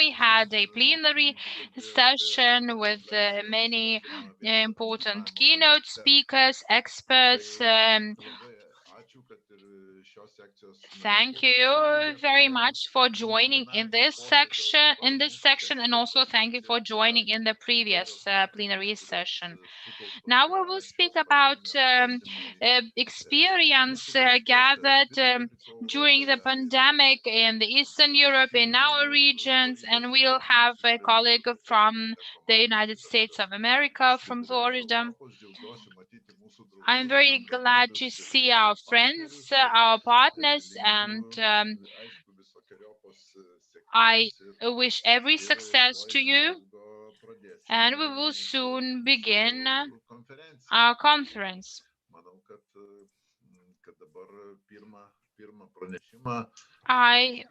we had a plenary session with many important keynote speakers, experts. Thank you very much for joining in this section, and also thank you for joining in the previous plenary session. Now we will speak about experience gathered during the pandemic in the Eastern Europe, in our regions, and we'll have a colleague from the United States of America, from Florida. I'm very glad to see our friends, our partners, and I wish every success to you. And we will soon begin our conference. I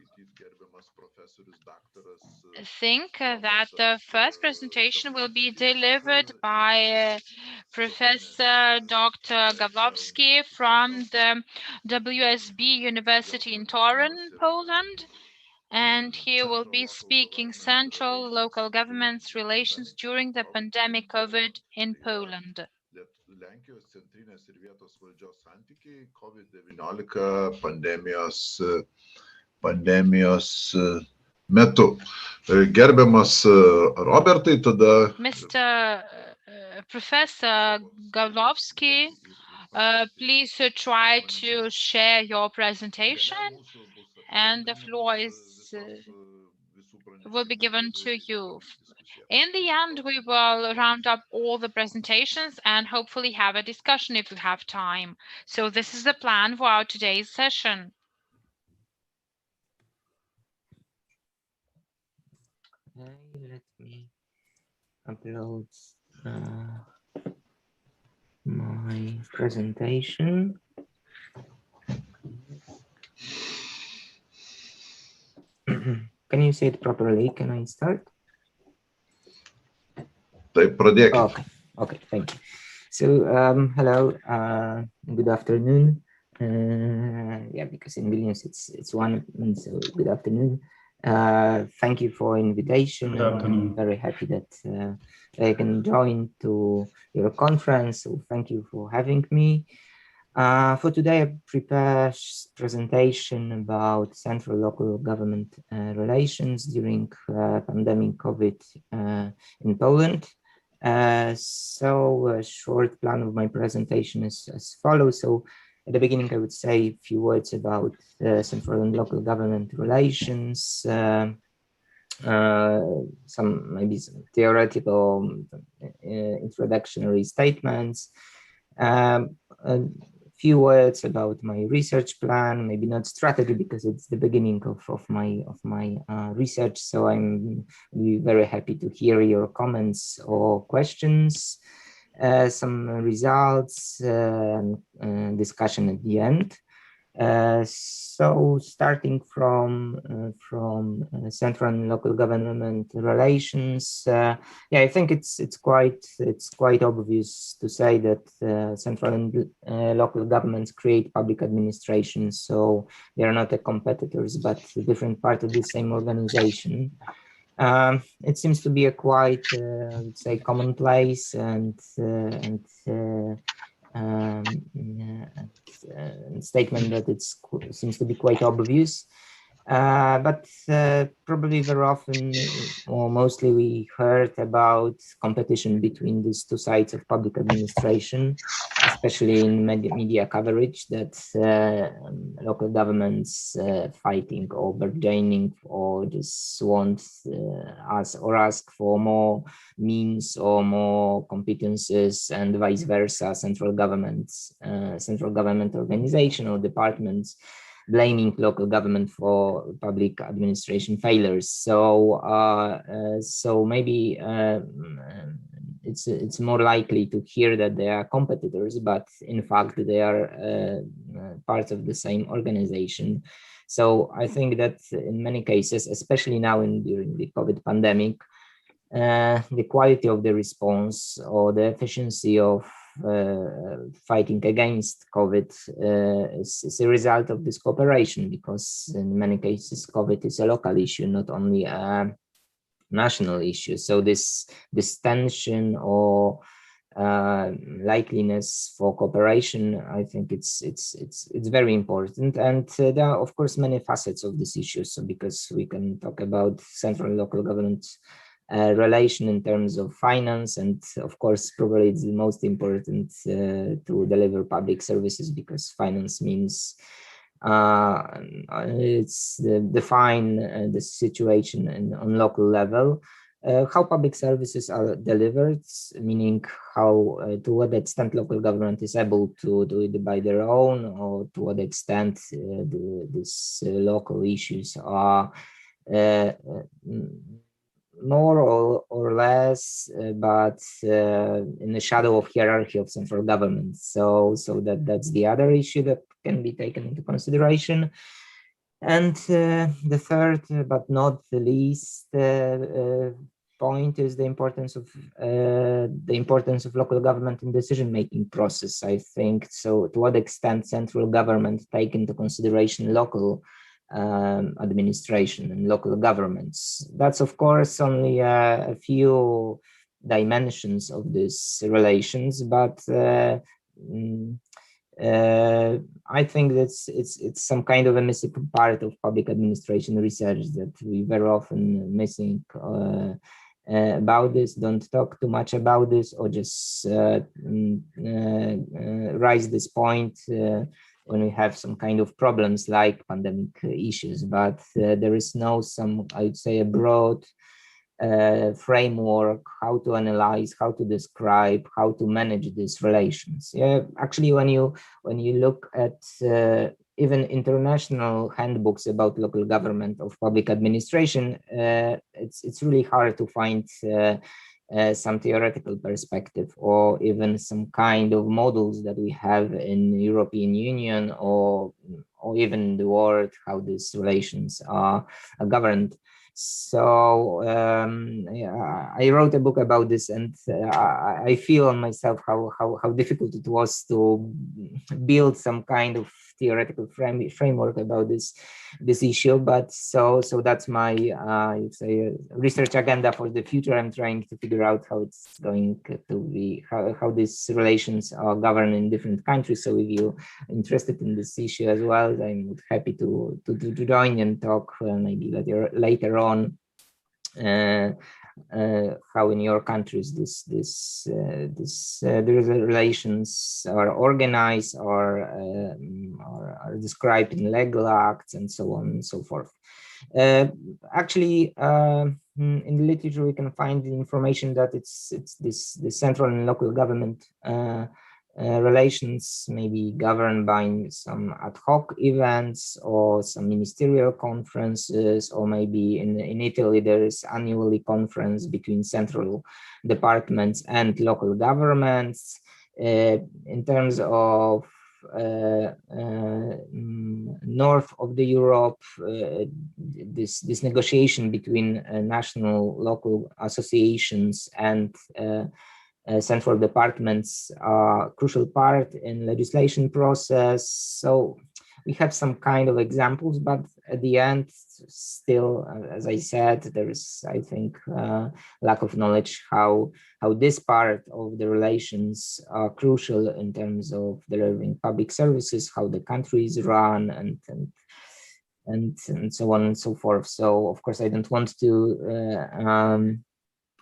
think that the first presentation will be delivered by Professor Dr. Gawlowski from the WSB University in Torun, Poland. And he will be speaking Central Local Governments Relations during the pandemic COVID in Poland. Lenkijos centrinės ir vietos valdžios santykiai COVID-19 pandemijos metu. Gerbiamas Robertai, tada... Mr. Professor Gawlowski, please try to share your presentation, and the floor will be given to you. In the end, we will round up all the presentations and hopefully have a discussion if we have time. So this is the plan for our today's session. Okay, let me upload my presentation. Can you say it properly? Can I start? Okay, thank you. So, hello, good afternoon. Yeah, because in Vilnius it's 1, so good afternoon. Thank you for invitation. I'm very happy that I can join to your conference. So thank you for having me. For today, I prepared a presentation about central local government relations during pandemic COVID in Poland. So a short plan of my presentation is as follows. So at the beginning, I would say a few words about central and local government relations, maybe some theoretical introductory statements, a few words about my research plan, maybe not strategy because it's the beginning of my research. So I'm very happy to hear your comments or questions, some results, discussion at the end. So starting from central and local government relations, yeah, I think it's quite obvious to say that central and local governments create public administration, so they are not competitors but a different part of the same organization. It seems to be a quite, I would say, commonplace and statement that it seems to be quite obvious, but probably very often or mostly we heard about competition between these two sides of public administration, especially in media coverage, that local governments fighting or bargaining or just want ask for more means or more competences, and vice versa, central government organization or departments blaming local government for public administration failures. So so maybe it's more likely to hear that they are competitors, but in fact they are part of the same organization. So I think that in many cases, especially now during the COVID pandemic, the quality of the response or the efficiency of fighting against COVID is a result of this cooperation, because in many cases COVID is a local issue, not only a national issues. So this tension or likeliness for cooperation, I think it's very important. And there are, of course, many facets of this issue. So because we can talk about central and local government relation in terms of finance, and of course, probably it's the most important to deliver public services, because finance means it's define the situation on local level. How public services are delivered, meaning how to what extent local government is able to do it by their own, or to what extent these local issues are more or less, but in the shadow of hierarchy of central government. So that's the other issue that can be taken into consideration. And the third, but not the least, point is the importance of local government in decision-making process, I think. So to what extent central government take into consideration local administration and local governments. That's of course only a few dimensions of these relations, but I think it's some kind of a missing part of public administration research that we very often missing about this, don't talk too much about this, or just raise this point when we have some kind of problems like pandemic issues. But there is no I would say, a broad framework how to analyze, how to describe, how to manage these relations. Yeah, actually, when you look at even international handbooks about local government of public administration, it's really hard to find some theoretical perspective, or even some kind of models that we have in European Union or even the world, how these relations are governed. So I wrote a book about this, and I feel on myself how difficult it was to build some kind of theoretical framework about this issue. But so that's my you'd say research agenda for the future. I'm trying to figure out how it's going to be, how these relations are governed in different countries. So if you're interested in this issue as well, I'm happy to join and talk maybe later on how in your countries these relations are organized or are described in legal acts and so on and so forth. Actually, in the literature we can find the information that it's the central and local government relations may be governed by some ad hoc events or some ministerial conferences, or maybe in Italy there is annually conference between central departments and local governments. In terms of north of the Europe, this negotiation between national local associations and central departments are a crucial part in legislation process. So we have some kind of examples, but at the end, still, as I said, there is, I think, lack of knowledge how this part of the relations are crucial in terms of delivering public services, how the country is run, and so on and so forth. So, of course, I don't want to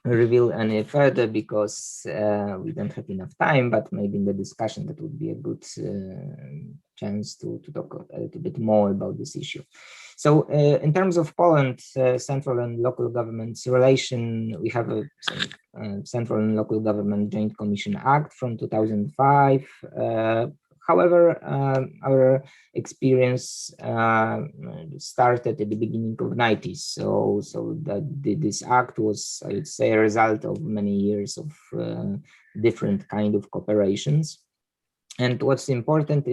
reveal any further because we don't have enough time, but maybe in the discussion that would be a good chance to talk a little bit more about this issue. So in terms of Poland, central and local government's relation, we have a Central and Local Government Joint Commission Act from 2005. However, our experience started at the beginning of the 90s. So that this act was, I would say, a result of many years of different kind of cooperations. And what's important,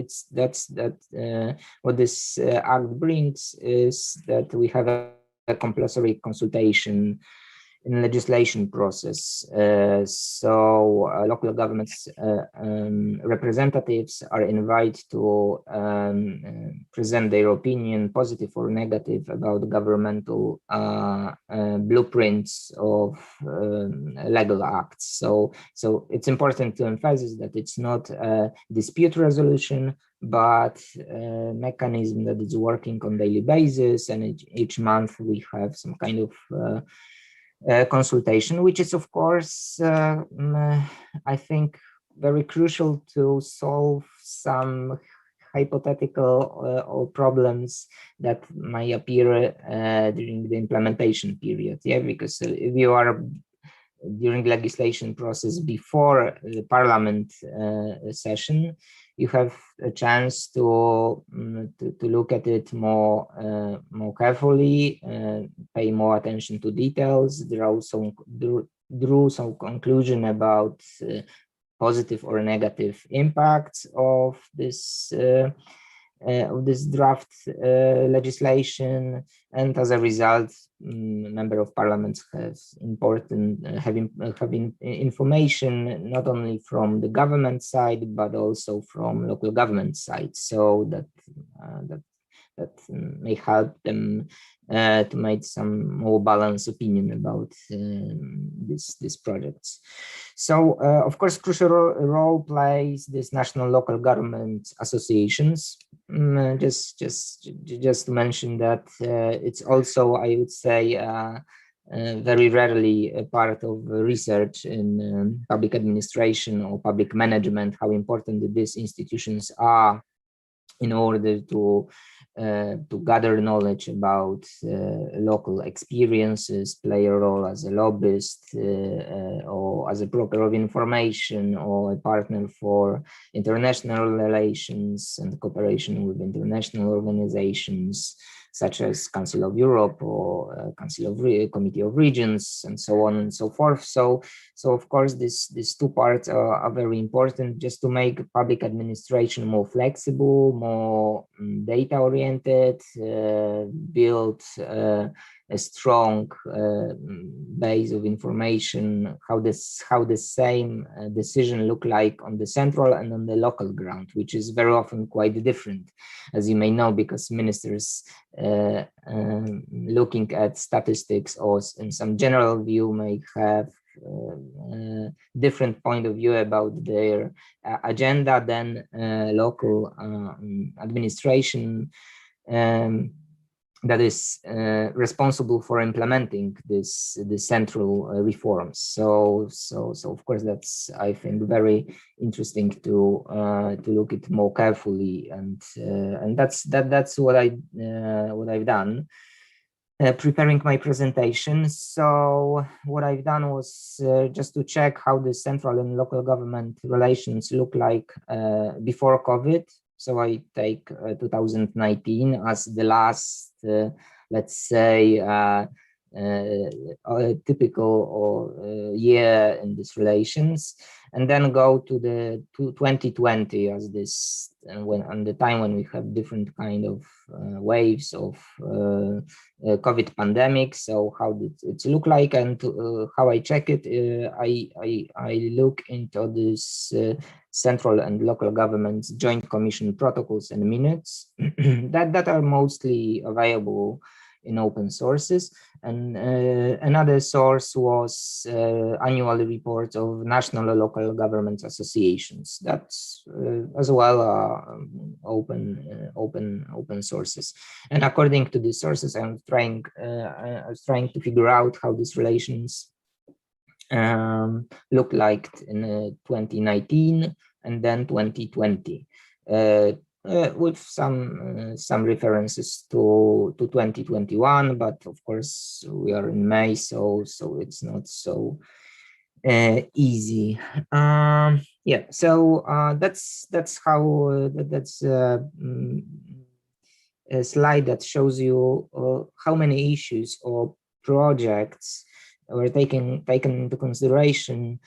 what this act brings is that we have a compulsory consultation in legislation process. Local governments representatives are invited to present their opinion, positive or negative, about governmental blueprints of legal acts. So it's important to emphasize that it's not a dispute resolution, but a mechanism that is working on daily basis, and each month we have some kind of consultation, which is, of course, I think, very crucial to solve some hypothetical or problems that might appear during the implementation period. Yeah, because if you are during legislation process before the parliament session, you have a chance to look at it more carefully, pay more attention to details, draw some conclusion about positive or negative impacts of this draft legislation, and as a result, member of parliaments having information not only from the government side but also from local government side, so that may help them to make some more balanced opinion about these projects. So, of course, crucial role plays this national local government associations. Just to mention that it's also, I would say, very rarely a part of research in public administration or public management, how important these institutions are in order to gather knowledge about local experiences, play a role as a lobbyist or as a broker of information or a partner for international relations and cooperation with international organizations such as Council of Europe or Committee of Regions, and so on and so forth. So of course, these two parts are very important just to make public administration more flexible, more data-oriented, build a strong base of information, how the same decision look like on the central and on the local ground, which is very often quite different, as you may know, because ministers looking at statistics or in some general view may have different point of view about their agenda than local administration that is responsible for implementing the central reforms. So of course that's, I think, very interesting to look at more carefully, and that's what I've done. Preparing my presentation. So what I've done was just to check how the central and local government relations look like before COVID. So I take 2019 as the last, let's say, typical year in these relations, and then go to the 2020 as this, and the time when we have different kind of waves of COVID pandemic. So how did it look like, and how I check it? I look into this central and local governments joint commission protocols and minutes that are mostly available in open sources. And another source was annual report of national and local government associations. That's as well open sources. And according to these sources, I was trying to figure out how these relations look like in 2019 and then 2020. With some references to 2021, but of course we are in May, so it's not so easy. Yeah, so that's how that's a slide that shows you how many issues or projects were taken into consideration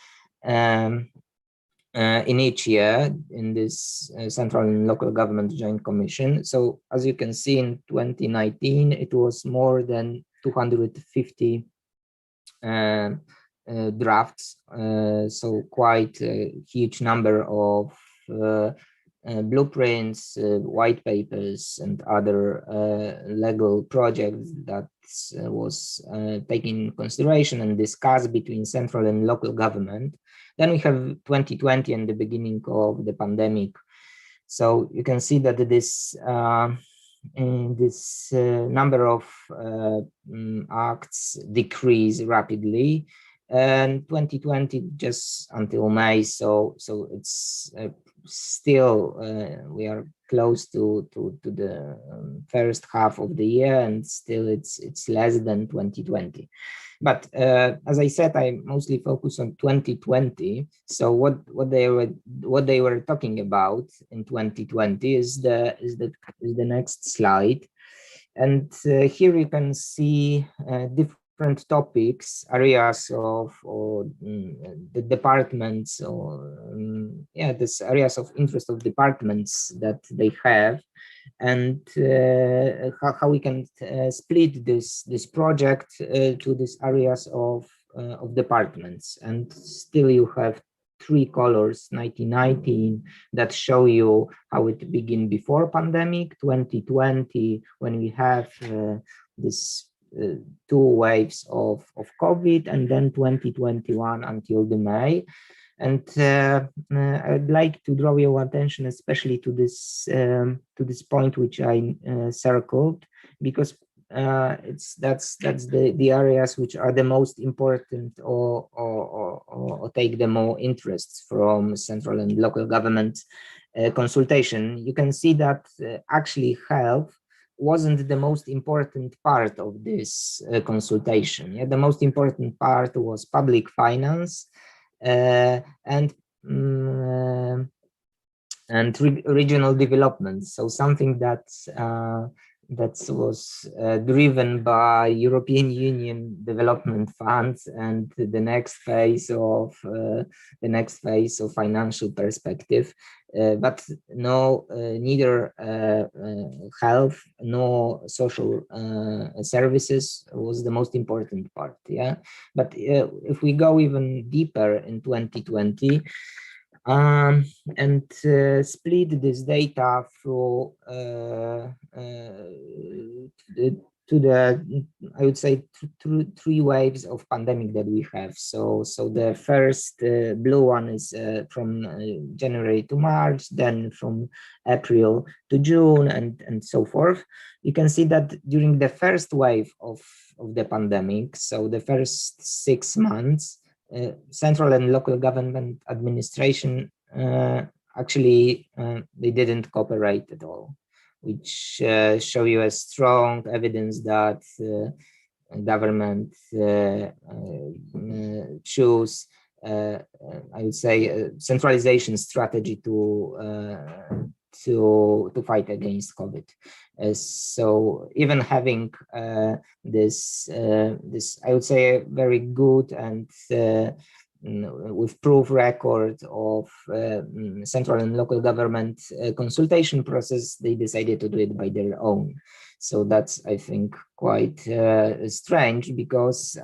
in each year in this central and local government joint commission. So as you can see, in 2019 it was more than 250 drafts, so quite a huge number of blueprints, white papers, and other legal projects that was taken in consideration and discussed between central and local government. Then we have 2020 and the beginning of the pandemic. So you can see that this number of acts decrease rapidly, and 2020 just until May. So it's still we are close to the first half of the year, and still it's less than 2020. But as I said, I mostly focus on 2020. So what they were talking about in 2020 is the next slide, and here you can see different topics, areas of the departments, or this areas of interest of departments that they have, and how we can split this project to these areas of departments. And still you have three colors, 1919, that show you how it began before pandemic, 2020 when we have this two waves of COVID, and then 2021 until the May. And I'd like to draw your attention especially to this point which I circled, because that's the areas which are the most important or take the more interests from central and local government consultation. You can see that actually health wasn't the most important part of this consultation. The most important part was public finance and regional development. So something that was driven by European Union development funds, and the next phase of financial perspective. But neither health nor social services was the most important part. But if we go even deeper in 2020 and split this data through to the, I would say, three waves of pandemic that we have. So the first blue one is from January to March, then from April to June, and so forth. You can see that during the first wave of the pandemic, so the first 6 months, central and local government administration actually they didn't cooperate at all, which show you a strong evidence that government choose, I would say, a centralization strategy to fight against COVID. So even having this, I would say, a very good and with proof record of central and local government consultation process, they decided to do it by their own. So that's, I think, quite strange, because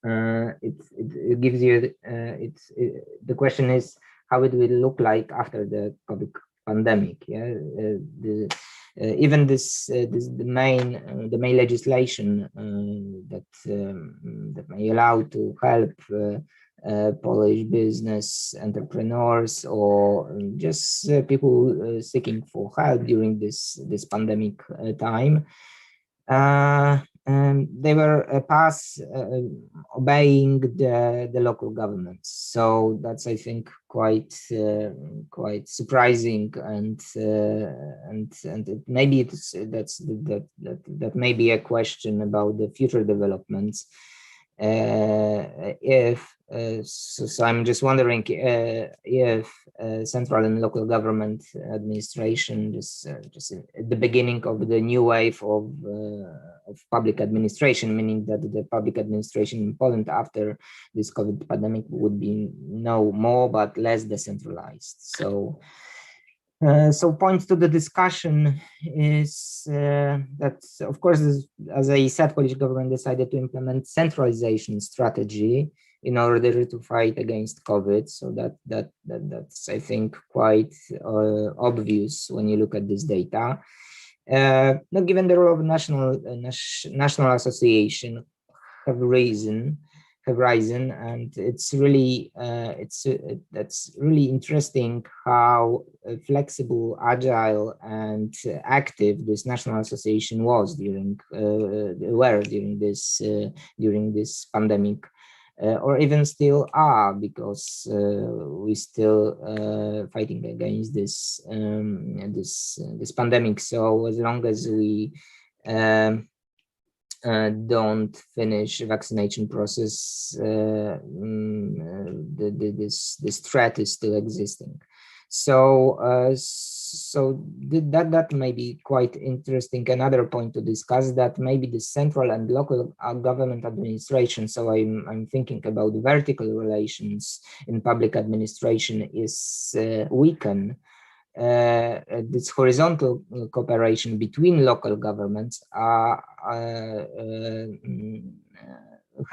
it gives you, the question is how it will look like after the COVID pandemic. Even the main legislation that may allow to help Polish business entrepreneurs or just people seeking for help during this pandemic time, they were passed obeying the local governments. So that's, I think, quite surprising, and maybe that may be a question about the future developments. So I'm just wondering if central and local government administration, just at the beginning of the new wave of public administration, meaning that the public administration in Poland after this COVID pandemic would be no more but less decentralized. So So point to the discussion is that, of course, as I said, Polish government decided to implement centralization strategy in order to fight against COVID. So that's I think quite obvious when you look at this data. Now, given the role of national association have risen, and it's really that's really interesting how flexible, agile, and active this national association was during this pandemic, or even still are, because we still fighting against this this pandemic. So as long as we don't finish vaccination process, this threat is still existing. So that may be quite interesting. Another point to discuss, that maybe the central and local government administration, so I'm thinking about vertical relations in public administration, is weakened. This horizontal cooperation between local governments have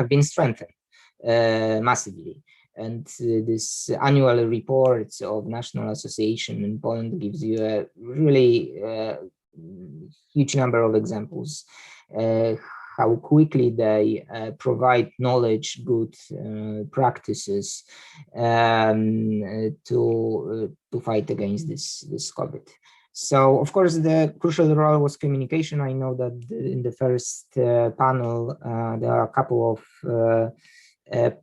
been strengthened massively. And this annual reports of National Association in Poland gives you a really huge number of examples how quickly they provide knowledge, good practices to fight against this COVID. So, of course, the crucial role was communication. I know that in the first panel, there are a couple of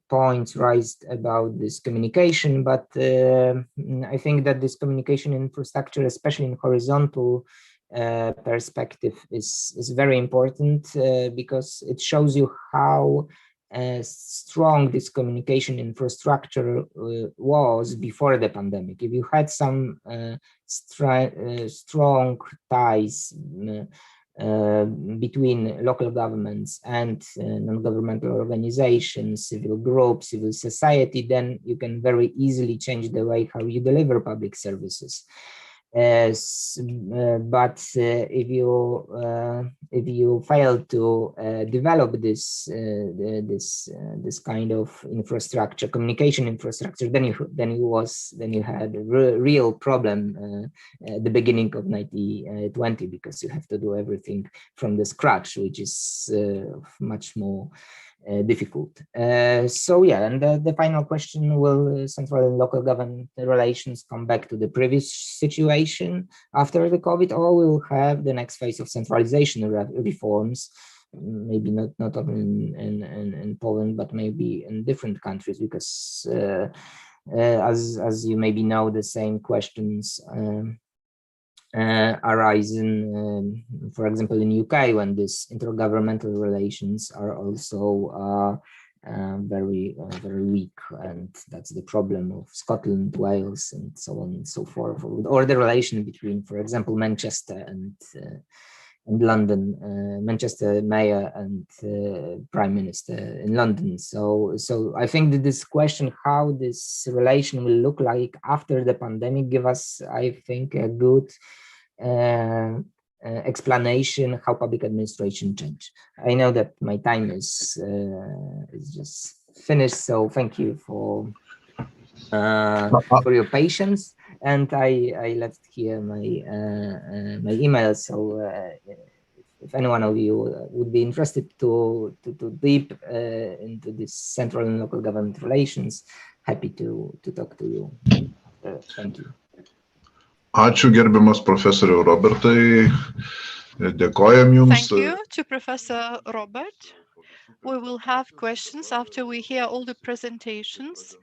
points raised about this communication, but I think that this communication infrastructure, especially in horizontal perspective, is very important because it shows you how strong this communication infrastructure was before the pandemic. If you had some strong ties between local governments and non-governmental organizations, civil groups, civil society, then you can very easily change the way how you deliver public services. But if you fail to develop this kind of infrastructure, communication infrastructure, then you had a real problem at the beginning of 2020, because you have to do everything from the scratch, which is much more difficult. So yeah, and the final question, will central and local government relations come back to the previous situation after the COVID, or will have the next phase of centralization reforms, maybe not only in Poland, but maybe in different countries, because as you maybe know, the same questions arising, for example, in UK, when these intergovernmental relations are also very weak, and that's the problem of Scotland, Wales, and so on and so forth, or the relation between, for example, Manchester and London, Manchester mayor and prime minister in London. So I think that this question, how this relation will look like after the pandemic, give us, I think, a good explanation how public administration changed. I know that my time is just finished, so thank you for your patience. And I left here my my email, so if any one of you would be interested to deep into this central and local government relations, happy to talk to you. Thank you. Ačiū gerbiamas profesoriau Robertai, dėkojam jums. Thank you to Professor Robert. We will have questions after we hear all the presentations.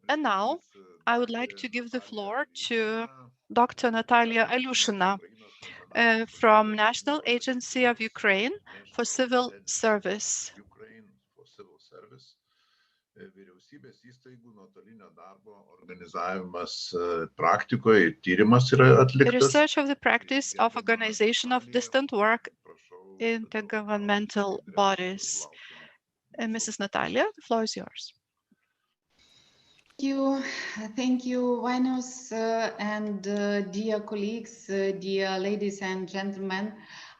And now I would like to give the floor to Dr. Natalia Alyushina from National Agency of Ukraine for Civil Service. Vyriausybės įstaigų nuotolinio darbo organizavimas praktikoje tyrimas yra atliktas. Research of the practice of organization of distant work in intergovernmental bodies. Mrs. Natalia, the floor is yours. Thank you, Vinus, and dear colleagues, dear ladies and gentlemen.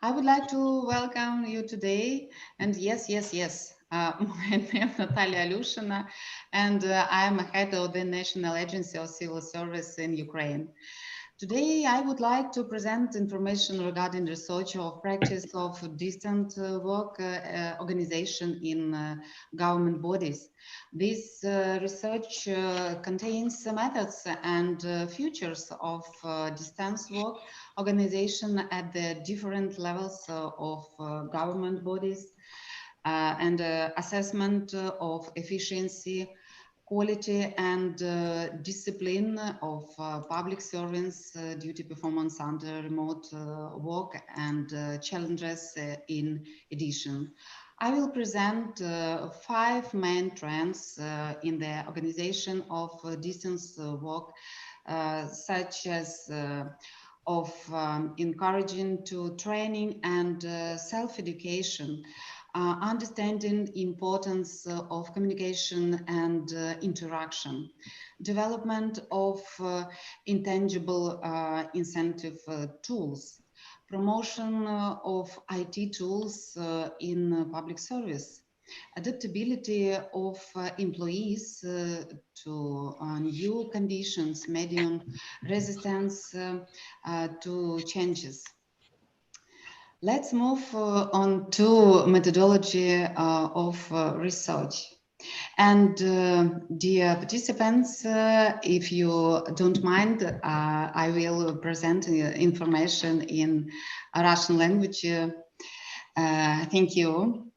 I would like to welcome you today. And yes. My name is Natalia Alyushina, and I am a head of the National Agency of Civil Service in Ukraine. Today, I would like to present information regarding research of practice of distant work organization in government bodies. This research contains methods and features of distance work organization at the different levels of government bodies and assessment of efficiency, quality and discipline of public servants' duty performance under remote work and challenges in addition. I will present 5 main trends in the organization of distance work, such as of encouraging to training and self-education, understanding the importance of communication and interaction, development of intangible incentive tools, promotion of IT tools in public service, adaptability of employees to new conditions, medium resistance to changes. Let's move on to methodology of research. And dear participants, if you don't mind, I will present information in Russian language. Thank you.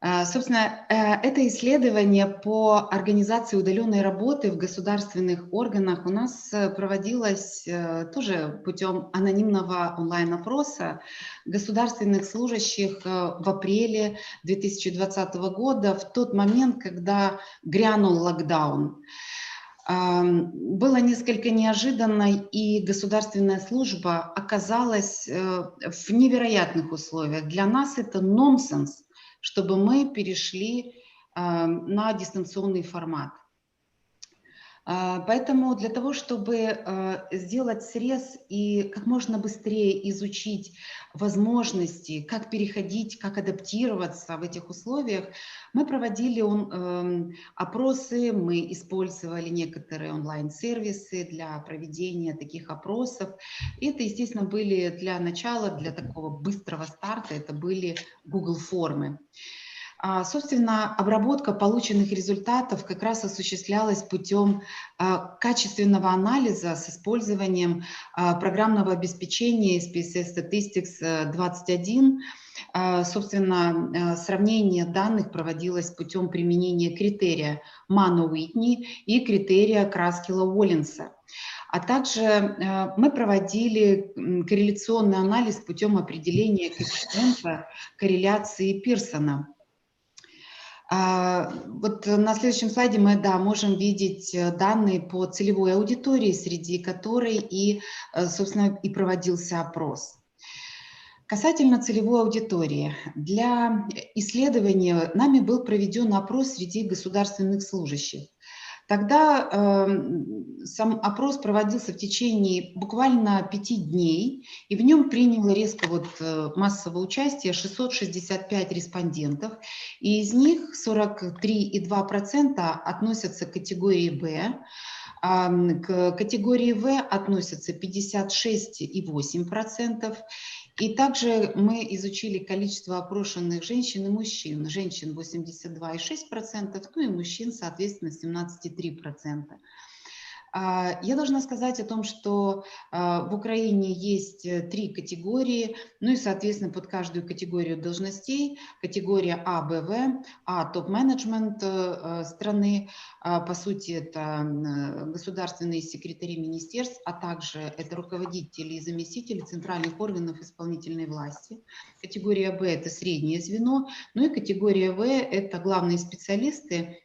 Собственно, это исследование по организации удаленной работы в государственных органах у нас проводилось тоже путем анонимного онлайн-опроса государственных служащих в апреле 2020 года, в тот момент, когда грянул локдаун. Было несколько неожиданно, и государственная служба оказалась в невероятных условиях. Для нас это нонсенс, чтобы мы перешли на дистанционный формат. Поэтому для того, чтобы сделать срез и как можно быстрее изучить возможности, как переходить, как адаптироваться в этих условиях, мы проводили опросы, мы использовали некоторые онлайн-сервисы для проведения таких опросов. И это, естественно, были для начала, для такого быстрого старта, это были Google формы. Собственно, обработка полученных результатов как раз осуществлялась путем качественного анализа с использованием программного обеспечения SPSS Statistics 21. Собственно, сравнение данных проводилось путем применения критерия Мано-Уитни и критерия Краскила-Уоллинса. А также мы проводили корреляционный анализ путем определения коэффициента корреляции Пирсона. Вот на следующем слайде мы можем видеть данные по целевой аудитории, среди которой и, собственно, и проводился опрос. Касательно целевой аудитории, для исследования нами был проведен опрос среди государственных служащих. Тогда сам опрос проводился в течение буквально 5 дней, и в нем приняло резко массовое участие 665 респондентов, и из них 43,2% относятся к категории «Б», к категории «В» относятся 56,8%. И также мы изучили количество опрошенных женщин и мужчин. Женщин 82,6%, ну и мужчин, соответственно, 17,3%. Я должна сказать о том, что в Украине есть 3 категории, ну и, соответственно, под каждую категорию должностей. Категория А, Б, В. А – топ-менеджмент страны, по сути, это государственные секретари министерств, а также это руководители и заместители центральных органов исполнительной власти. Категория Б – это среднее звено, ну и категория В – это главные специалисты.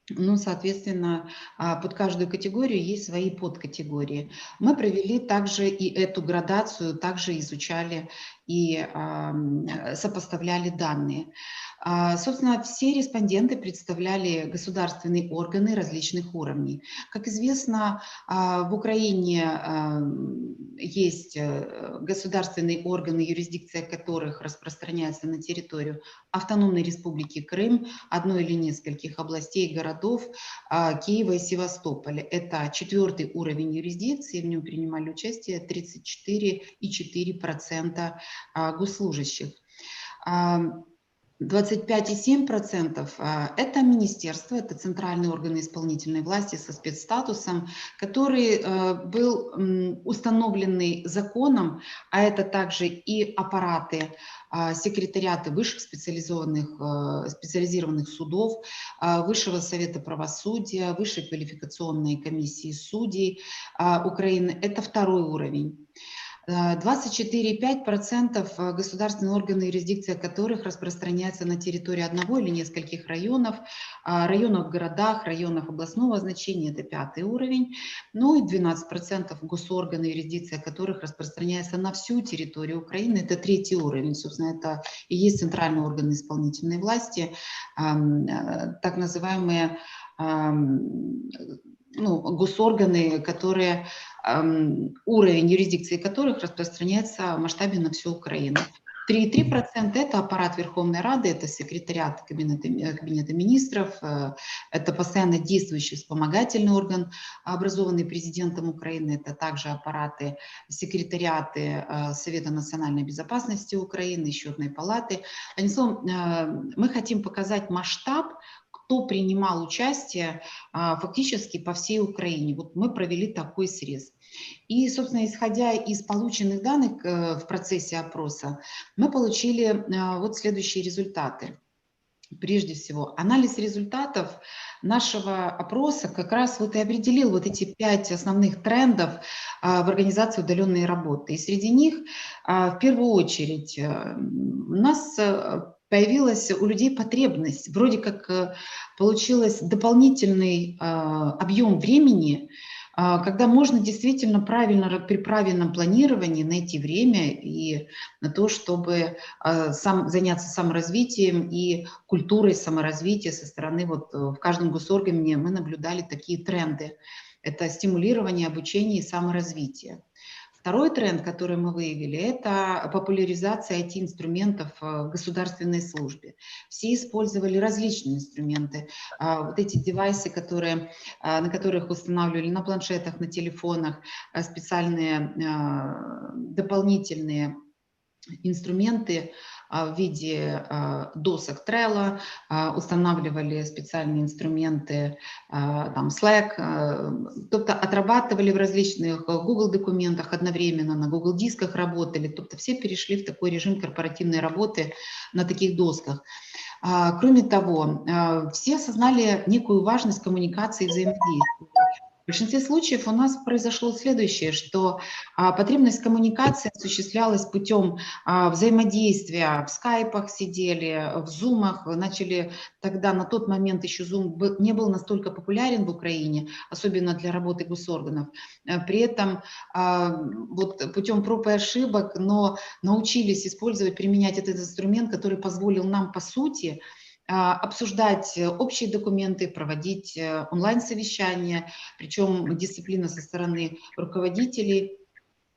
Ну, соответственно, под каждую категорию есть свои подкатегории. Мы провели также и эту градацию, также изучали и сопоставляли данные. Собственно, все респонденты представляли государственные органы различных уровней. Как известно, в Украине есть государственные органы, юрисдикция которых распространяется на территорию Автономной Республики Крым, одной или нескольких областей и городов Киева и Севастополя. Это 4-й уровень юрисдикции, в нем принимали участие 34,4% госслужащих. 25,7% это министерство, это центральные органы исполнительной власти со спецстатусом, который был установленный законом, а это также и аппараты, секретариаты высших специализированных судов, Высшего совета правосудия, Высшей квалификационной комиссии судей Украины. Это 2-й уровень. 24,5% государственные органы, юрисдикция которых распространяется на территории одного или нескольких районов, районов в городах, районах областного значения, это 5-й уровень, ну и 12% госорганы, юрисдикция которых распространяется на всю территорию Украины, это 3-й уровень, собственно, это и есть центральные органы исполнительной власти, так называемые госорганы, которые, уровень юрисдикции которых распространяется в масштабе на всю Украину. 3,3% это аппарат Верховной Рады, это секретариат Кабинета министров, это постоянно действующий вспомогательный орган, образованный президентом Украины, это также аппараты, секретариаты Совета национальной безопасности Украины, Счетной палаты. Одним словом, мы хотим показать масштаб, кто принимал участие фактически по всей Украине. Вот мы провели такой срез. И, собственно, исходя из полученных данных в процессе опроса, мы получили вот следующие результаты. Прежде всего, анализ результатов нашего опроса как раз вот и определил вот эти 5 основных трендов в организации удаленной работы. И среди них, в первую очередь, у нас появилась у людей потребность, вроде как получилось дополнительный объем времени, когда можно действительно при правильном планировании найти время и на то, чтобы заняться саморазвитием и культурой саморазвития со стороны, вот в каждом госоргане мы наблюдали такие тренды. Это стимулирование, обучение и саморазвитие. Второй тренд, который мы выявили, это популяризация IT-инструментов в государственной службе. Все использовали различные инструменты. Вот эти девайсы, на которых устанавливали на планшетах, на телефонах, специальные дополнительные инструменты в виде досок Trello, устанавливали специальные инструменты, там Slack, тобто отрабатывали в различных Google документах одновременно, на Google дисках работали, тобто все перешли в такой режим корпоративной работы на таких досках. Кроме того, все осознали некую важность коммуникации и взаимодействия. В большинстве случаев у нас произошло следующее, что потребность коммуникации осуществлялась путем взаимодействия, в скайпах сидели, в зумах, начали тогда, на тот момент еще зум не был настолько популярен в Украине, особенно для работы госорганов. При этом вот путем проб и ошибок, но научились использовать, применять этот инструмент, который позволил нам, по сути, обсуждать общие документы, проводить онлайн-совещания, причем дисциплина со стороны руководителей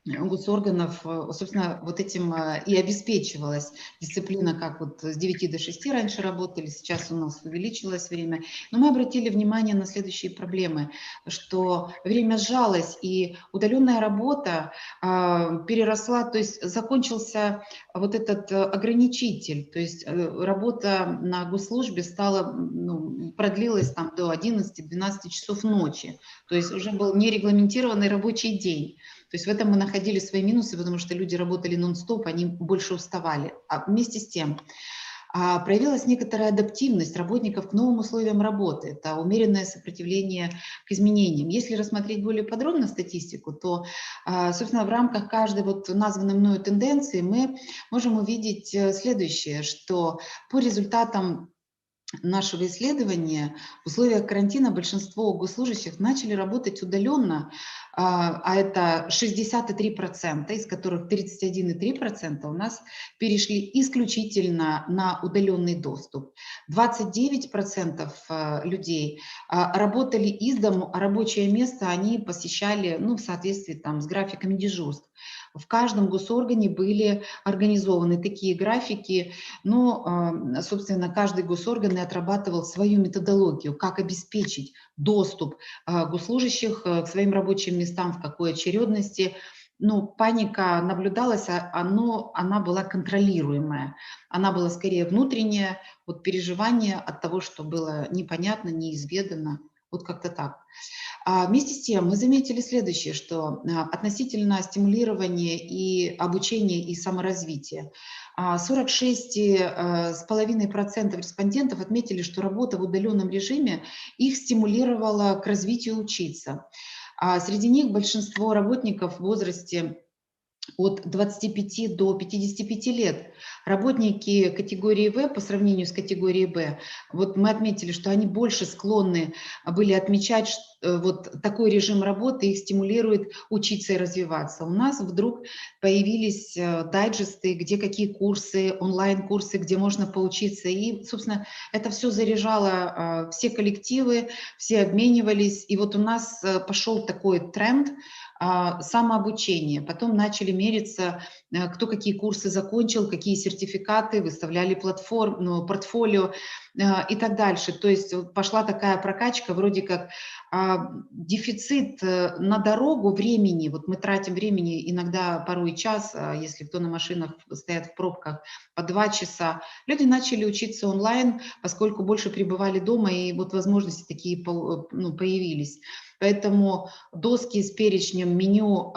госорганов, собственно, вот этим и обеспечивалась дисциплина, как вот с 9 до 6 раньше работали, сейчас у нас увеличилось время. Но мы обратили внимание на следующие проблемы, что время сжалось, и удаленная работа переросла, то есть закончился вот этот ограничитель, то есть работа на госслужбе продлилась там до 11-12 часов ночи, то есть уже был нерегламентированный рабочий день. То есть в этом мы находили свои минусы, потому что люди работали нон-стоп, они больше уставали. А вместе с тем проявилась некоторая адаптивность работников к новым условиям работы. Это умеренное сопротивление к изменениям. Если рассмотреть более подробно статистику, то, собственно, в рамках каждой вот названной мною тенденции мы можем увидеть следующее, что по результатам нашего исследования в условиях карантина большинство госслужащих начали работать удаленно, а это 63%, из которых 31,3% у нас перешли исключительно на удаленный доступ. 29% людей работали из дому, а рабочее место они посещали, ну, в соответствии там, с графиками дежурств. В каждом госоргане были организованы такие графики, но, собственно, каждый госорган и отрабатывал свою методологию, как обеспечить доступ госслужащих к своим рабочим местам, в какой очередности. Ну, паника наблюдалась, она была контролируемая. Она была скорее внутренняя, вот переживание от того, что было непонятно, неизведано. Вот как-то так. Вместе с тем мы заметили следующее, что относительно стимулирования и обучения и саморазвития 46,5% респондентов отметили, что работа в удаленном режиме их стимулировала к развитию учиться. Среди них большинство работников в возрасте от 25 до 55 лет. Работники категории В по сравнению с категорией Б, вот мы отметили, что они больше склонны были отмечать, что вот такой режим работы их стимулирует учиться и развиваться. У нас вдруг появились дайджесты, где какие курсы, онлайн-курсы, где можно поучиться. И, собственно, это все заряжало все коллективы, все обменивались. И вот у нас пошел такой тренд самообучение. Потом начали мериться, кто какие курсы закончил, какие сертификаты, выставляли портфолио и так дальше. То есть пошла такая прокачка, вроде как дефицит на дорогу времени. Вот мы тратим времени иногда порой час, если кто на машинах стоят в пробках, по 2 часа. Люди начали учиться онлайн, поскольку больше пребывали дома, и вот возможности такие появились. Поэтому доски с перечнем меню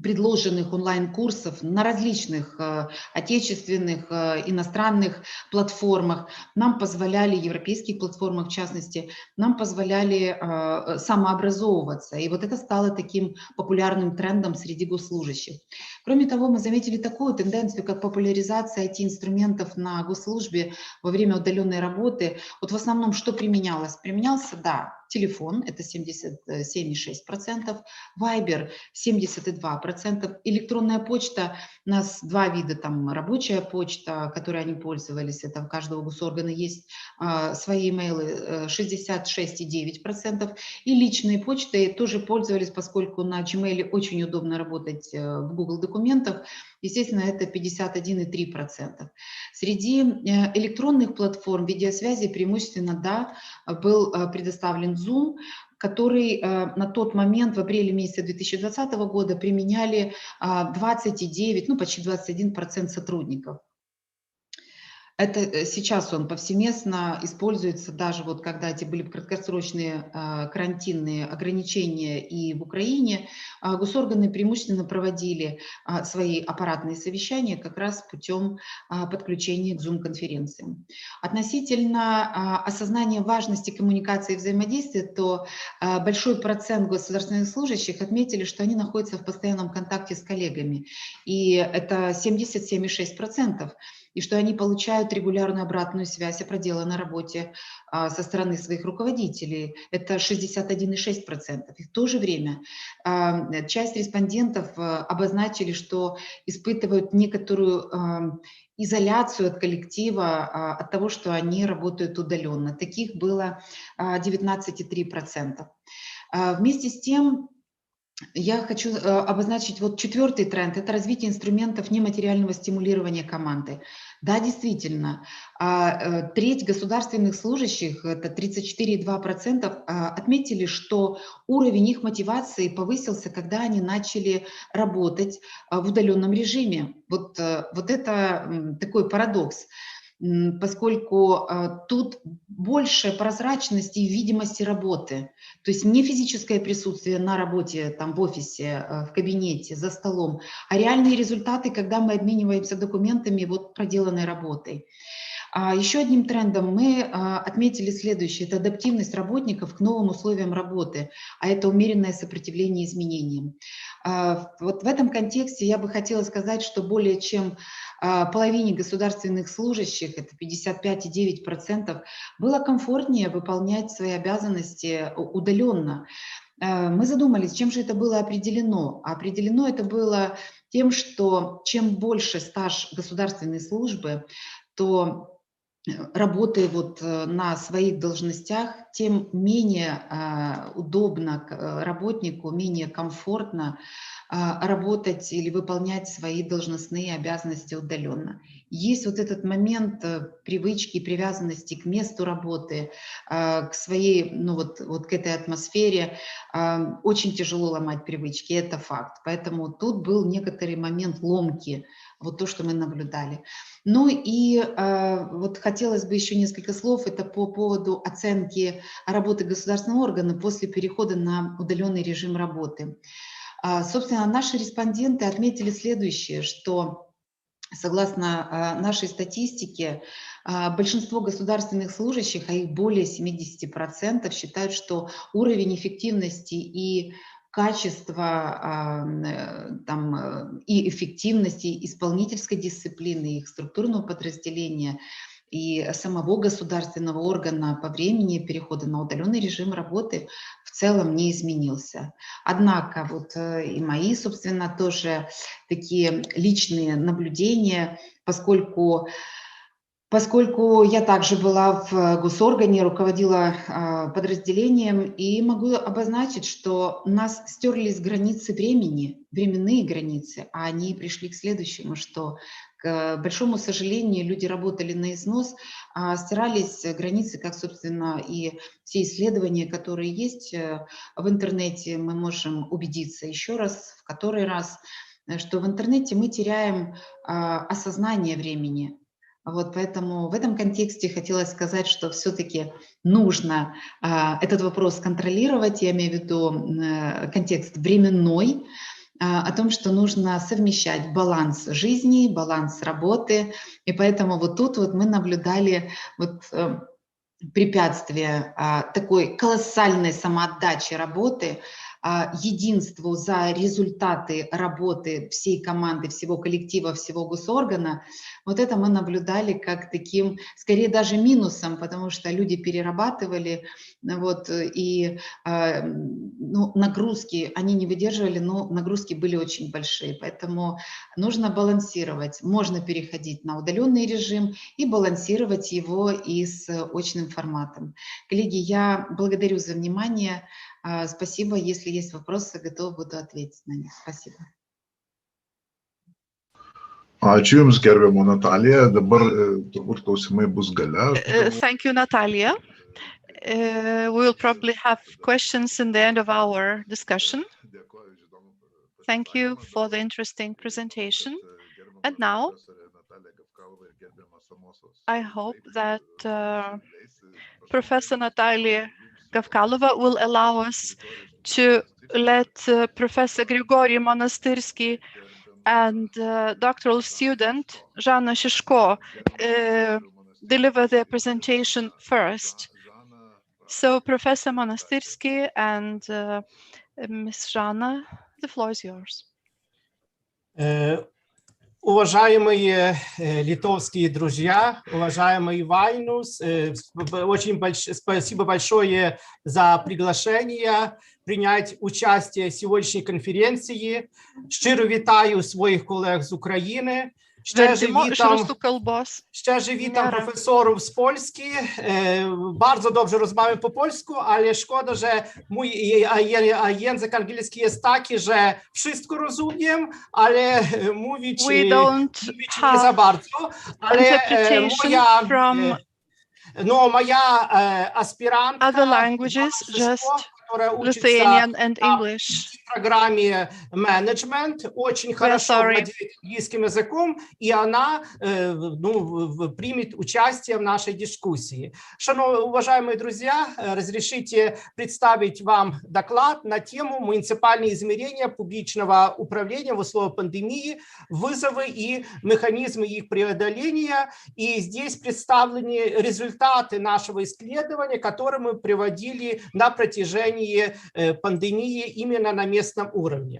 предложенных онлайн-курсов на различных отечественных, иностранных платформах нам позволяли, европейских платформах в частности, нам позволяли самообразовываться. И вот это стало таким популярным трендом среди госслужащих. Кроме того, мы заметили такую тенденцию, как популяризация IT-инструментов на госслужбе во время удаленной работы. Вот в основном что применялось? Применялся, да, телефон, это 77,6%, Viber 72%, электронная почта, у нас 2 вида, там рабочая почта, которой они пользовались, это у каждого госоргана есть свои имейлы, 66,9%, и личные почты тоже пользовались, поскольку на Gmail очень удобно работать в Google документах, естественно, это 51,3%. Среди электронных платформ видеосвязи преимущественно, да, был предоставлен Zoom, который на тот момент, в апреле месяце 2020 года, применяли 29, ну почти 21% сотрудников. Это сейчас он повсеместно используется, даже вот когда эти были краткосрочные карантинные ограничения и в Украине, госорганы преимущественно проводили свои аппаратные совещания как раз путем подключения к Zoom-конференциям. Относительно осознания важности коммуникации и взаимодействия, то большой процент государственных служащих отметили, что они находятся в постоянном контакте с коллегами, и это 77,6%. И что они получают регулярную обратную связь о проделанной работе со стороны своих руководителей. Это 61,6%. И в то же время часть респондентов обозначили, что испытывают некоторую изоляцию от коллектива, от того, что они работают удаленно. Таких было 19,3%. Вместе с тем, я хочу обозначить вот 4-й тренд – это развитие инструментов нематериального стимулирования команды. Да, действительно, треть государственных служащих, это 34,2%, отметили, что уровень их мотивации повысился, когда они начали работать в удаленном режиме. Вот это такой парадокс, поскольку тут больше прозрачности и видимости работы. То есть не физическое присутствие на работе, там, в офисе, в кабинете, за столом, а реальные результаты, когда мы обмениваемся документами вот проделанной работой. Еще одним трендом мы отметили следующее. Это адаптивность работников к новым условиям работы, а это умеренное сопротивление изменениям. Вот в этом контексте я бы хотела сказать, что более чем половине государственных служащих, это 55,9%, было комфортнее выполнять свои обязанности удаленно. Мы задумались, чем же это было определено. Определено это было тем, что чем больше стаж государственной службы, то работая вот на своих должностях, тем менее удобно работнику, менее комфортно работать или выполнять свои должностные обязанности удаленно. Есть вот этот момент привычки и привязанности к месту работы, к своей, ну вот к этой атмосфере. Очень тяжело ломать привычки, это факт. Поэтому тут был некоторый момент ломки, вот то, что мы наблюдали. Ну и вот хотелось бы еще несколько слов, это по поводу оценки работы государственного органа после перехода на удаленный режим работы. Собственно, наши респонденты отметили следующее, что согласно нашей статистике, большинство государственных служащих, а их более 70%, считают, что уровень эффективности и качества и эффективности исполнительской дисциплины, их структурного подразделения и самого государственного органа по времени перехода на удаленный режим работы в целом не изменился. Однако вот и мои, собственно, тоже такие личные наблюдения, поскольку я также была в госоргане, руководила подразделением, и могу обозначить, что у нас стерлись границы времени, временные границы, а они пришли к следующему, что, к большому сожалению, люди работали на износ, стирались границы, как, собственно, и все исследования, которые есть в интернете, мы можем убедиться еще раз, в который раз, что в интернете мы теряем осознание времени. Вот поэтому в этом контексте хотелось сказать, что все-таки нужно этот вопрос контролировать, я имею в виду контекст временной, о том, что нужно совмещать баланс жизни, баланс работы, и поэтому вот тут вот мы наблюдали вот препятствие такой колоссальной самоотдачи работы, единству за результаты работы всей команды, всего коллектива, всего госоргана, вот это мы наблюдали как таким, скорее даже минусом, потому что люди перерабатывали, вот, и нагрузки, они не выдерживали, но нагрузки были очень большие, поэтому нужно балансировать, можно переходить на удаленный режим и балансировать его и с очным форматом. Коллеги, я благодарю за внимание. Спасибо. Если есть вопросы, готова буду ответить на них. Спасибо. Ačiū Jums, gerbiama Natalija. Dabar turbūt klausimai bus gale. Thank you, Natalia. We will probably have questions in the end of our discussion. Thank you for the interesting presentation. And now, I hope that Professor Natalia Gavkalova will allow us to let Professor Grigory Monastyrsky and doctoral student Zhana Shishko deliver their presentation first. So Professor Monastyrsky and Ms. Zhana, the floor is yours. Уважаемые литовские друзья, уважаемый Вайнус, очень спасибо большое за приглашение принять участие в сегодняшней конференции. Щиро вітаю своїх колег з України. Ще witam profesorów z Polski. Bardzo dobrze rozmawiam po polsku, ale szkoda, że mój język angielski jest taki, że wszystko rozumiem, ale mówić nie za bardzo. Ale moja aspirantka, other languages, just Lithuanian and English. программе менеджмент, очень хорошо владеет английским языком, и она примет участие в нашей дискуссии. Уважаемые друзья, разрешите представить вам доклад на тему «Муниципальные измерения публичного управления в условиях пандемии, вызовы и механизмы их преодоления». И здесь представлены результаты нашего исследования, которые мы приводили на протяжении пандемии именно на местном уровне.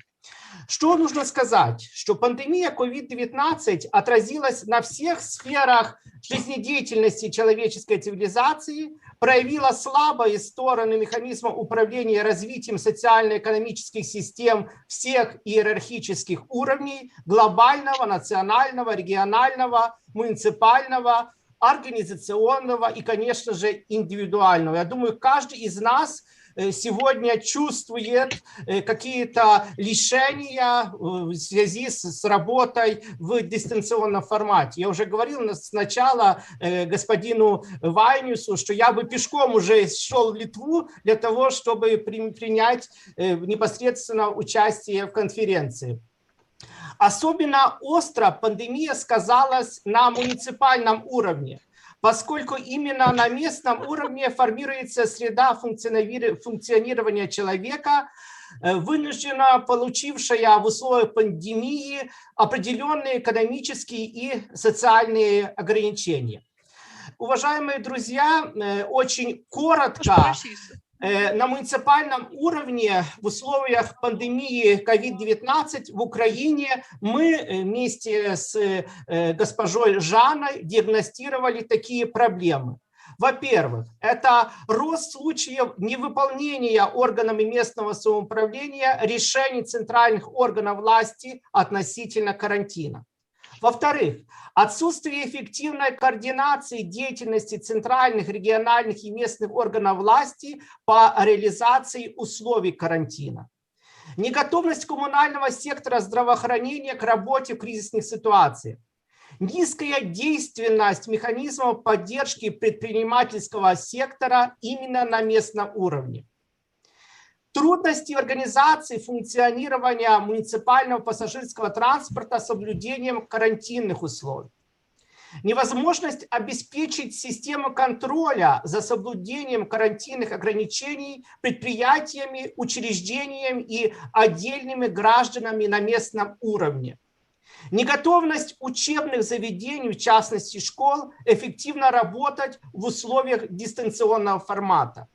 Что нужно сказать? Что пандемия COVID-19 отразилась на всех сферах жизнедеятельности человеческой цивилизации, проявила слабые стороны механизма управления развитием социально-экономических систем всех иерархических уровней: глобального, национального, регионального, муниципального, организационного и, конечно же, индивидуального. Я думаю, каждый из нас сегодня чувствует какие-то лишения в связи с работой в дистанционном формате. Я уже говорил сначала господину Вайнюсу, что я бы пешком уже шел в Литву для того, чтобы принять непосредственно участие в конференции. Особенно остро пандемия сказалась на муниципальном уровне, поскольку именно на местном уровне формируется среда функционирования человека, вынужденно получившая в условиях пандемии определенные экономические и социальные ограничения. Уважаемые друзья, очень коротко, на муниципальном уровне в условиях пандемии COVID-19 в Украине мы вместе с госпожой Жанной диагностировали такие проблемы. Во-первых, это рост случаев невыполнения органами местного самоуправления решений центральных органов власти относительно карантина. Во-вторых, отсутствие эффективной координации деятельности центральных, региональных и местных органов власти по реализации условий карантина. Неготовность коммунального сектора здравоохранения к работе в кризисных ситуациях. Низкая действенность механизмов поддержки предпринимательского сектора именно на местном уровне. Трудности организации функционирования муниципального пассажирского транспорта с соблюдением карантинных условий. Невозможность обеспечить систему контроля за соблюдением карантинных ограничений предприятиями, учреждениями и отдельными гражданами на местном уровне. Неготовность учебных заведений, в частности школ, эффективно работать в условиях дистанционного формата.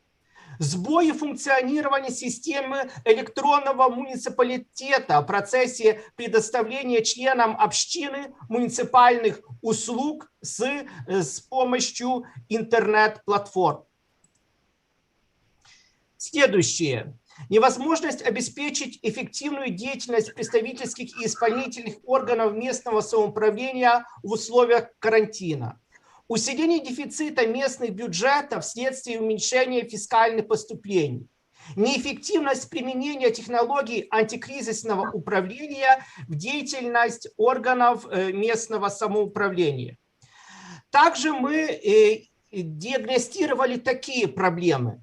Сбои функционирования системы электронного муниципалитета в процессе предоставления членам общины муниципальных услуг с помощью интернет-платформ. Следующее. Невозможность обеспечить эффективную деятельность представительских и исполнительных органов местного самоуправления в условиях карантина. Усиление дефицита местных бюджетов вследствие уменьшения фискальных поступлений. Неэффективность применения технологий антикризисного управления в деятельность органов местного самоуправления. Также мы диагностировали такие проблемы.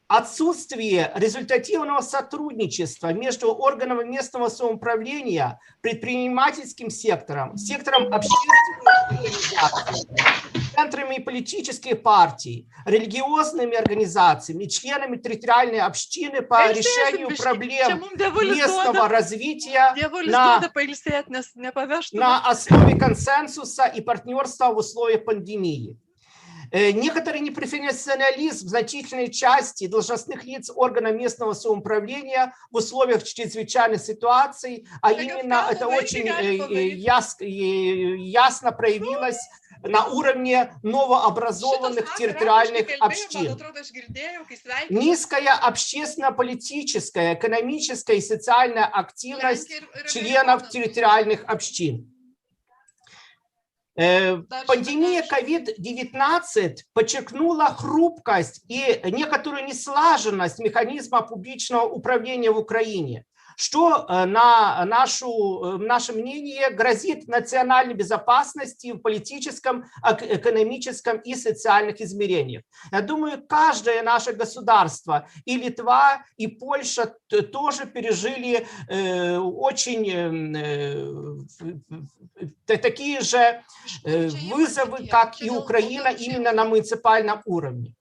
Отсутствие результативного сотрудничества между органами местного самоуправления, предпринимательским сектором, сектором общественных организаций, центрами политических партий, религиозными организациями, членами территориальной общины по решению проблем местного развития на основе консенсуса и партнерства в условиях пандемии. Некоторый непрофессионализм в значительной части должностных лиц органов местного самоуправления в условиях чрезвычайных ситуаций, а именно это очень ясно проявилось на уровне новообразованных территориальных общин. Низкая общественно-политическая, экономическая и социальная активность членов территориальных общин. Пандемия COVID-19 подчеркнула хрупкость и некоторую неслаженность механизма публичного управления в Украине, что на наше мнение грозит национальной безопасности в политическом, экономическом и социальных измерениях. Я думаю, каждое наше государство, и Литва, и Польша тоже пережили очень такие же вызовы, как и Украина, именно на муниципальном уровне.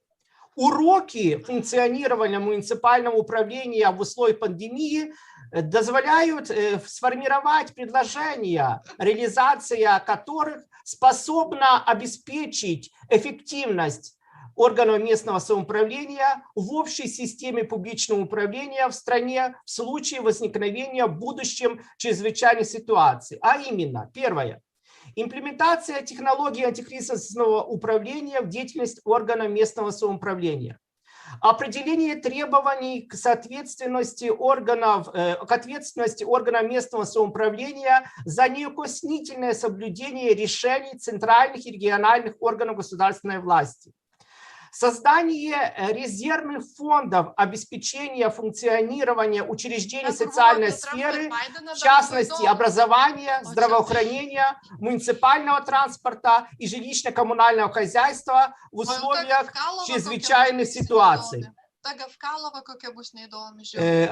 Уроки функционирования муниципального управления в условиях пандемии дозволяют сформировать предложения, реализация которых способна обеспечить эффективность органов местного самоуправления в общей системе публичного управления в стране в случае возникновения в будущем чрезвычайной ситуации. А именно, первое. Имплементация технологий антикризисного управления в деятельность органов местного самоуправления. Определение требований к ответственности органов местного самоуправления за неукоснительное соблюдение решений центральных и региональных органов государственной власти. Создание резервных фондов обеспечения функционирования учреждений социальной сферы, в частности образования, здравоохранения, муниципального транспорта и жилищно-коммунального хозяйства в условиях чрезвычайных ситуаций.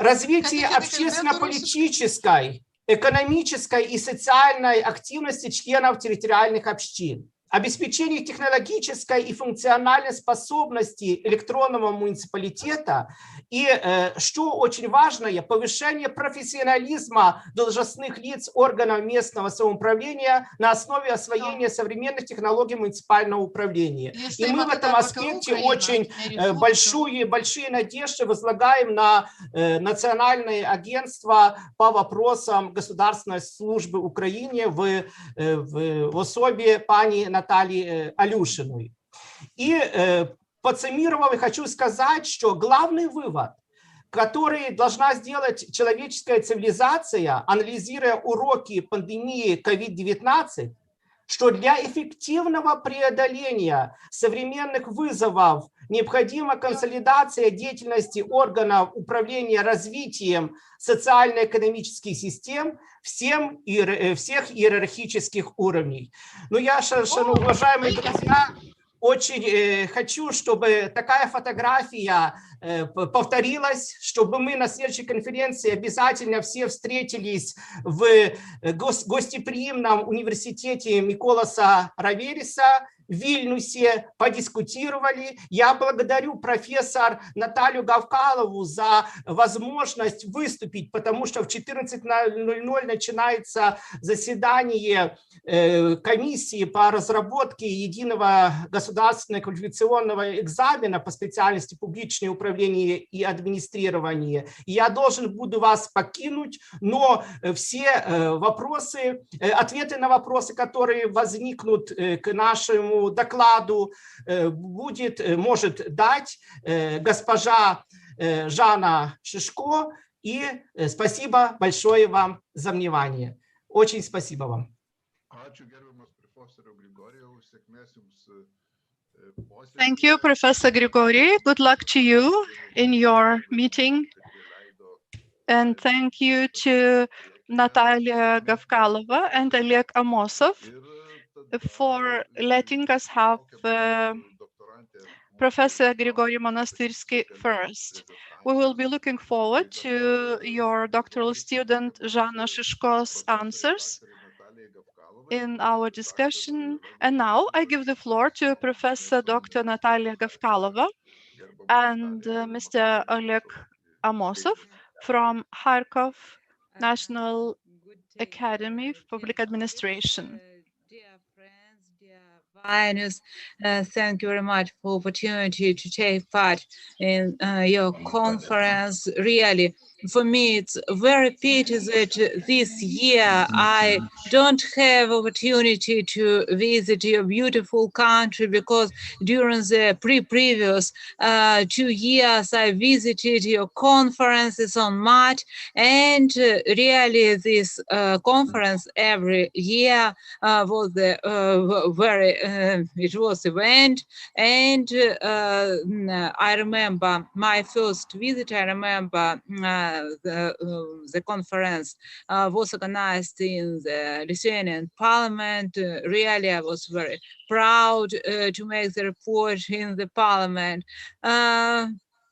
Развитие общественно-политической, экономической и социальной активности членов территориальных общин. Обеспечение технологической и функциональной способности электронного муниципалитета и, что очень важное, повышение профессионализма должностных лиц органов местного самоуправления на основе освоения современных технологий муниципального управления. И мы в этом аспекте очень большие надежды возлагаем на Национальное агентство по вопросам государственной службы Украине в особе пани Натальи Алюшиной. И подсуммировав, хочу сказать, что главный вывод, который должна сделать человеческая цивилизация, анализируя уроки пандемии COVID-19, что для эффективного преодоления современных вызовов необходима консолидация деятельности органов управления развитием социально-экономических систем всех иерархических уровней. Но я, уважаемые друзья, очень хочу, чтобы такая фотография повторилась, чтобы мы на следующей конференции обязательно все встретились в гостеприимном университете Миколаса Равериса в Вильнюсе, подискутировали. Я благодарю профессор Наталью Гавкалову за возможность выступить, потому что в 14:00 начинается заседание комиссии по разработке единого государственного квалификационного экзамена по специальности публичное управление и администрирование. И я должен буду вас покинуть, но все вопросы, ответы на вопросы, которые возникнут к нашему докладу, может дать госпожа Жанна Шишко. И спасибо большое вам за внимание. Очень спасибо вам. Thank you, Professor Grigori. Good luck to you in your meeting. And thank you to Natalia Gavkalova and Oleg Amosov for letting us have Professor Grigory Monastyrsky first. We will be looking forward to your doctoral student Zhana Shishko's answers in our discussion. And now I give the floor to Professor Dr. Natalia Gavkalova and Mr. Oleg Amosov from Kharkov National Academy of Public Administration. Dear friends, dear Vinus, thank you very much for the opportunity to take part in your conference. Really, for me, it's very pity that this year I don't have opportunity to visit your beautiful country, because during the previous 2 years I visited your conferences on March, and really this conference every year was the it was event. And I remember my first visit. I remember the conference was organized in the Lithuanian parliament. Really, I was very proud to make the report in the parliament.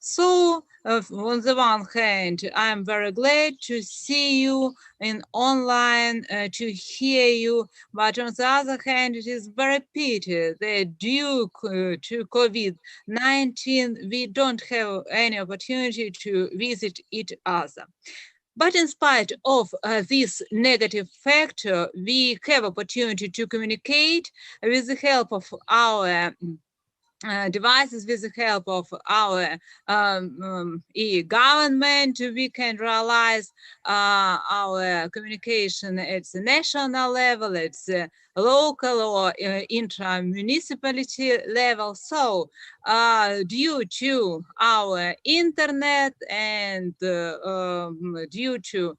So on the one hand, I'm very glad to see you in online, to hear you, but on the other hand, it is very pity that due to COVID-19, we don't have any opportunity to visit each other. But in spite of this negative factor, we have opportunity to communicate with the help of our devices, with the help of our e-government. We can realize our communication at the national level, at the local or intra-municipality level. So due to our internet and due to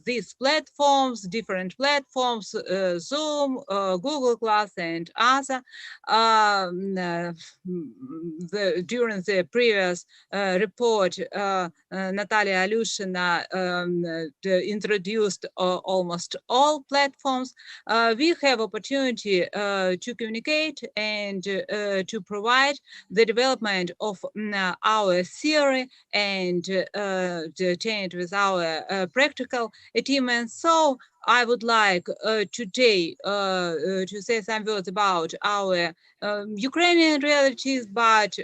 these platforms, different platforms, Zoom, Google Class and other, during the previous report, Natalia Alyushina introduced almost all platforms. We have opportunity to communicate and to provide the development of our theory and to change with our practical achievements. So I would like today to say some words about our Ukrainian realities, but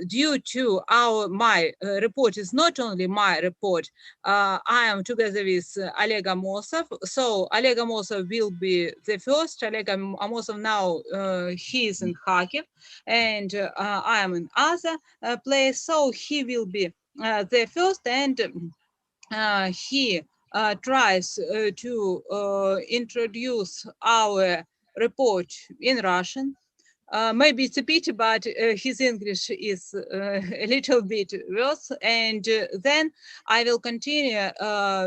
due to my report is not only my report, I am together with Oleg Amosov. So Oleg Amosov will be the first. Oleg Amosov now he is in Kharkiv, and I am in other place. So he will be the first, and he tries to introduce our report in Russian. Maybe it's a pity, but his English is a little bit worse. And then I will continue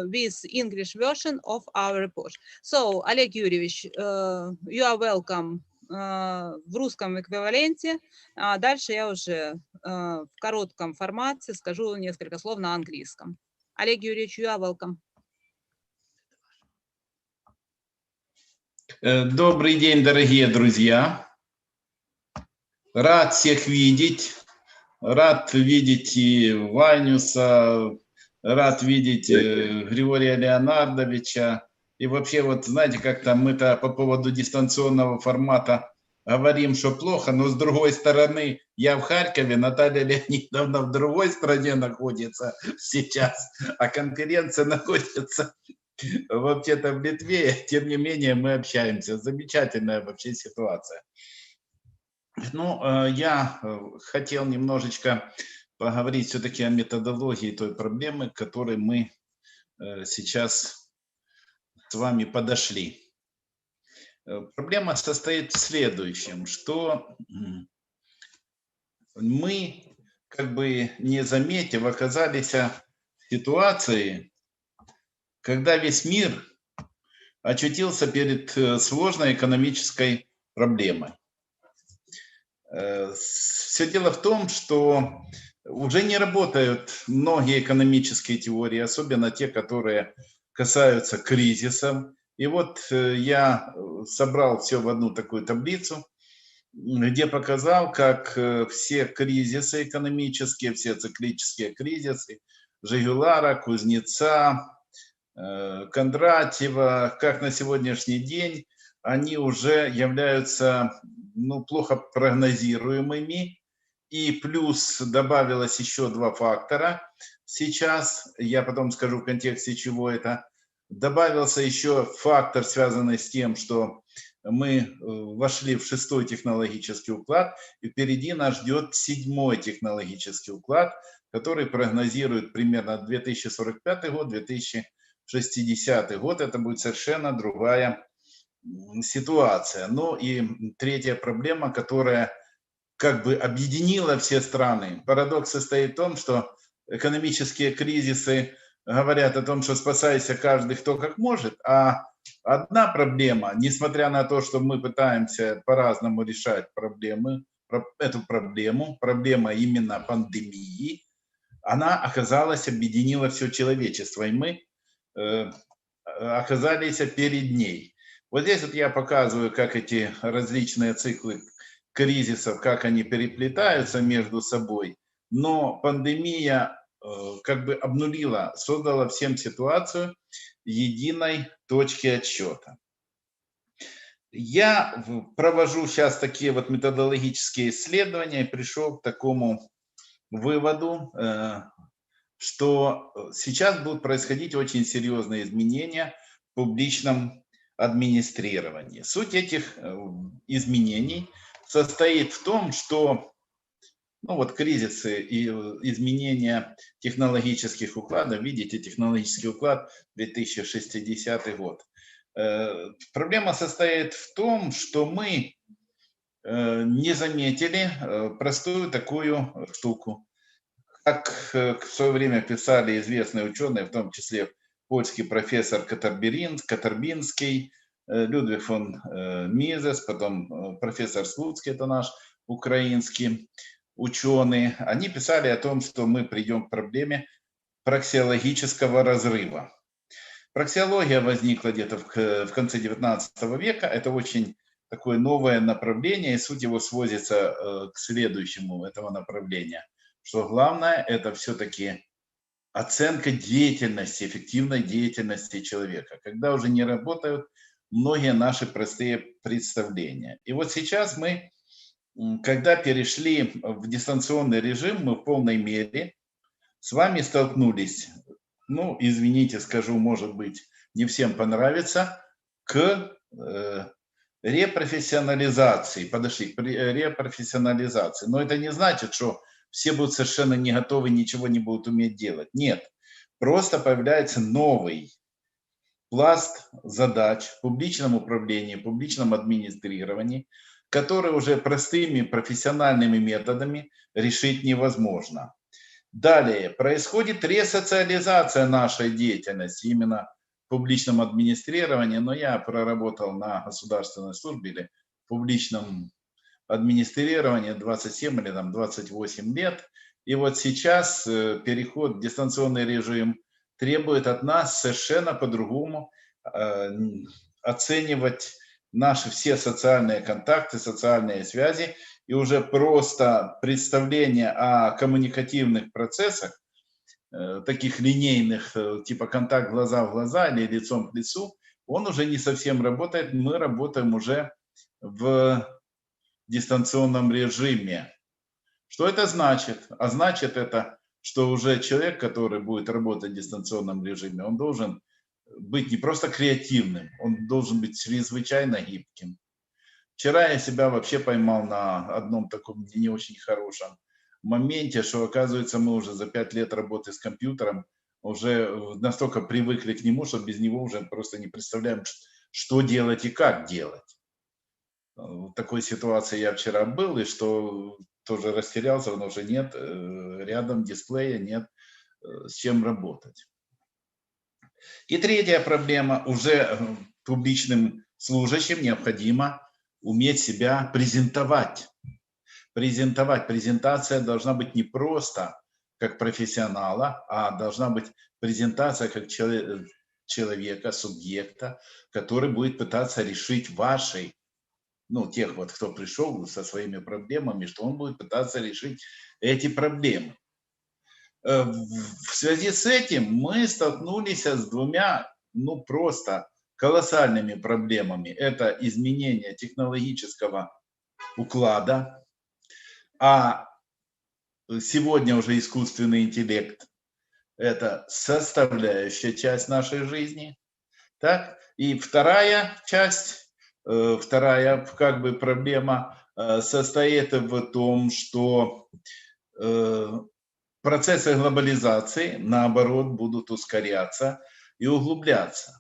with English version of our report. So, Oleg Юрьевич, you are welcome в русском эквиваленте. А дальше я уже в коротком формате скажу несколько слов на английском. Олег Юрьевич, you are welcome. Добрый день, дорогие друзья. Рад всех видеть. Рад видеть и Ванюса, рад видеть Григория Леонардовича. И вообще, вот знаете, как-то мы-то по поводу дистанционного формата говорим, что плохо, но с другой стороны, я в Харькове, Наталья Леонидовна в другой стране находится сейчас, а конференция находится вообще-то в Литве, тем не менее мы общаемся. Замечательная вообще ситуация. Ну, я хотел немножечко поговорить все-таки о методологии той проблемы, к которой мы сейчас с вами подошли. Проблема состоит в следующем, что мы, как бы не заметив, оказались в ситуации, когда весь мир очутился перед сложной экономической проблемой. Все дело в том, что уже не работают многие экономические теории, особенно те, которые касаются кризисов. И вот я собрал все в одну такую таблицу, где показал, как все кризисы экономические, все циклические кризисы Жигулара, Кузнеца, Кондратьева, как на сегодняшний день они уже являются плохо прогнозируемыми. И плюс добавилось еще два фактора. Сейчас, я потом скажу в контексте чего это, добавился еще фактор, связанный с тем, что мы вошли в 6-й технологический уклад, и впереди нас ждет 7-й технологический уклад, который прогнозирует примерно 2045 год, 2060 год. Это будет совершенно другая ситуация. Ну и третья проблема, которая как бы объединила все страны. Парадокс состоит в том, что экономические кризисы говорят о том, что спасайся каждый кто как может, а одна проблема, несмотря на то, что мы пытаемся по-разному решать проблема именно пандемии, она оказалась, объединила все человечество, и мы оказались перед ней. Вот здесь вот я показываю, как эти различные циклы кризисов, как они переплетаются между собой, но пандемия как бы обнулила, создала всем ситуацию единой точки отсчета. Я провожу сейчас такие вот методологические исследования и пришел к такому выводу, что сейчас будут происходить очень серьезные изменения в публичном администрировании. Суть этих изменений состоит в том, что вот кризисы и изменения технологических укладов, видите, технологический уклад 2060 год. Проблема состоит в том, что мы не заметили простую такую штуку. Как в свое время писали известные ученые, в том числе польский профессор Катарбинский, Людвиг фон Мизес, потом профессор Слуцкий, это наш украинский ученый, они писали о том, что мы придем к проблеме праксиологического разрыва. Праксиология возникла где-то в конце 19 века. Это очень такое новое направление, и суть его сводится к следующему этого направления, что главное – это все-таки оценка деятельности, эффективной деятельности человека, когда уже не работают многие наши простые представления. И вот сейчас мы, когда перешли в дистанционный режим, мы в полной мере с вами столкнулись, извините, скажу, может быть, не всем понравится, к репрофессионализации, к репрофессионализации. Но это не значит, что все будут совершенно не готовы, ничего не будут уметь делать. Нет, просто появляется новый пласт задач в публичном управлении, в публичном администрировании, который уже простыми профессиональными методами решить невозможно. Далее происходит ресоциализация нашей деятельности именно в публичном администрировании, но я проработал на государственной службе или в публичном администрировании 27 или 28 лет. И вот сейчас переход в дистанционный режим требует от нас совершенно по-другому оценивать наши все социальные контакты, социальные связи, и уже просто представление о коммуникативных процессах, таких линейных, типа контакт глаза в глаза или лицом к лицу, он уже не совсем работает. Мы работаем уже в дистанционном режиме. Что это значит? А значит это, что уже человек, который будет работать в дистанционном режиме, он должен быть не просто креативным, он должен быть чрезвычайно гибким. Вчера я себя вообще поймал на одном таком не очень хорошем моменте, что, оказывается, мы уже за 5 лет работы с компьютером уже настолько привыкли к нему, что без него уже просто не представляем, что делать и как делать. В такой ситуации я вчера был, и что тоже растерялся, потому что нет рядом дисплея, нет с чем работать. И третья проблема, уже публичным служащим необходимо уметь себя презентовать. Презентация должна быть не просто как профессионала, а должна быть презентация как человека, субъекта, который будет пытаться решить ваши, тех вот, кто пришел со своими проблемами, что он будет пытаться решить эти проблемы. В связи с этим мы столкнулись с двумя, просто колоссальными проблемами. Это изменение технологического уклада, а сегодня уже искусственный интеллект – это составляющая часть нашей жизни. Так? И вторая часть, вторая проблема состоит в том, что процессы глобализации, наоборот, будут ускоряться и углубляться.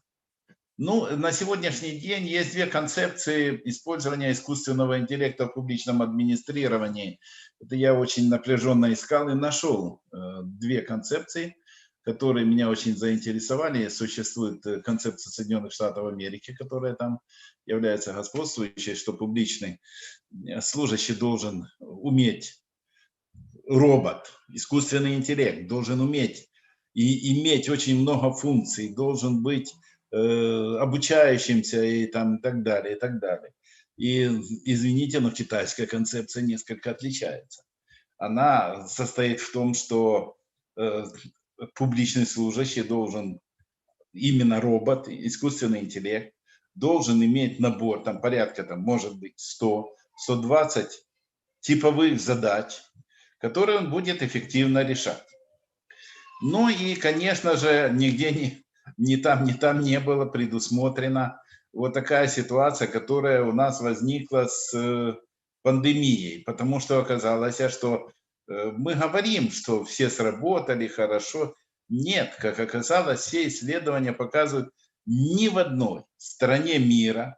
На сегодняшний день есть две концепции использования искусственного интеллекта в публичном администрировании. Это я очень напряженно искал и нашел две концепции, которые меня очень заинтересовали. Существует концепция Соединенных Штатов Америки, которая там является господствующей, что публичный служащий должен уметь робот, искусственный интеллект должен уметь и иметь очень много функций, должен быть обучающимся и так далее, и так далее. И, извините, но китайская концепция несколько отличается. Она состоит в том, что публичный служащий должен, именно робот, искусственный интеллект, должен иметь набор, там порядка, там, может быть, 100-120 типовых задач, которые он будет эффективно решать. Ну и, конечно же, нигде ни там не было предусмотрена вот такая ситуация, которая у нас возникла с пандемией, потому что оказалось, что мы говорим, что все сработали хорошо. Нет, как оказалось, все исследования показывают, ни в одной стране мира,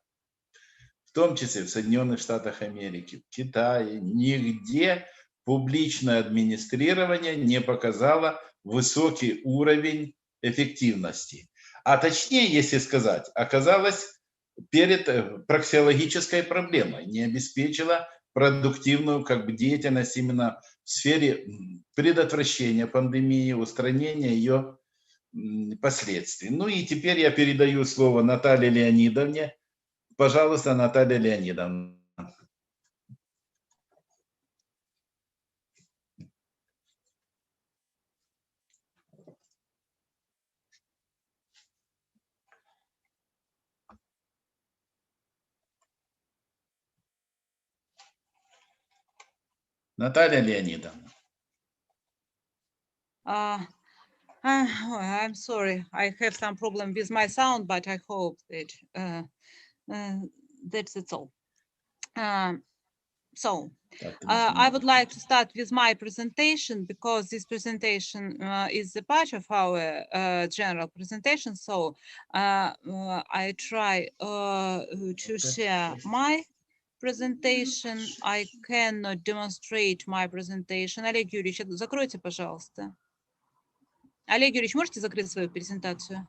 в том числе в Соединенных Штатах Америки, в Китае, нигде публичное администрирование не показало высокий уровень эффективности. А точнее, если сказать, оказалось перед проксиологической проблемой, не обеспечила продуктивную деятельность именно в сфере предотвращения пандемии, устранения ее последствий. Ну и теперь я передаю слово Наталье Леонидовне. Пожалуйста, Наталья Леонидовна. Наталья Леонидовна. I'm sorry, I have some problem with my sound, but I hope that that's all. So I would like to start with my presentation, because this presentation is a part of our general presentation. So I try to share my presentation. I cannot demonstrate my presentation. Олег Юрьевич, закройте, пожалуйста. Олег Юрьевич, можете закрыть свою презентацию?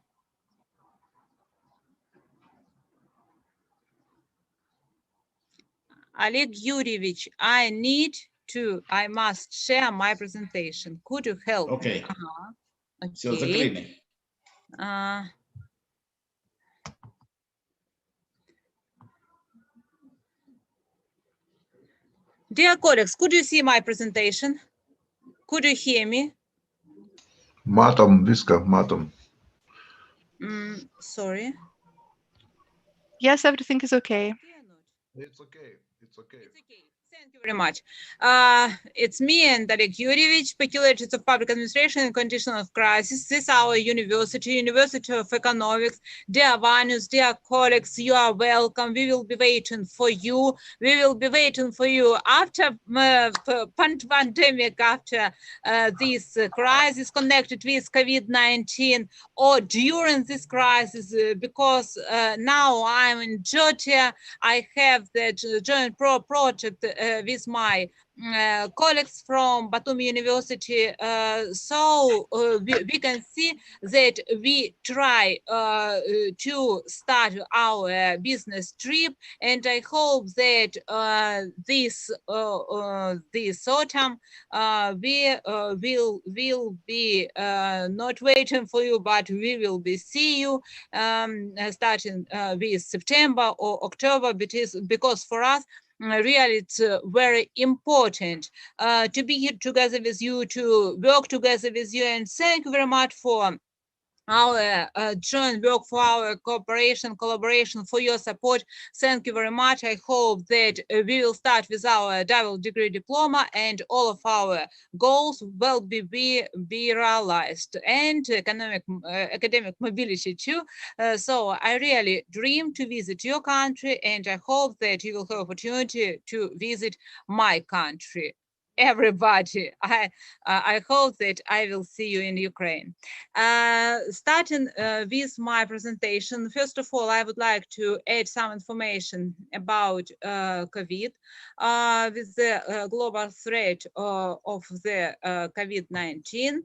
Олег Юрьевич, I must share my presentation. Could you help? Okay. Okay. Все, закрыли. Dear colleagues, could you see my presentation? Could you hear me? Matom, viską matom. Sorry. Yes, everything is okay. It's okay. It's okay. It's okay. Thank you very much. It's me and Oleg Yuryevich, peculiarities of public administration in condition of crisis. This is our University of Economics. Dear Vanus, dear colleagues, you are welcome. We will be waiting for you. We will be waiting for you after pandemic, after this crisis connected with COVID-19, or during this crisis, because now I'm in Georgia. I have the joint project with my colleagues from Batumi University, so we can see that we try to start our business trip, and I hope that this autumn we will be not waiting for you, but we will be see you starting with September or October, because for us really it's very important to be here together with you, to work together with you, and thank you very much for our joint work, for our collaboration, for your support. Thank you very much. I hope that we will start with our double degree diploma and all of our goals will be realized, and academic mobility too. So I really dream to visit your country, and I hope that you will have opportunity to visit my country. Everybody, I hope that I will see you in Ukraine. Starting with my presentation, first of all, I would like to add some information about COVID. With the global threat of the COVID-19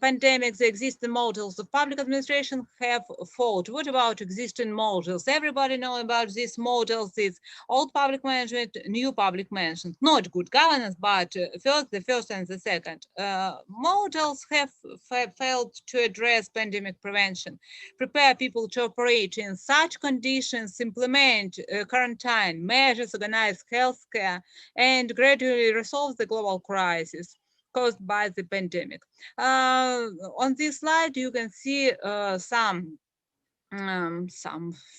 pandemic, the existing models of public administration have failed. What about existing models? Everybody know about these models. It's old public management, new public management. Not good governance, but first, the first and the second. Models have failed to address pandemic prevention, prepare people to operate in such conditions, implement quarantine measures, organize healthcare, and gradually resolve the global crisis caused by the pandemic. On this slide, you can see some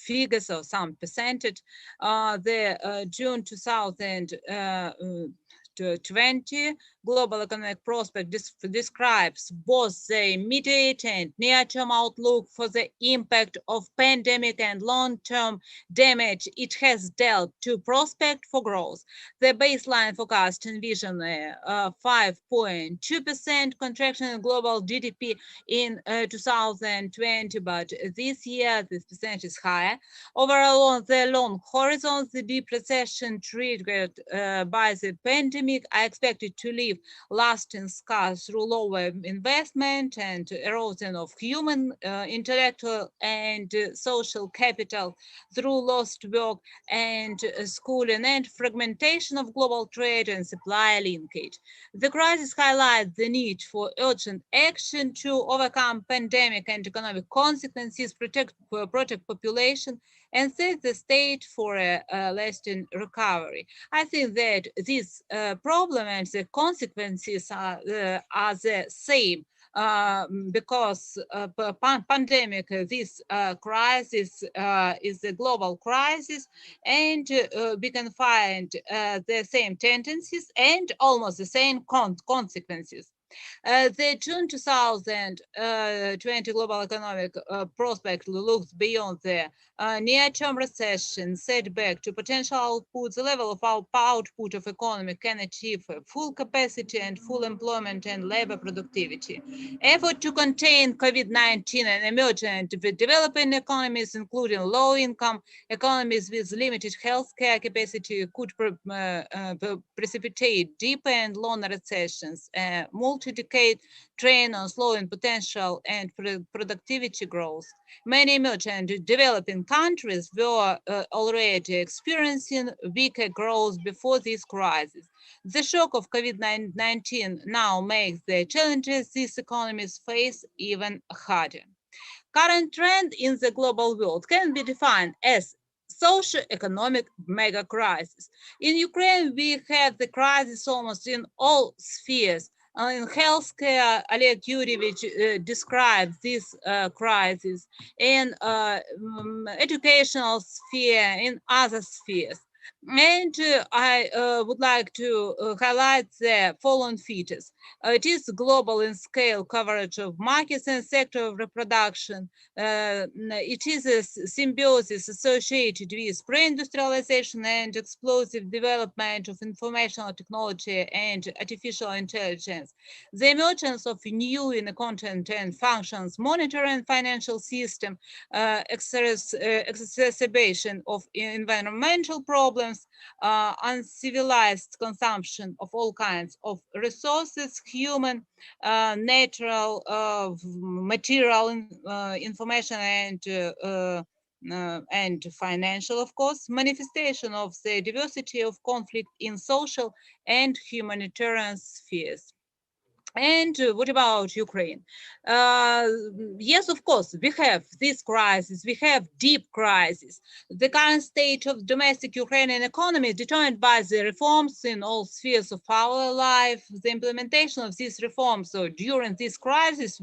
figures or some percentage. The June 2020 global economic prospect describes both the immediate and near-term outlook for the impact of pandemic and long-term damage it has dealt to prospect for growth. The baseline forecast envision a 5.2% contraction in global GDP in 2020, but this year this percentage is higher. Overall, on the long horizon, the deep recession triggered by the pandemic are expected to leave lasting scars through lower investment and erosion of human, intellectual, and social capital, through lost work and schooling, and fragmentation of global trade and supply linkage. The crisis highlights the need for urgent action to overcome pandemic and economic consequences, protect population, and set the stage for a lasting recovery. I think that this problem and the consequences are the same. Because pandemic, this crisis is a global crisis, and we can find the same tendencies and almost the same consequences. The June 2020 global economic prospect looks beyond the near-term recession setback to potential output. The level of output of economy can achieve full capacity and full employment and labor productivity. Effort to contain COVID-19 and emerging and developing economies, including low-income economies with limited healthcare capacity, could precipitate deeper and longer recessions. Multi-decade train on slowing potential and productivity growth. Many emerging and developing countries were already experiencing weaker growth before this crisis. The shock of COVID-19 now makes the challenges these economies face even harder. Current trend in the global world can be defined as socio-economic mega crisis. In Ukraine, we have the crisis almost in all spheres. In healthcare, Oleg Yurievich described this crisis. In educational sphere, in other spheres. And I would like to highlight the following features. It is global in scale coverage of markets and sector of reproduction. It is a symbiosis associated with pre-industrialization and explosive development of informational technology and artificial intelligence. The emergence of new in the content and functions, monetary and financial system, exacerbation of environmental problems, uncivilized consumption of all kinds of resources, human, natural, material, information, and financial, of course, manifestation of the diversity of conflict in social and humanitarian spheres. And what about Ukraine? Yes, of course, we have this crisis, we have deep crisis. The current state of domestic Ukrainian economy is determined by the reforms in all spheres of our life, the implementation of these reforms. So during this crisis,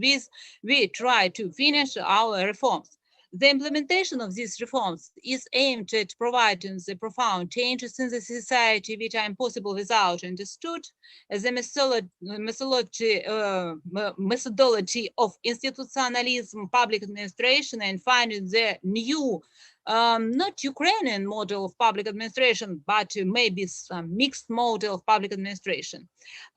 we try to finish our reforms. The implementation of these reforms is aimed at providing the profound changes in the society which are impossible without understood as a methodology of institutionalism, public administration, and finding the new not Ukrainian model of public administration, but maybe some mixed model of public administration.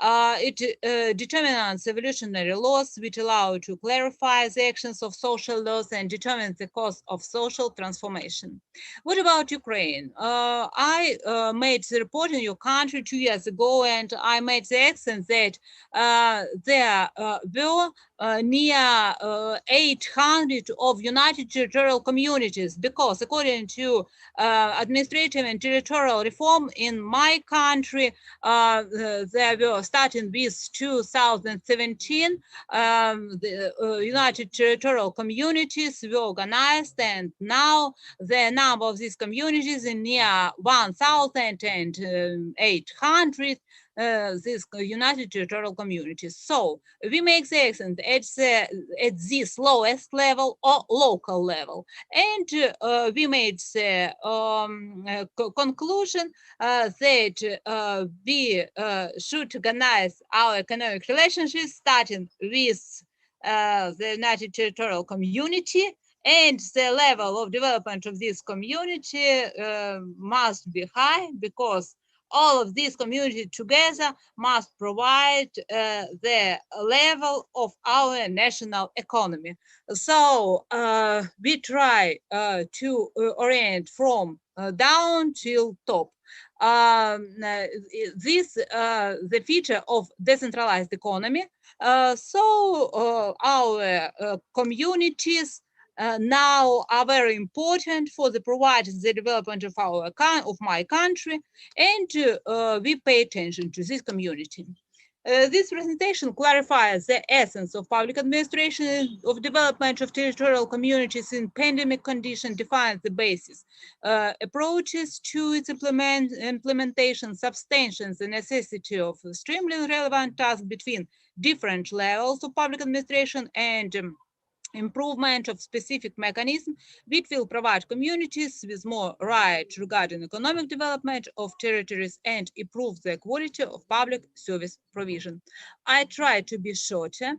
It determines evolutionary laws which allow to clarify the actions of social laws and determine the cost of social transformation. What about Ukraine? I made the report in your country 2 years ago, and I made the accent that there were near 800 of united territorial communities, because because according to administrative and territorial reform in my country, they were starting with 2017, the United Territorial Communities were organized, and now the number of these communities is near 1,800. These United Territorial Communities. So we make the accent at this lowest level or local level, and we made the conclusion that we should organize our economic relationships starting with the United Territorial Community, and the level of development of this community must be high, because all of these communities together must provide the level of our national economy. So we try to orient from down till top. This the feature of decentralized economy. So our communities now are very important for the providing the development of my country, and we pay attention to this community. This presentation clarifies the essence of public administration of development of territorial communities in pandemic conditions, defines the basis, approaches to its implementation, substantiates the necessity of streamlining relevant tasks between different levels of public administration, and improvement of specific mechanism which will provide communities with more rights regarding economic development of territories and improve the quality of public service provision. I try to be shorter.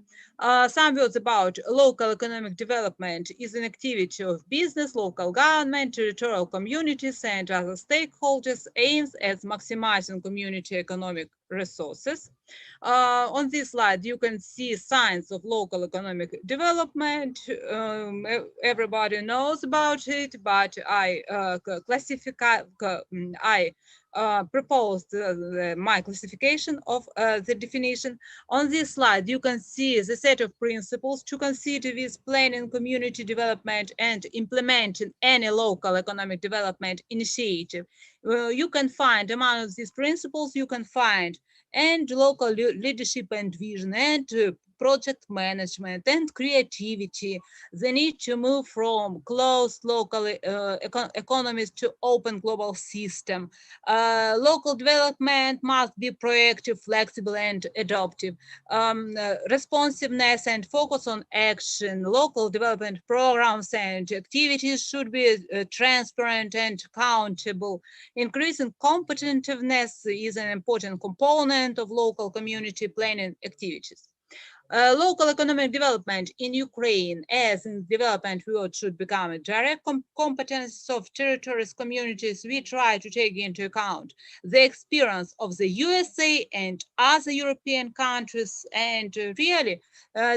Some words about local economic development is an activity of business, local government, territorial communities, and other stakeholders, aims at maximizing community economic resources. On this slide, you can see signs of local economic development. Everybody knows about it, but I proposed my classification of the definition. On this slide, you can see the set of principles to consider with planning community development and implementing any local economic development initiative. You can find among these principles, you can find and local leadership and vision, and project management and creativity, the need to move from closed local economies to open global system. Local development must be proactive, flexible, and adaptive. Responsiveness and focus on action. Local development programs and activities should be transparent and accountable. Increasing competitiveness is an important component of local community planning activities. Local economic development in Ukraine as in development world should become a direct competence of territories, communities. We try to take into account the experience of the USA and other European countries, and really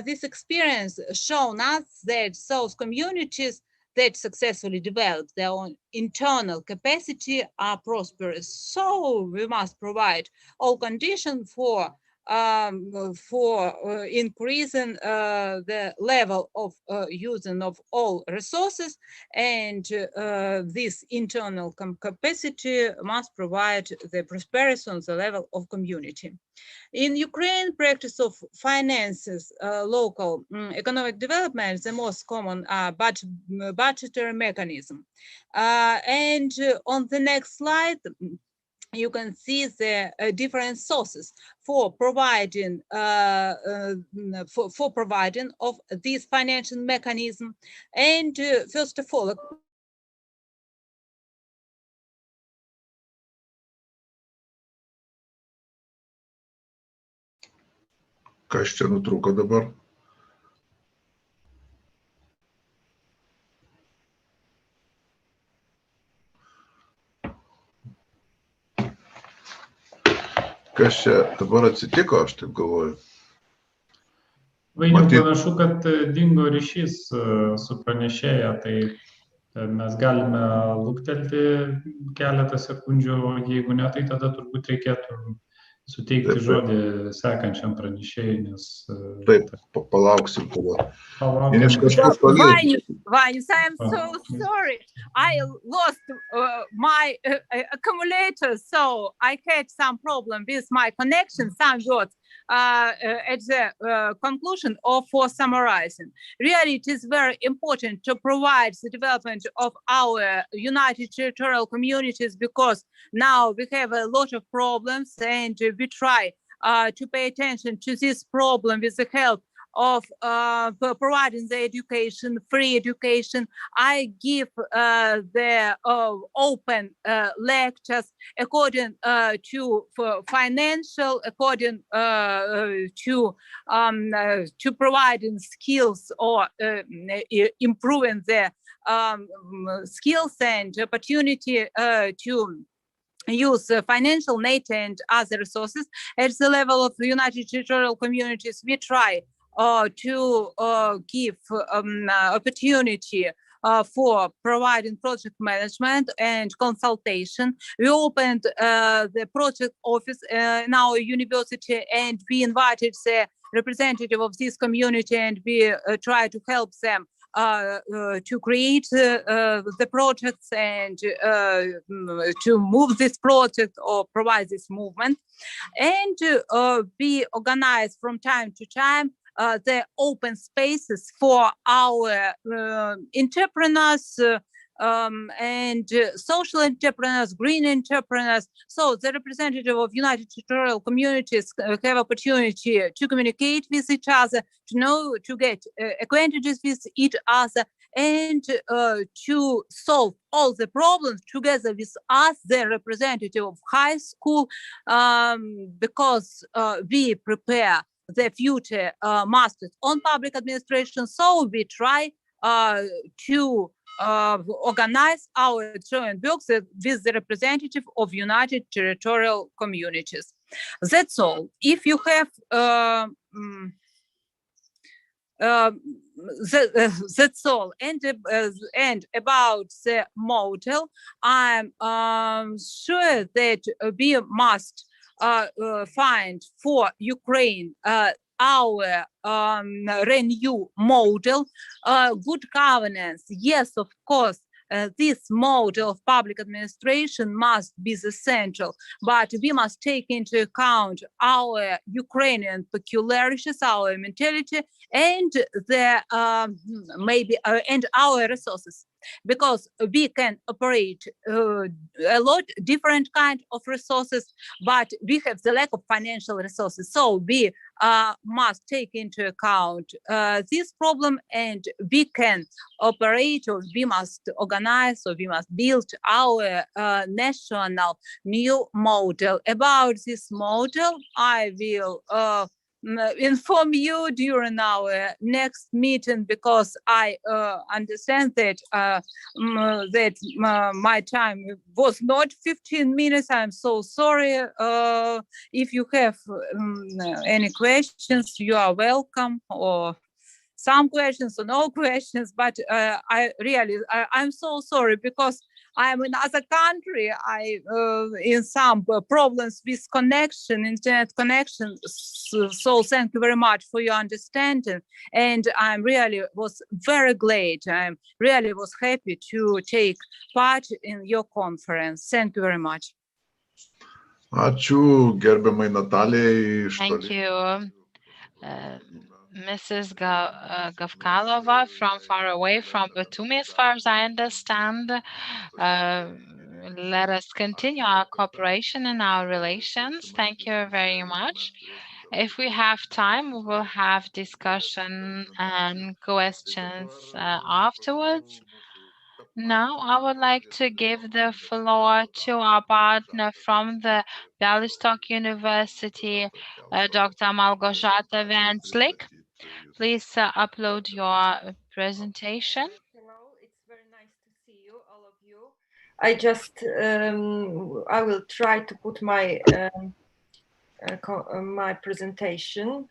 this experience shown us that those communities that successfully develop their own internal capacity are prosperous. So we must provide all conditions for increasing the level of using of all resources, and this internal capacity must provide the prosperity on the level of community. In Ukraine, practice of finances local economic development, the most common budgetary mechanism. And on the next slide, you can see the different sources for providing of this financial mechanism. And first of all, Kas čia nutrūko dabar? Kas čia dabar atsitiko, aš taip galvoju. Vainiau, panašu, kad dingo ryšys su pranešėja, tai mes galime luktelti keletą sekundžių, o jeigu ne, tai tada turbūt reikėtų suteikti žodį sekančiam pranešėjui, nes... Taip, palauksim tada. Vainis, I am so sorry. I lost my accumulator, so I had some problem with my connection, some words at the conclusion or for summarizing. Really, it is very important to provide the development of our united territorial communities, because now we have a lot of problems, and we try to pay attention to this problem with the help of providing the education, free education. I give the open lectures according to financial, according to providing skills or improving the skills and opportunity to use financial net and other resources. At the level of the united territorial communities, we try to give opportunity for providing project management and consultation. We opened the project office in our university, and we invited the representative of this community, and we try to help them to create the projects and to move this project or provide this movement. And we organize from time to time the open spaces for our entrepreneurs and social entrepreneurs, green entrepreneurs. So the representative of united territorial communities have opportunity to communicate with each other, to know, to get acquainted with each other, and to solve all the problems together with us, the representative of high school, because we prepare the future masters on public administration. So we try to organize our joint works with the representative of united territorial communities. That's all. If you have that's all. And about the model, I'm sure that we must find for Ukraine our renew model, good governance. Yes, of course, this model of public administration must be the central, but we must take into account our Ukrainian peculiarities, our mentality, and the and our resources, because we can operate a lot different kind of resources, but we have the lack of financial resources. So we must take into account this problem, and we can operate, or we must organize, or we must build our national new model. About this model, I will inform you during our next meeting, because I understand that my time was not 15 minutes. I'm so sorry. If you have any questions, you are welcome, or some questions or no questions, but I'm so sorry, because I'm in another country. I in some problems with connection, internet connection. So thank you very much for your understanding. And I'm really was very glad. I'm really was happy to take part in your conference. Thank you very much. Ačiū, gerbiamai Natalijai. Thank you. Mrs. Gavkalova from far away, from Batumi, as far as I understand. Let us continue our cooperation and our relations. Thank you very much. If we have time, we will have discussion and questions afterwards. Now, I would like to give the floor to our partner from the Bialystok University, Dr. Malgorzata Venslik. Please upload your presentation. Hello, it's very nice to see you, all of you. I just, I will try to put my my presentation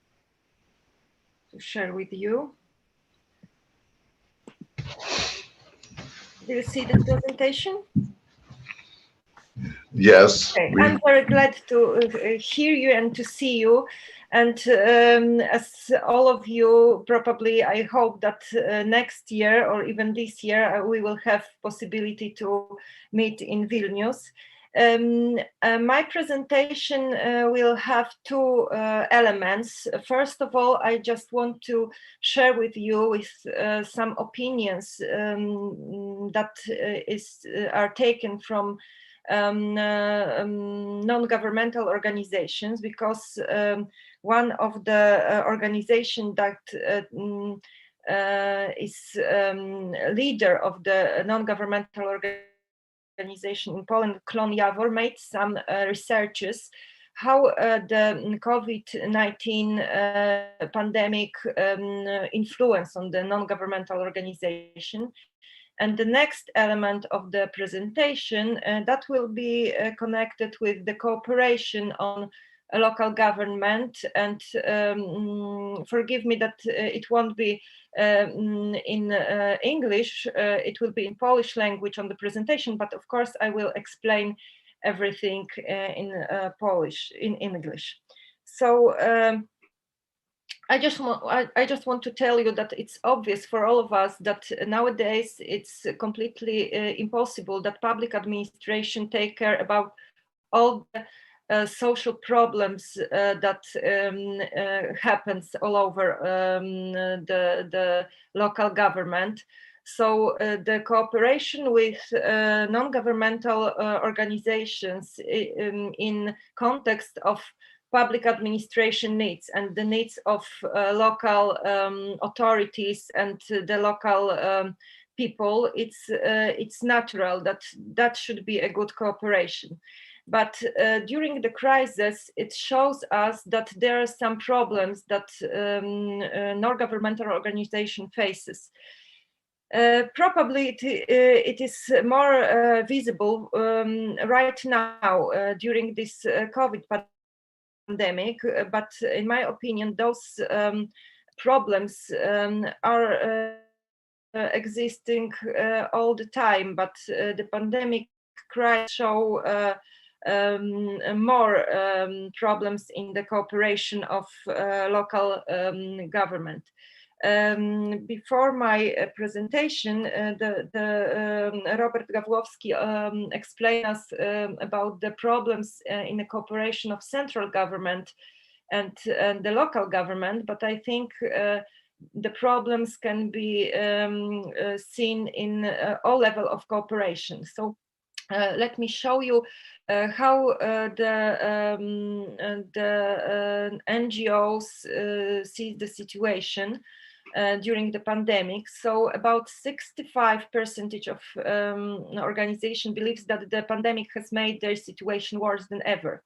to share with you. Do you see the presentation? Yes. Okay. I'm very glad to hear you and to see you. And as all of you, probably, I hope that next year or even this year, we will have possibility to meet in Vilnius. My presentation will have two elements. First of all, I just want to share with you some opinions that are taken from non-governmental organizations, because one of the organization that is leader of the non-governmental organization in Poland, Klon Jawor, made some researches how the COVID-19 pandemic influence on the non-governmental organization. And the next element of the presentation that will be connected with the cooperation on local government. And forgive me that it won't be in English, it will be in Polish language on the presentation, but of course I will explain everything in Polish, in English. So I just want to tell you that it's obvious for all of us that nowadays it's completely impossible that public administration take care about all the social problems that happens all over the local government. So the cooperation with non-governmental organizations in context of public administration needs and the needs of local authorities and the local people, it's natural that should be a good cooperation. But during the crisis, it shows us that there are some problems that non-governmental organization faces. Probably it is more visible right now during this COVID pandemic, but in my opinion, those problems are existing all the time, but the pandemic crisis show more problems in the cooperation of local government. Before my presentation, Robert Gawłowski explained us about the problems in the cooperation of central government and the local government, but I think the problems can be seen in all levels of cooperation. So let me show you how the NGOs see the situation during the pandemic. So about 65% of organization believes that the pandemic has made their situation worse than ever.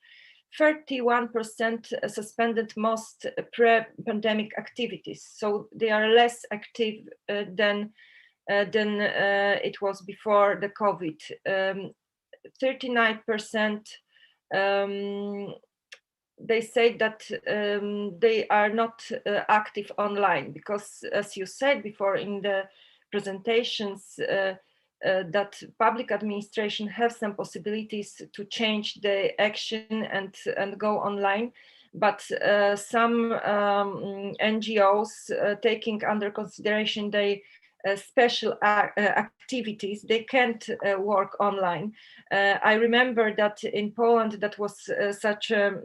31% suspended most pre-pandemic activities. So they are less active than it was before the COVID. 39% they say that they are not active online, because as you said before in the presentations, that public administration have some possibilities to change the action and go online, but some NGOs taking under consideration they special activities, they can't work online. I remember that in Poland, that was such a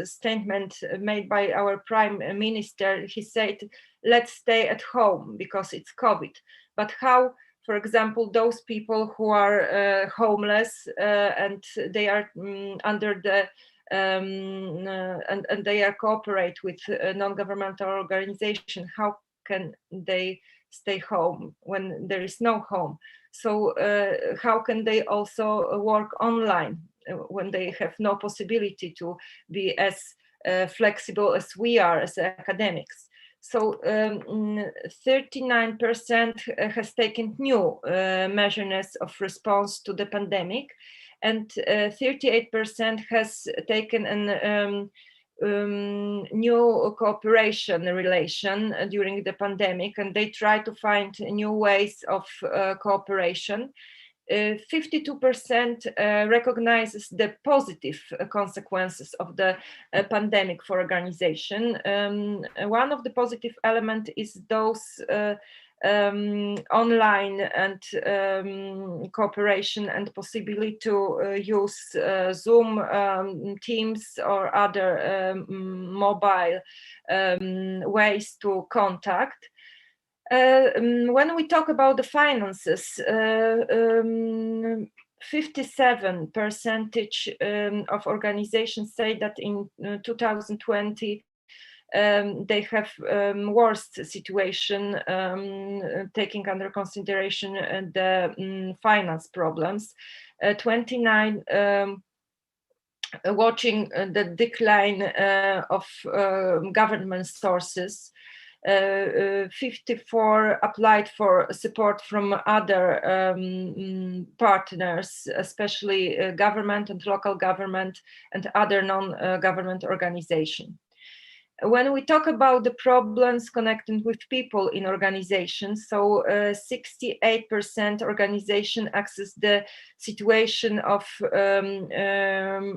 statement made by our Prime Minister. He said, let's stay at home because it's COVID. But how, for example, those people who are homeless and they are under the and they are cooperate with non-governmental organization, how can they stay home when there is no home? So how can they also work online when they have no possibility to be as flexible as we are as academics? So 39% has taken new measures of response to the pandemic, and 38% has taken an new cooperation relation during the pandemic, and they try to find new ways of cooperation. 52% recognizes the positive consequences of the pandemic for organization. One of the positive elements is those online and cooperation and possibility to use Zoom, Teams, or other mobile ways to contact. When we talk about the finances, 57% of organizations say that in 2020 they have worst situation, taking under consideration the finance problems. 29 watching the decline of government sources. 54 applied for support from other partners, especially government and local government and other non-government organizations. When we talk about the problems connected with people in organizations, so 68% organization access the situation of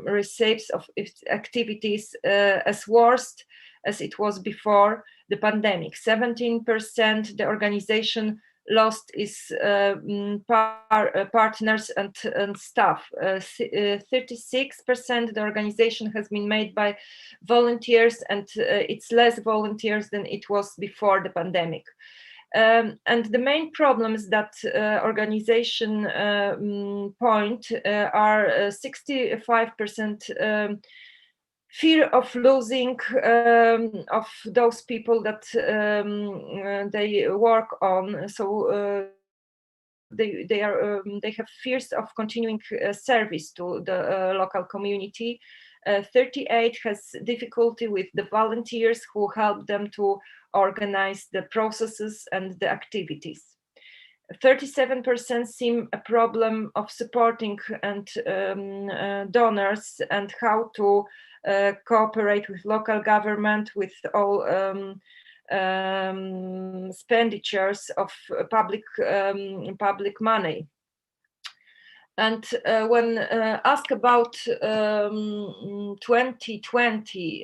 receipts of activities as worst as it was before the pandemic. 17% the organization lost its partners and staff. 36% the organization has been made by volunteers, and it's less volunteers than it was before the pandemic. And the main problems that organization point are 65% fear of losing of those people that they work on. So they have fears of continuing service to the local community. 38 has difficulty with the volunteers who help them to organize the processes and the activities. 37% seem a problem of supporting and donors and how to cooperate with local government with all expenditures of public money. And when asked about 2020,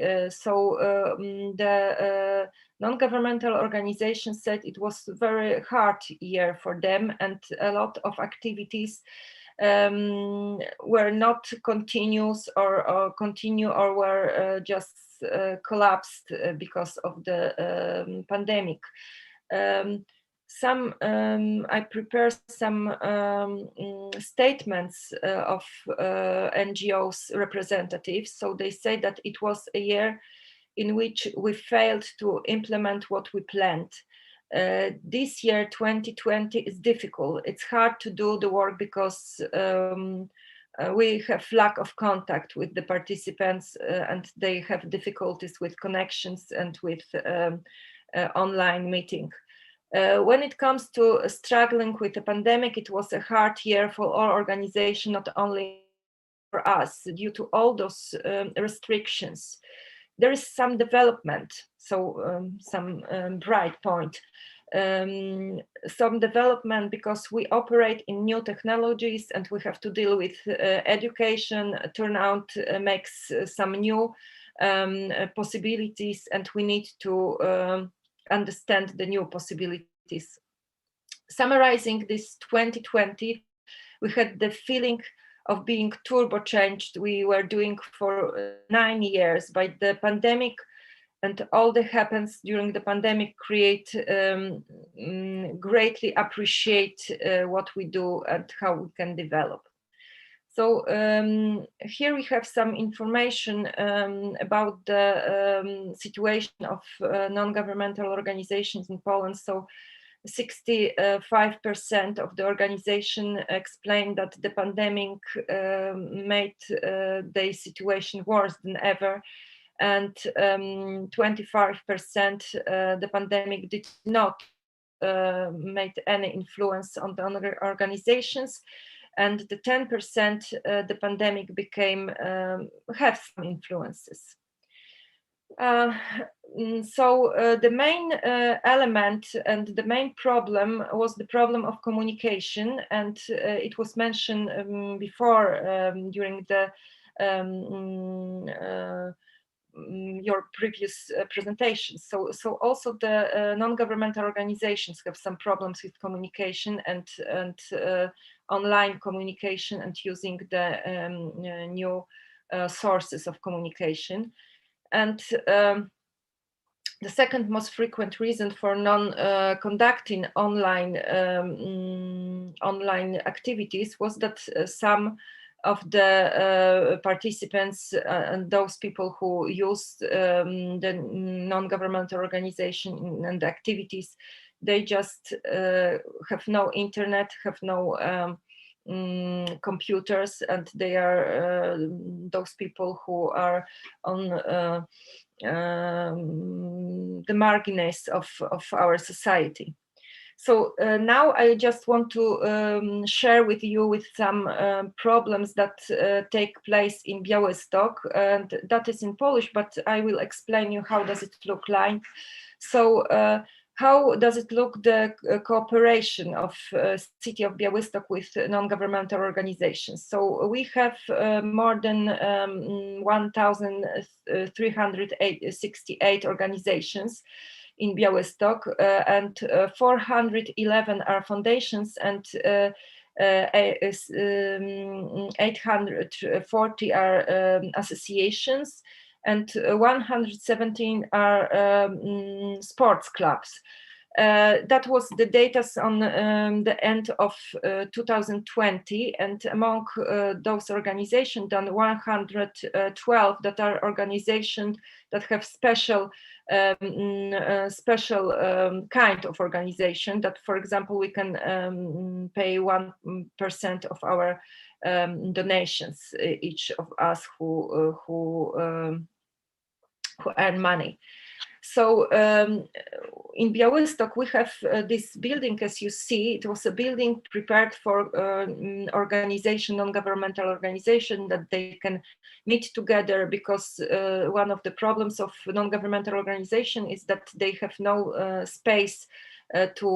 the non-governmental organizations said it was a very hard year for them, and a lot of activities were not continuous or continue, or were just collapsed because of the pandemic. I prepared some statements of NGOs representatives. So they say that it was a year in which we failed to implement what we planned. This year, 2020, is difficult. It's hard to do the work because we have lack of contact with the participants and they have difficulties with connections and with online meeting. When it comes to struggling with the pandemic, it was a hard year for all organizations, not only for us, due to all those restrictions. There is some development, so some bright point. Some development because we operate in new technologies and we have to deal with education. Turnout makes some new possibilities, and we need to understand the new possibilities. Summarizing this 2020, we had the feeling of being turbo changed. We were doing for 9 years by the pandemic, and all that happens during the pandemic create greatly appreciate what we do and how we can develop. So here we have some information about the situation of non-governmental organizations in Poland. So 65% of the organization explained that the pandemic made their situation worse than ever. And 25% the pandemic did not make any influence on the organizations. And the 10% the pandemic became have some influences. The main element and the main problem was the problem of communication, and it was mentioned before during the your previous presentations. So also the non-governmental organizations have some problems with communication and online communication and using the new sources of communication. And the second most frequent reason for conducting online activities was that some of the participants and those people who used the non-governmental organization and activities, they just have no internet, have no computers, and they are those people who are on the margins of our society. So now I just want to share with you with some problems that take place in Białystok, and that is in Polish, but I will explain you how does it look like. So how does it look, the cooperation of city of Białystok with non-governmental organizations? So we have more than 1,368 organizations in Białystok, and 411 are foundations and 840 are associations, and 117 are sports clubs. That was the data on the end of 2020, and among those organizations, then 112 that are organizations that have special kind of organization, that, for example, we can pay 1% of our donations, each of us who earn money. So in Białystok, we have this building, as you see. It was a building prepared for organization, non-governmental organization, that they can meet together, because one of the problems of non-governmental organization is that they have no space to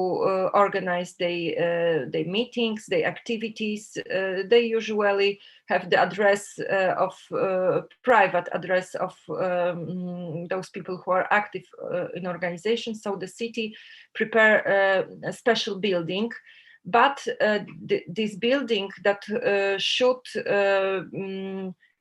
organize their meetings, their activities. They usually have the address of private address of those people who are active in organizations. So the city prepare a special building, but this building that should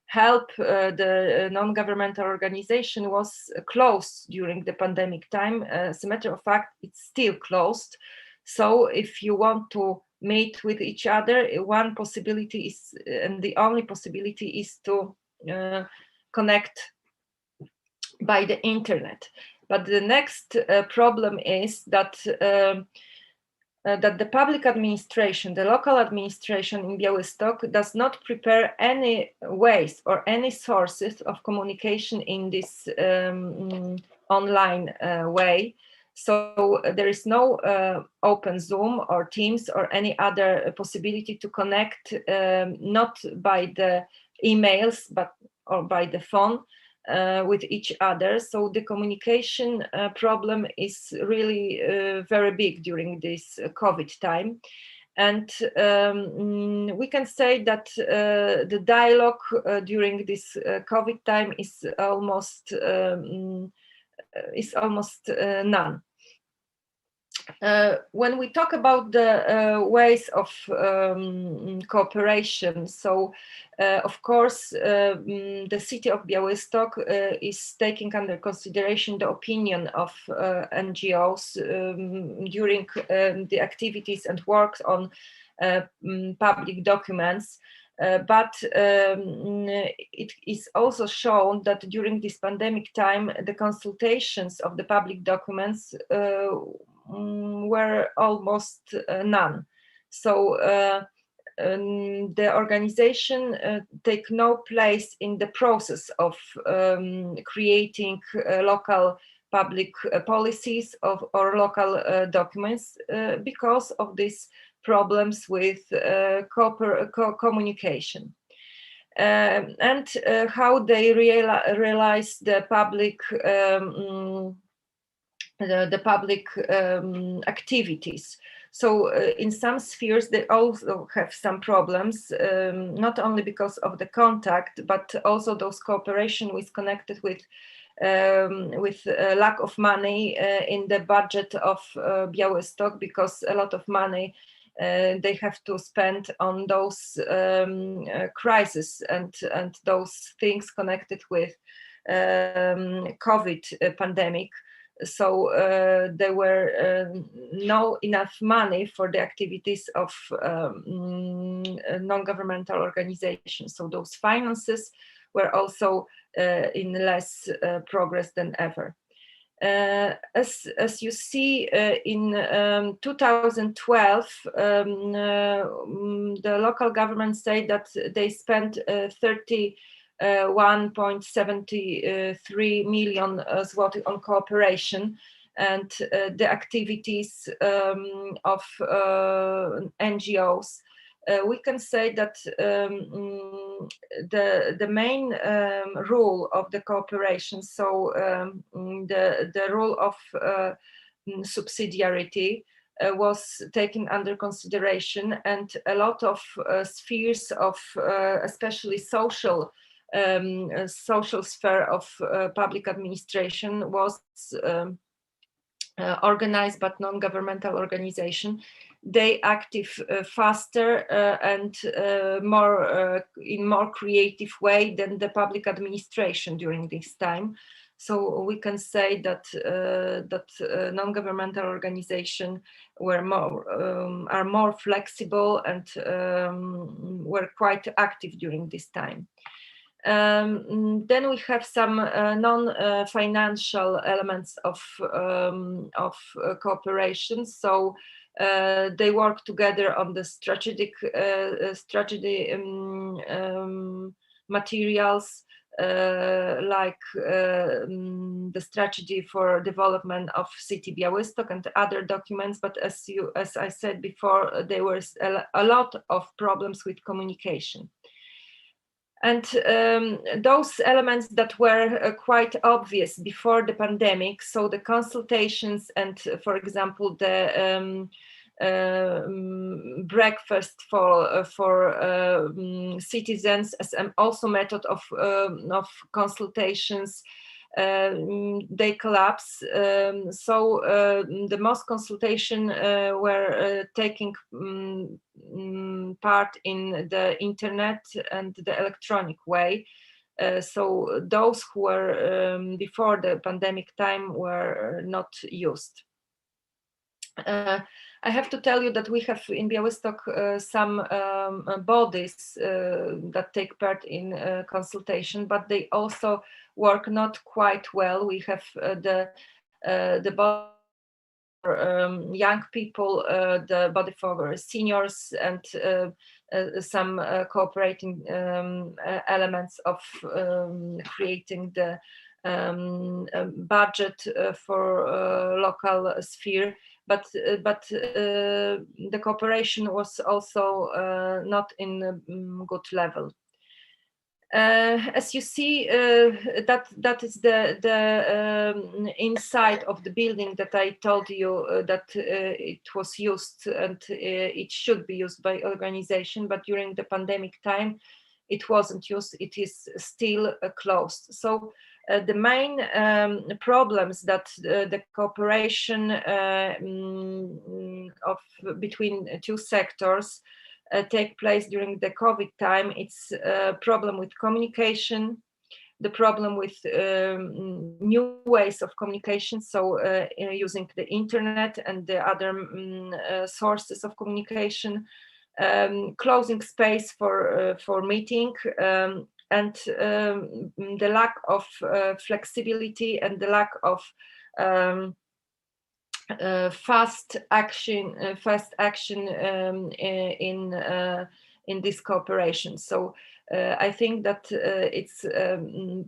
help the non-governmental organization was closed during the pandemic time. As a matter of fact, it's still closed. So if you want to meet with each other, one possibility is, and the only possibility is to connect by the internet. But the next problem is that that the public administration, the local administration in Białystok, does not prepare any ways or any sources of communication in this online way. So there is no open Zoom or Teams or any other possibility to connect, not by the emails, but or by the phone, with each other. So the communication problem is really very big during this COVID time. And we can say that the dialogue during this COVID time is almost none. When we talk about the ways of cooperation, so of course the city of Białystok is taking under consideration the opinion of NGOs during the activities and works on public documents. But it is also shown that during this pandemic time, the consultations of the public documents were almost none. So the organization take no place in the process of creating local public policies or local documents because of these problems with communication. and how they realize the public activities. So in some spheres, they also have some problems, not only because of the contact, but also those cooperation is connected with lack of money in the budget of Białystok, because a lot of money they have to spend on those crises and those things connected with COVID pandemic. So there were no enough money for the activities of non-governmental organizations. So those finances were also in less progress than ever. As you see, in 2012, the local government said that they spent 31.73 million zloty on cooperation, and the activities of NGOs. We can say that the main rule of the cooperation, so the rule of subsidiarity was taken under consideration, and a lot of spheres of especially social sphere of public administration was organized by non-governmental organization. They active faster and in more creative way than the public administration during this time. So we can say that non-governmental organizations are more flexible and were quite active during this time. Then we have some non-financial elements of cooperation. So they work together on the strategy materials, like the strategy for development of city Białystok and other documents. But as I said before, there was a lot of problems with communication. And those elements that were quite obvious before the pandemic, so the consultations and, for example, the breakfast for citizens as also method of consultations, they collapse. So the most consultation were taking part in the internet and the electronic way. So those who were before the pandemic time were not used. I have to tell you that we have in Białystok some bodies that take part in consultation, but they also work not quite well. We have the body for young people, the body for seniors, and some cooperating elements of creating the budget for local sphere. But the cooperation was also not in a good level. As you see, that is the inside of the building that I told you that it was used and it should be used by organization, but during the pandemic time it wasn't used. It is still closed. So the main problems that the cooperation between two sectors take place during the COVID time, it's a problem with communication, the problem with new ways of communication, so using the internet and the other sources of communication, closing space for meeting, and the lack of flexibility and the lack of fast action in this cooperation. So I think that it's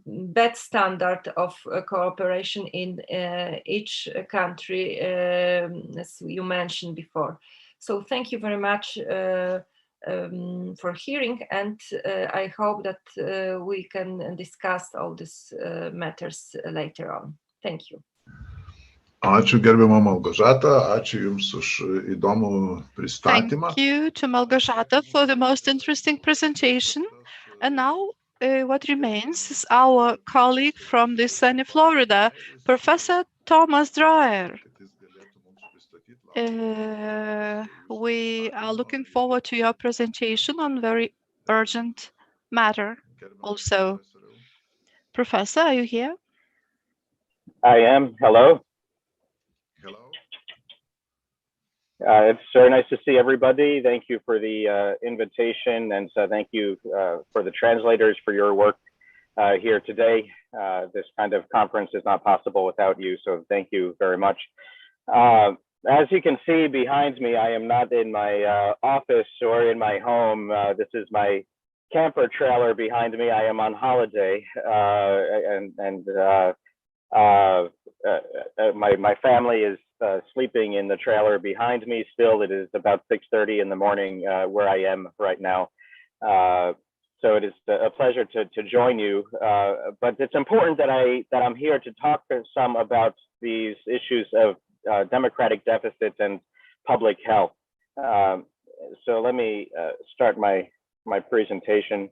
bad standard of cooperation in each country, as you mentioned before. So thank you very much for hearing, and I hope that we can discuss all these matters later on. Thank you. Ačiū gerbiama Malgožata, ačiū Jums už įdomų pristatymą. Thank you to Malgožata for the most interesting presentation. And now what remains is our colleague from the sunny Florida, Professor Thomas Dreyer. We are looking forward to your presentation on very urgent matter also. Professor, are you here? I am. Hello. Hello. It's very nice to see everybody. Thank you for the invitation, and thank you for the translators for your work here today. This kind of conference is not possible without you, so thank you very much. As you can see behind me, I am not in my office or in my home. This is my camper trailer behind me. I am on holiday, my family is sleeping in the trailer behind me still. It is about 6:30 in the morning where I am right now. So it is a pleasure to join you. But it's important that I'm here to talk some about these issues of democratic deficits and public health. So let me start my presentation.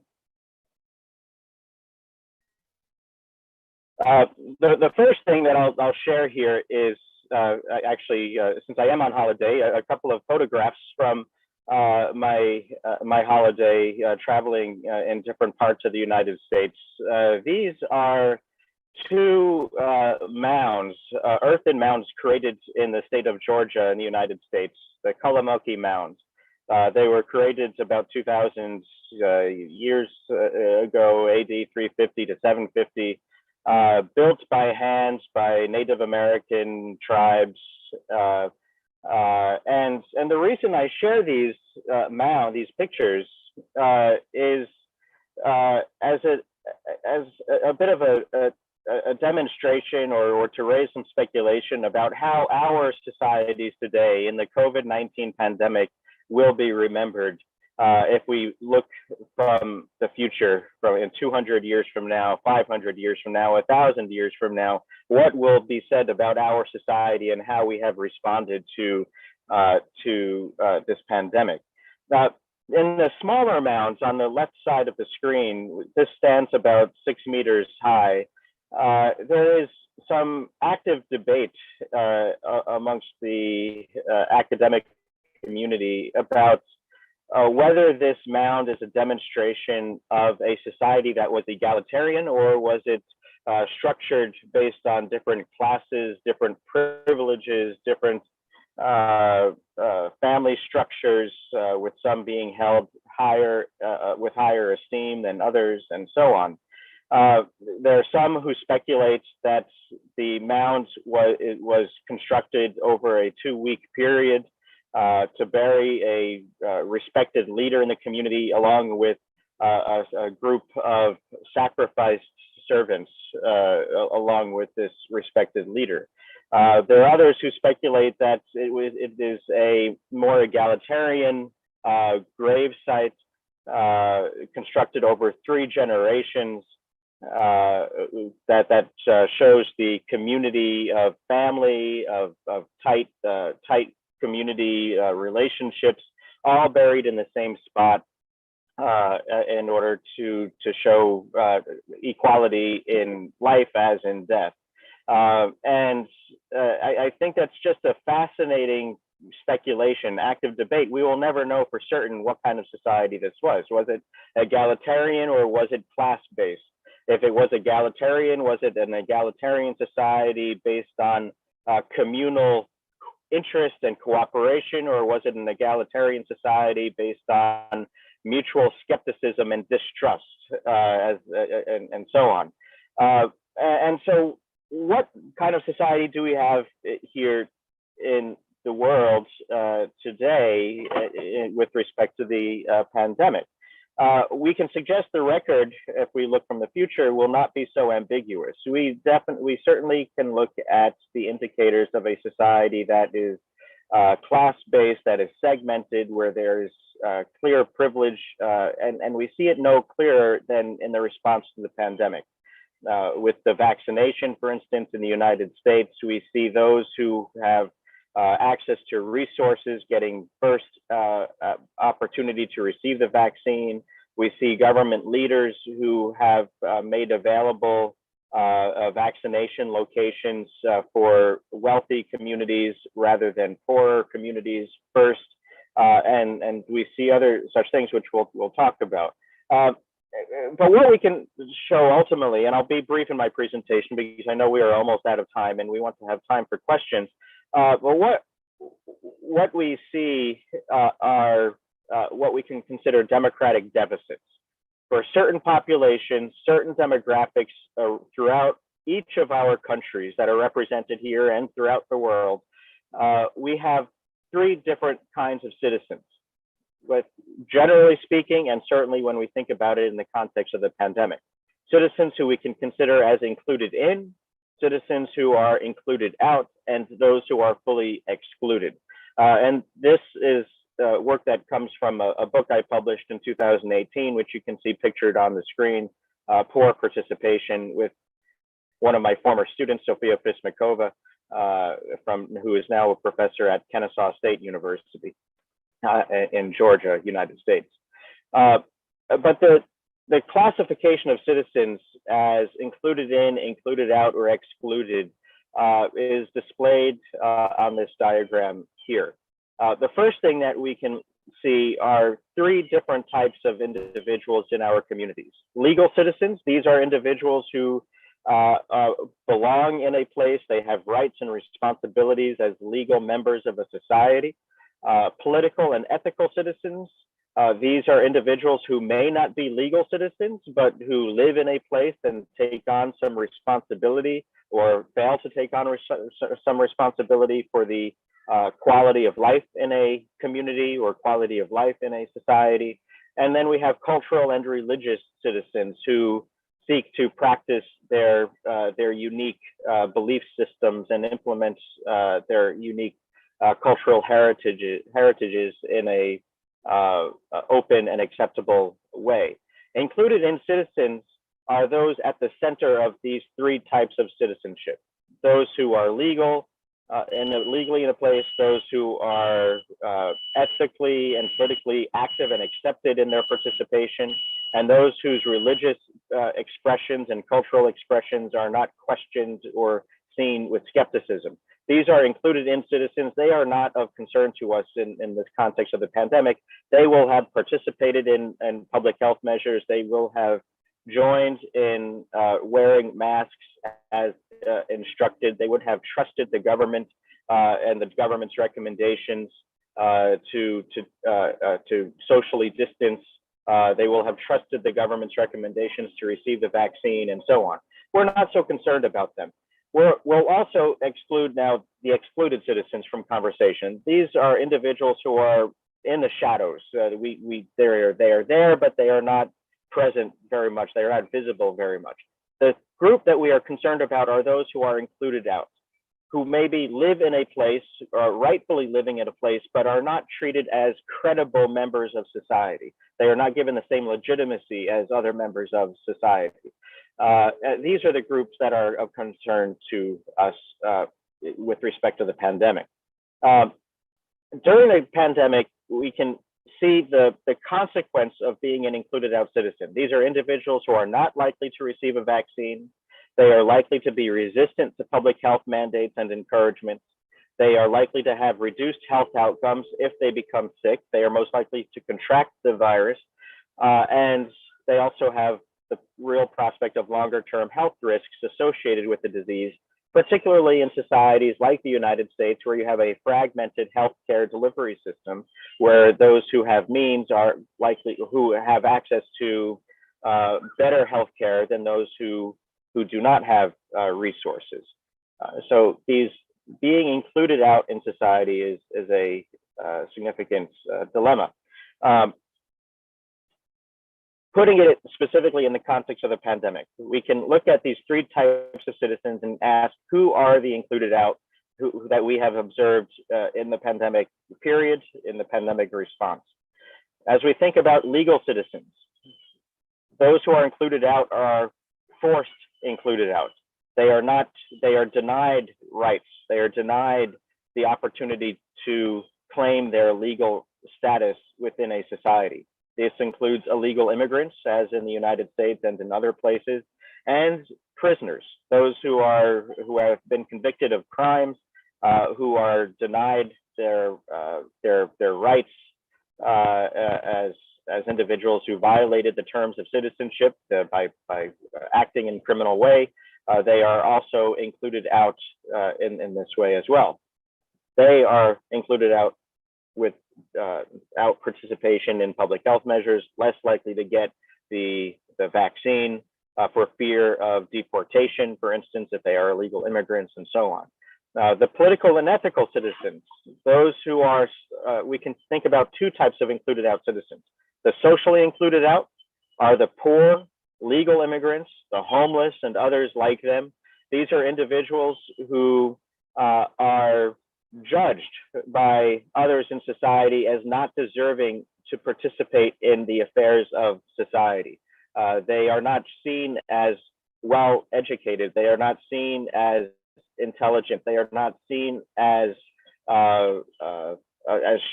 The first thing that I'll share here is since I am on holiday, a couple of photographs from my holiday traveling in different parts of the United States. These are two mounds, earthen mounds created in the state of Georgia in the United States, the Kalamoki Mounds. They were created about 2,000 years ago, AD 350 to 750. Built by hand by Native American tribes, and the reason I share these these pictures is as a bit of a demonstration or to raise some speculation about how our societies today in the COVID-19 pandemic will be remembered. If we look from the future, in 200 years from now, 500 years from now, 1,000 years from now, what will be said about our society and how we have responded to this pandemic? Now, in the smaller mounds on the left side of the screen, this stands about 6 meters high. There is some active debate amongst the academic community about whether this mound is a demonstration of a society that was egalitarian, or was it structured based on different classes, different privileges, different family structures, with some being held higher, with higher esteem than others, and so on. There are some who speculate that the mound was constructed over a 2-week period to bury a respected leader in the community, along with a group of sacrificed servants along with this respected leader. There are others who speculate that it is a more egalitarian grave site constructed over 3 generations that shows the community of family, of tight community relationships, all buried in the same spot in order to show equality in life as in death. And I think that's just a fascinating speculation, active debate. We will never know for certain what kind of society this was. Was it egalitarian or was it class-based? If it was egalitarian, was it an egalitarian society based on communal interest and cooperation, or was it an egalitarian society based on mutual skepticism and distrust, and so on? And so what kind of society do we have here in the world today with respect to the pandemic? We can suggest the record, if we look from the future, will not be so ambiguous. We certainly can look at the indicators of a society that is class-based, that is segmented, where there's clear privilege, and we see it no clearer than in the response to the pandemic. With the vaccination, for instance, in the United States, we see those who have access to resources getting first opportunity to receive the vaccine. We see government leaders who have made available vaccination locations for wealthy communities rather than poorer communities first. And we see other such things, which we'll talk about. But what we can show ultimately, and I'll be brief in my presentation because I know we are almost out of time and we want to have time for questions. But what we see are what we can consider democratic deficits. For certain populations, certain demographics throughout each of our countries that are represented here and throughout the world, we have three different kinds of citizens. But generally speaking, and certainly when we think about it in the context of the pandemic, citizens who we can consider as included in, citizens who are included out, and those who are fully excluded. And this is work that comes from a book I published in 2018, which you can see pictured on the screen, Poor Participation, with one of my former students, Sofia Fismakova, who is now a professor at Kennesaw State University in Georgia, United States. But the classification of citizens as included in, included out, or excluded is displayed on this diagram here. The first thing that we can see are three different types of individuals in our communities. Legal citizens, these are individuals who belong in a place, they have rights and responsibilities as legal members of a society. Political and ethical citizens, these are individuals who may not be legal citizens, but who live in a place and take on some responsibility or fail to take on some responsibility for the quality of life in a community or quality of life in a society. And then we have cultural and religious citizens who seek to practice their unique belief systems and implement their unique cultural heritages in a open and acceptable way. Included in citizens are those at the center of these three types of citizenship. Those who are legal and legally in a place, those who are ethically and politically active and accepted in their participation, and those whose religious expressions and cultural expressions are not questioned or seen with skepticism. These are included in citizens. They are not of concern to us in this context of the pandemic. They will have participated in public health measures. They will have joined in wearing masks as instructed. They would have trusted the government and the government's recommendations to socially distance. They will have trusted the government's recommendations to receive the vaccine and so on. We're not so concerned about them. We'll also exclude now the excluded citizens from conversation. These are individuals who are in the shadows. They are there, but they are not present very much. They are not visible very much. The group that we are concerned about are those who are included out, who maybe live in a place or rightfully living in a place, but are not treated as credible members of society. They are not given the same legitimacy as other members of society. These are the groups that are of concern to us with respect to the pandemic. During the pandemic, we can see the consequence of being an included out citizen. These are individuals who are not likely to receive a vaccine. They are likely to be resistant to public health mandates and encouragements. They are likely to have reduced health outcomes if they become sick. They are most likely to contract the virus. And they also have the real prospect of longer-term health risks associated with the disease, particularly in societies like the United States, where you have a fragmented healthcare delivery system, where those who have means are likely, who have access to better healthcare than those who do not have resources. So these being included out in society is a significant dilemma. Putting it specifically in the context of the pandemic, we can look at these three types of citizens and ask, who are the included out? that we have observed in the pandemic period, in the pandemic response. As we think about legal citizens, those who are included out are forced included out. They are denied rights. They are denied the opportunity to claim their legal status within a society. This includes illegal immigrants, as in the United States and in other places, and prisoners, those who have been convicted of crimes, who are denied their rights as individuals who violated the terms of citizenship by acting in a criminal way. They are also included out in this way as well. They are included out without participation in public health measures, less likely to get the vaccine for fear of deportation, for instance, if they are illegal immigrants and so on. The political and ethical citizens, those who are, we can think about two types of included out citizens. The socially included out are the poor, legal immigrants, the homeless, and others like them. These are individuals who are judged by others in society as not deserving to participate in the affairs of society. They are not seen as well educated. They are not seen as intelligent. They are not seen as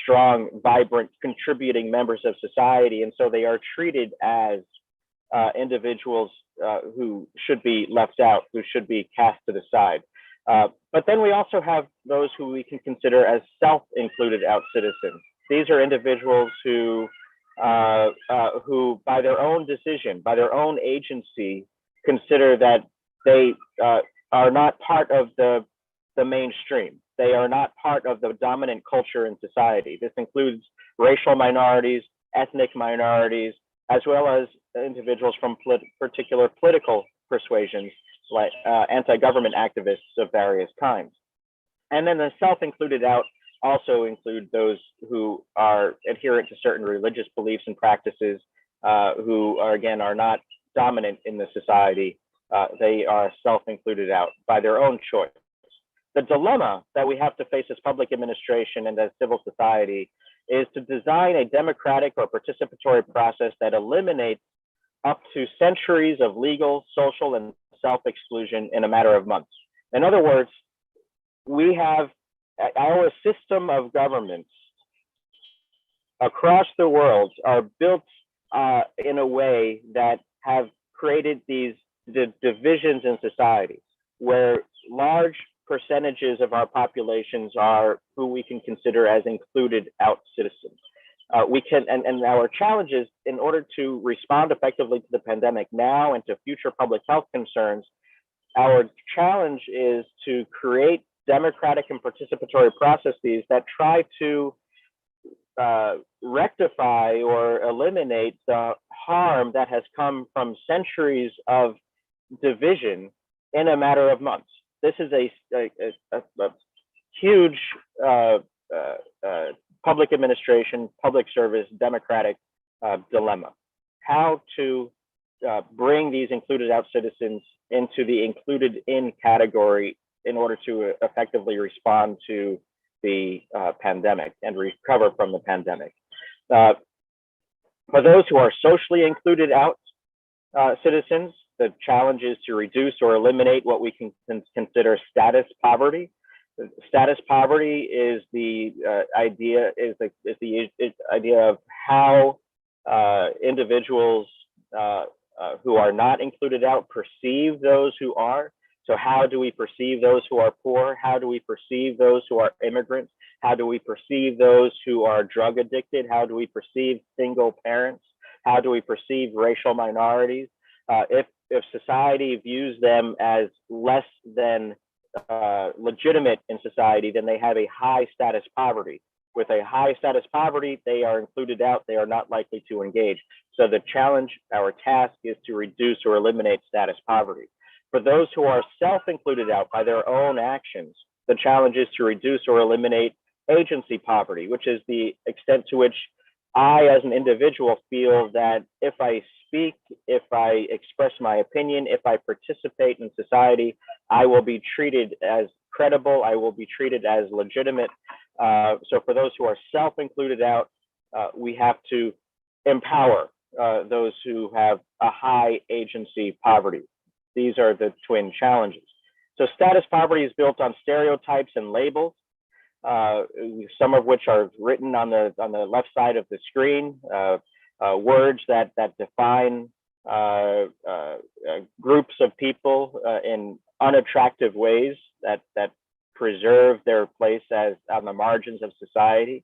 strong, vibrant, contributing members of society. And so they are treated as individuals who should be left out, who should be cast to the side. But then we also have those who we can consider as self-included out citizens. These are individuals who by their own decision, by their own agency, consider that they are not part of the mainstream. They are not part of the dominant culture in society. This includes racial minorities, ethnic minorities, as well as individuals from particular political persuasions, like anti-government activists of various kinds. And then the self-included out also include those who are adherent to certain religious beliefs and practices, who are, again, are not dominant in the society. They are self-included out by their own choice. The dilemma that we have to face as public administration and as civil society is to design a democratic or participatory process that eliminates up to centuries of legal, social, and self-exclusion in a matter of months. In other words, we have our system of governments across the world are built in a way that have created these divisions in society, where large percentages of our populations are who we can consider as included out citizens. And our challenge is, in order to respond effectively to the pandemic now and to future public health concerns, our challenge is to create democratic and participatory processes that try to rectify or eliminate the harm that has come from centuries of division in a matter of months. This is a huge public administration, public service, democratic dilemma. How to bring these included out citizens into the included in category in order to effectively respond to the pandemic and recover from the pandemic. For those who are socially included out citizens, the challenge is to reduce or eliminate what we can consider status poverty. Status poverty is the idea of how individuals who are not included out perceive those who are. So how do we perceive those who are poor? How do we perceive those who are immigrants? How do we perceive those who are drug addicted? How do we perceive single parents? How do we perceive racial minorities? If society views them as less than legitimate in society, then they have a high status poverty. With a high status poverty, they are included out. They are not likely to engage. So the challenge, our task, is to reduce or eliminate status poverty. For those who are self-included out by their own actions, the challenge is to reduce or eliminate agency poverty, which is the extent to which I, as an individual, feel that if I speak, if I express my opinion, if I participate in society, I will be treated as credible. I will be treated as legitimate. So for those who are self-included out, we have to empower those who have a high agency poverty. These are the twin challenges. So status poverty is built on stereotypes and labels, some of which are written on the left side of the screen, words that define groups of people in unattractive ways that preserve their place as on the margins of society.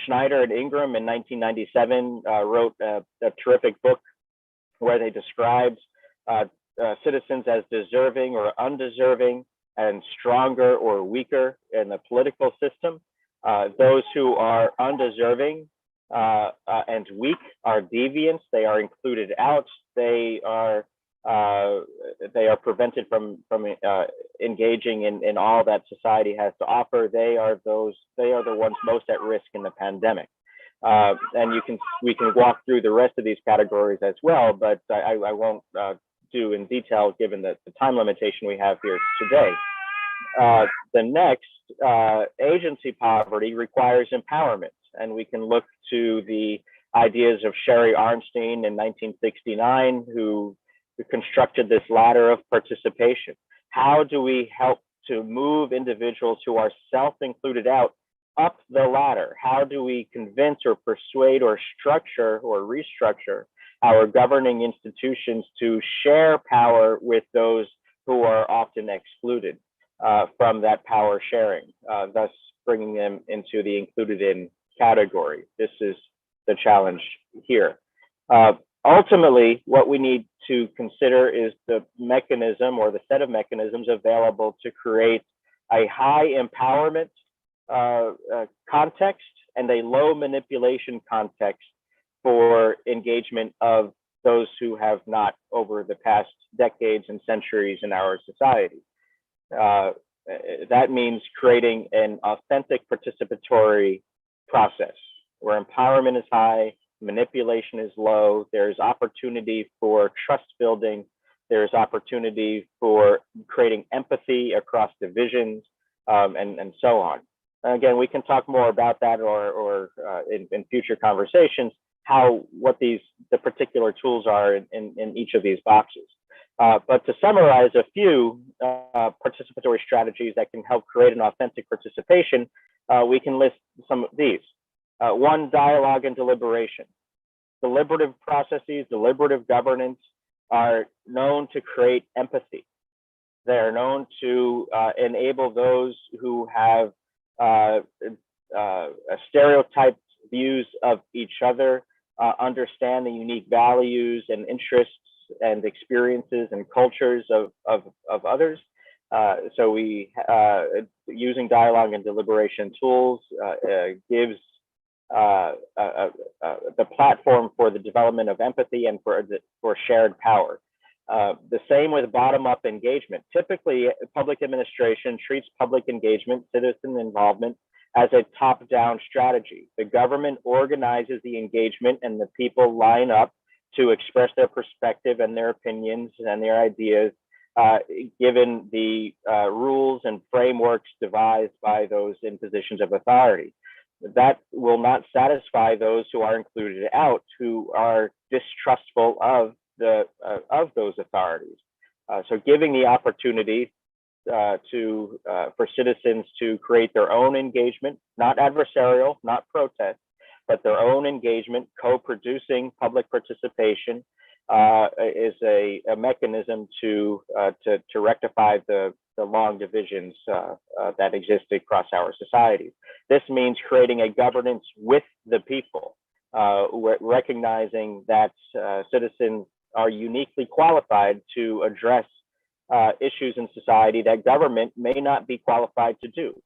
Schneider and Ingram in 1997 wrote a terrific book where they described citizens as deserving or undeserving and stronger or weaker in the political system. Those who are undeserving and weak are deviants. They are included out. They are prevented from engaging in all that society has to offer. They are the ones most at risk in the pandemic. And we can walk through the rest of these categories as well, but I won't do in detail given the time limitation we have here today. The next, agency poverty requires empowerment, and we can look to the ideas of Sherry Arnstein in 1969, who constructed this ladder of participation. How do we help to move individuals who are self-included out up the ladder? How do we convince or persuade or structure or restructure our governing institutions to share power with those who are often excluded from that power sharing, thus bringing them into the included in category? This is the challenge here. Ultimately, what we need to consider is the mechanism or the set of mechanisms available to create a high empowerment context and a low manipulation context for engagement of those who have not over the past decades and centuries in our society. That means creating an authentic participatory process where empowerment is high, manipulation is low, there's opportunity for trust building, there's opportunity for creating empathy across divisions, and so on. Again, we can talk more about that or in future conversations, what the particular tools are in each of these boxes. But to summarize a few participatory strategies that can help create an authentic participation, we can list some of these. One, dialogue and deliberation. Deliberative processes, deliberative governance are known to create empathy. They are known to enable those who have stereotyped views of each other, understand the unique values and interests and experiences and cultures of others. So we, using dialogue and deliberation tools gives the platform for the development of empathy and for shared power. The same with bottom-up engagement. Typically, public administration treats public engagement, citizen involvement, as a top-down strategy. The government organizes the engagement and the people line up to express their perspective and their opinions and their ideas, given the rules and frameworks devised by those in positions of authority. That will not satisfy those who are included out, who are distrustful of those authorities. So giving the opportunity for citizens to create their own engagement, not adversarial, not protest, but their own engagement, co-producing public participation, is a mechanism to rectify the long divisions that exist across our societies. This means creating a governance with the people, recognizing that citizens are uniquely qualified to address issues in society that government may not be qualified to do.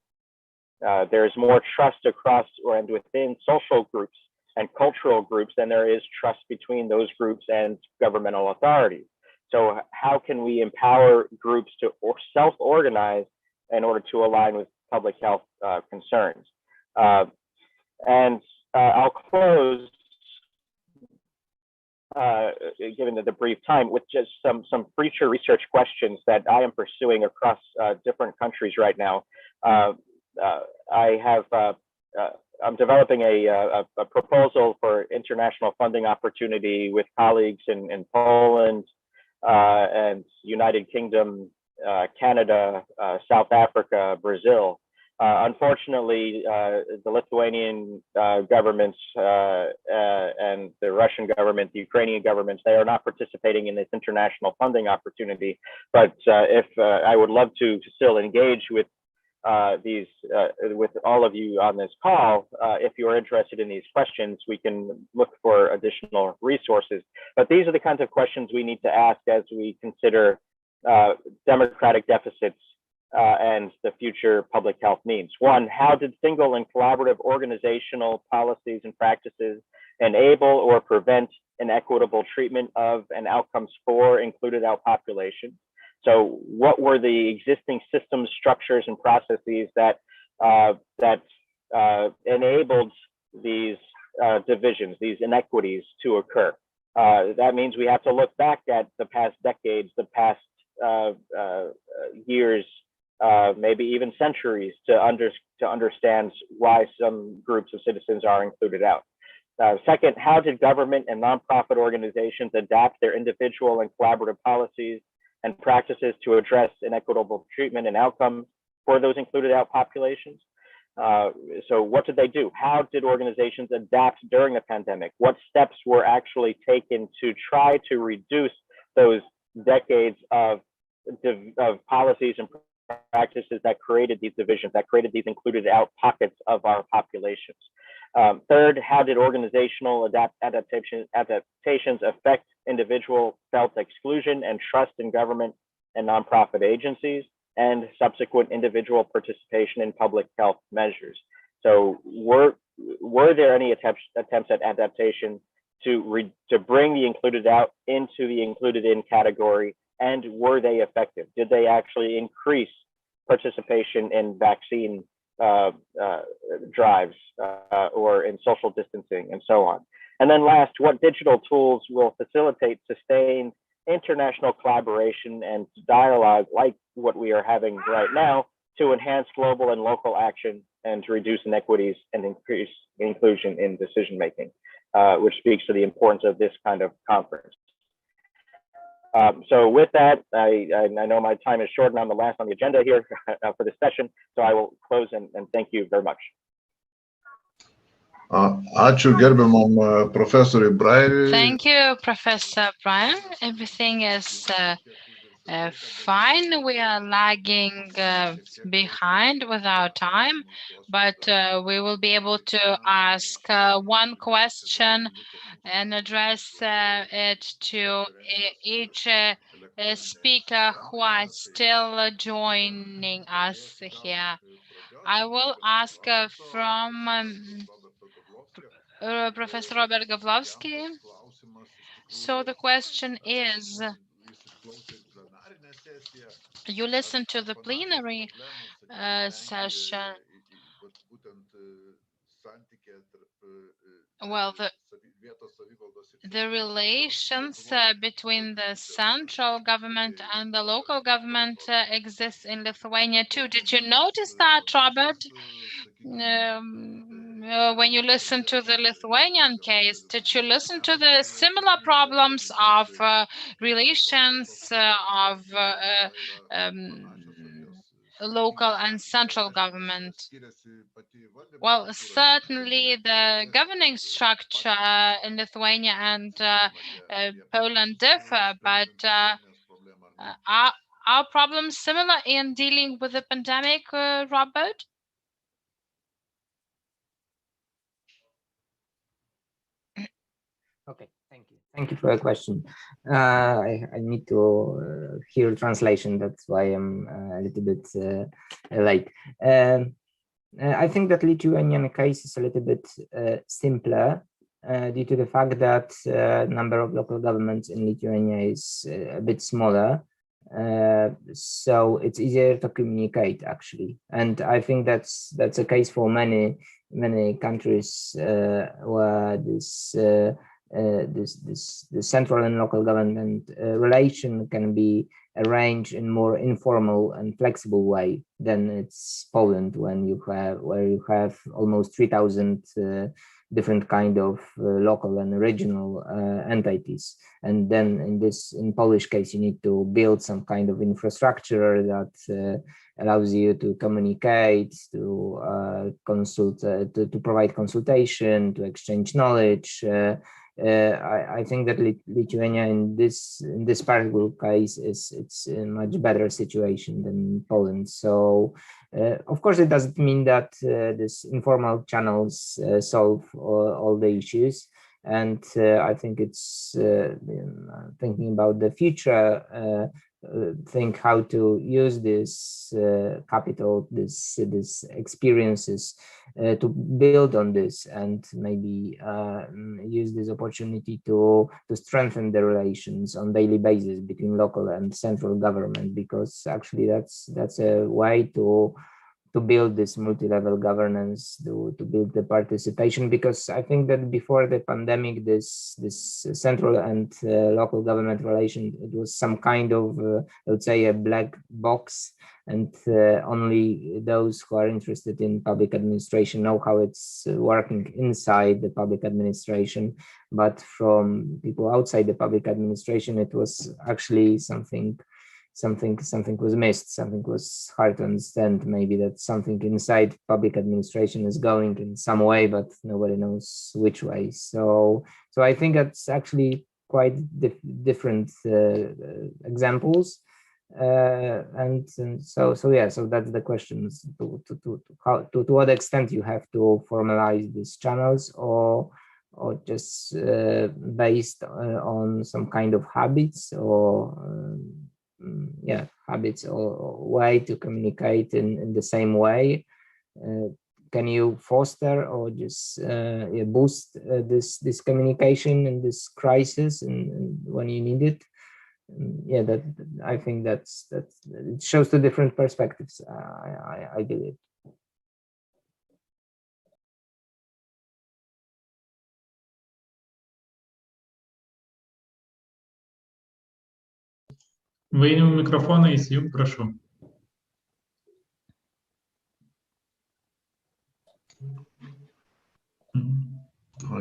There's more trust across and within social groups and cultural groups than there is trust between those groups and governmental authorities. So how can we empower groups to self-organize in order to align with public health concerns? And I'll close given the brief time, with just some future research questions that I am pursuing across different countries right now. I'm developing a proposal for international funding opportunity with colleagues in Poland and United Kingdom, Canada, South Africa, Brazil. Unfortunately, the Lithuanian governments and the Russian government, the Ukrainian governments, they are not participating in this international funding opportunity. But if I would love to still engage with with all of you on this call, if you are interested in these questions, we can look for additional resources. But these are the kinds of questions we need to ask as we consider democratic deficits and the future public health needs. One, how did single and collaborative organizational policies and practices enable or prevent an equitable treatment of and outcomes for included out populations? So what were the existing systems, structures, and processes that enabled these divisions, these inequities to occur? That means we have to look back at the past decades, the past years, maybe even centuries, to understand why some groups of citizens are included out. Second, how did government and nonprofit organizations adapt their individual and collaborative policies and practices to address inequitable treatment and outcomes for those included out populations? So what did they do? How did organizations adapt during the pandemic? What steps were actually taken to try to reduce those decades of policies and practices that created these divisions, that created these included out pockets of our populations? Third, how did organizational adaptations affect individual felt exclusion and trust in government and nonprofit agencies, and subsequent individual participation in public health measures? So were there any attempts at adaptation to bring the included out into the included in category, and were they effective? Did they actually increase participation in vaccine drives or in social distancing and so on? And then last, what digital tools will facilitate sustained international collaboration and dialogue like what we are having right now to enhance global and local action and to reduce inequities and increase inclusion in decision-making, which speaks to the importance of this kind of conference. So with that, I know my time is short and I'm the last on the agenda here for this session, so I will close and thank you very much. Ačiū gerbiamam profesoriui Braieriui. Thank you, Professor Brian. Everything is fine. We are lagging behind with our time, but we will be able to ask one question and address it to each speaker who are still joining us here. I will ask from Professor Robert Gawlowski. So the question is, you listened to the plenary session. Well, the relations between the central government and the local government exists in Lithuania too. Did you notice that, Robert? When you listen to the Lithuanian case, did you listen to the similar problems of relations of local and central government? Well, certainly the governing structure in Lithuania and Poland differ, but are problems similar in dealing with the pandemic, Robert? Okay, thank you. Thank you for your question. I need to hear translation. That's why I'm a little bit late. I think that Lithuanian case is a little bit simpler due to the fact that number of local governments in Lithuania is a bit smaller. So it's easier to communicate actually. And I think that's a case for many countries where this the central and local government relation can be arranged in more informal and flexible way than it's Poland, where you have almost 3,000 different kind of local and regional entities. And then in Polish case, you need to build some kind of infrastructure that allows you to communicate, to consult, to provide consultation, to exchange knowledge. I think that Lithuania in this particular case it's a much better situation than Poland. So of course it doesn't mean that these informal channels solve all the issues. And I think it's thinking about the future, think how to use this capital, this experiences to build on this, and maybe use this opportunity to strengthen the relations on daily basis between local and central government, because actually that's a way to build this multi-level governance, to build the participation, because I think that before the pandemic, this central and local government relation, it was some kind of, I would say, a black box, and only those who are interested in public administration know how it's working inside the public administration. But from people outside the public administration, it was actually something was missed, something was hard to understand, maybe that something inside public administration is going in some way, but nobody knows which way. So I think that's actually quite different examples. And so that's the question, to what extent you have to formalize these channels, or just based on some kind of habits, or habits or way to communicate in the same way. Can you foster or just boost this communication in this crisis and when you need it? That I think that it shows two different perspectives, I believe. Vainių mikrofoną įsijung, prašau.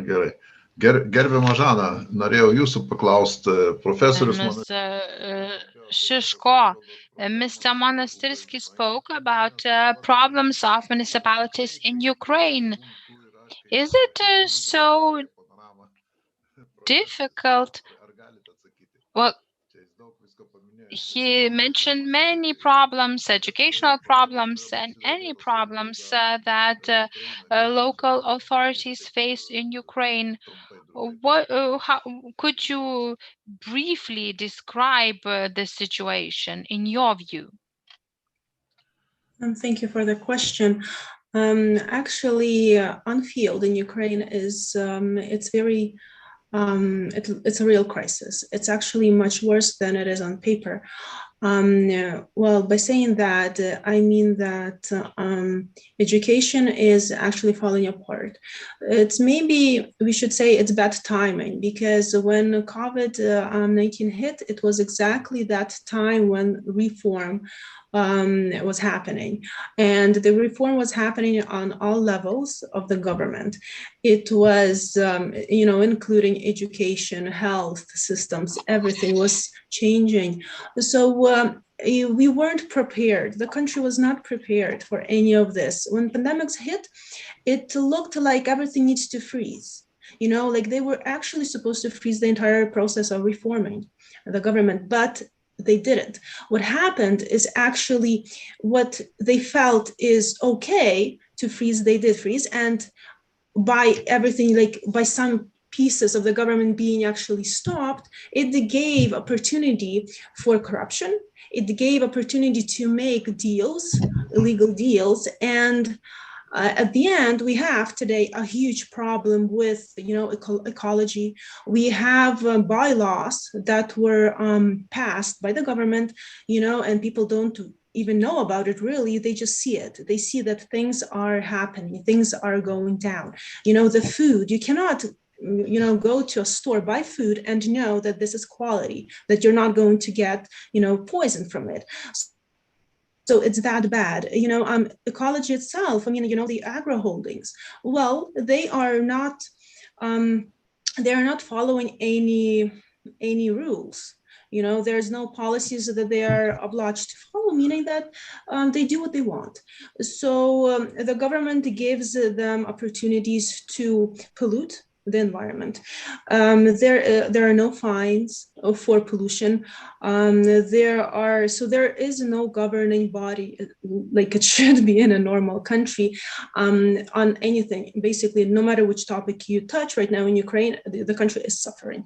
Gerai. Gerbiama Žana, norėjau jūsų paklausti, profesorius. Shishko, Mr. Monastirsky spoke about problems of municipalities in Ukraine. Is it so difficult? Well, he mentioned many problems, educational problems, and any problems that local authorities face in Ukraine. How could you briefly describe the situation in your view? Thank you for the question. Actually, on field in Ukraine is it's very it's a real crisis. It's actually much worse than it is on paper. Well, by saying that, I mean that education is actually falling apart. It's maybe, we should say it's bad timing, because when COVID-19 hit, it was exactly that time when reform was happening. And the reform was happening on all levels of the government. It was, including education, health systems, everything was changing. So we weren't prepared. The country was not prepared for any of this. When pandemics hit, it looked like everything needs to freeze. Like they were actually supposed to freeze the entire process of reforming the government, but they didn't. What happened is actually what they felt is okay to freeze, they did freeze. And by everything, like by some pieces of the government being actually stopped, it gave opportunity for corruption. It gave opportunity to make deals, illegal deals. And at the end, we have today a huge problem with, ecology. We have bylaws that were passed by the government, and people don't even know about it really. They just see it. They see that things are happening, things are going down. The food, you cannot go to a store, buy food, and know that this is quality, that you're not going to get, poison from it. So it's that bad. Ecology itself, the agro holdings, well, they are not following any rules. There's no policies that they are obliged to follow, meaning that they do what they want. So the government gives them opportunities to pollute the environment. There are no fines for pollution. There is no governing body like it should be in a normal country on anything. Basically, no matter which topic you touch right now in Ukraine, the country is suffering.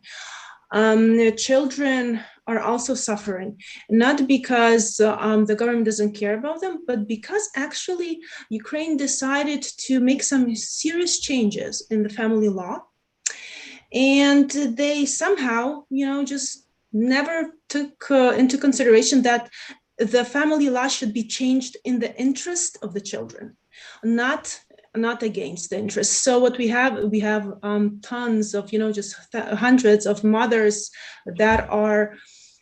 Children are also suffering, not because the government doesn't care about them, but because actually Ukraine decided to make some serious changes in the family law. And they somehow, just never took into consideration that the family law should be changed in the interest of the children, not against the interest. So what we have tons of, just hundreds of mothers that are,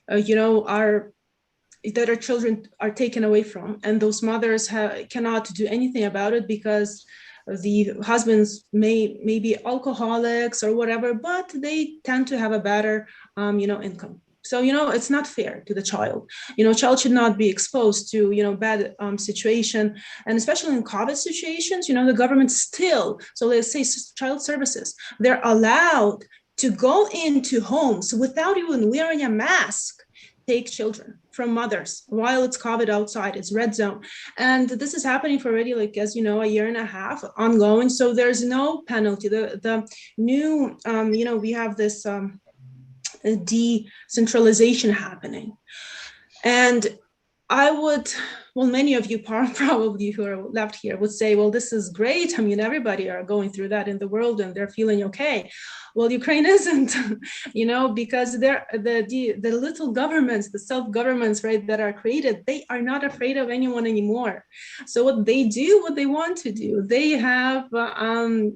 that our children are taken away from, and those mothers cannot do anything about it because the husbands may be alcoholics or whatever, but they tend to have a better, income. So, it's not fair to the child. Child should not be exposed to, bad situation. And especially in COVID situations, the government still, so let's say child services, they're allowed to go into homes without even wearing a mask, take children from mothers while it's COVID outside, it's red zone. And this is happening for already, as you know, a year and a half ongoing. So there's no penalty. The new, we have this decentralization happening. And many of you probably who are left here would say, well, this is great. Everybody are going through that in the world and they're feeling okay. Well, Ukraine isn't, because the little governments, the self-governments, right, that are created, they are not afraid of anyone anymore. So what they do, what they want to do, they have,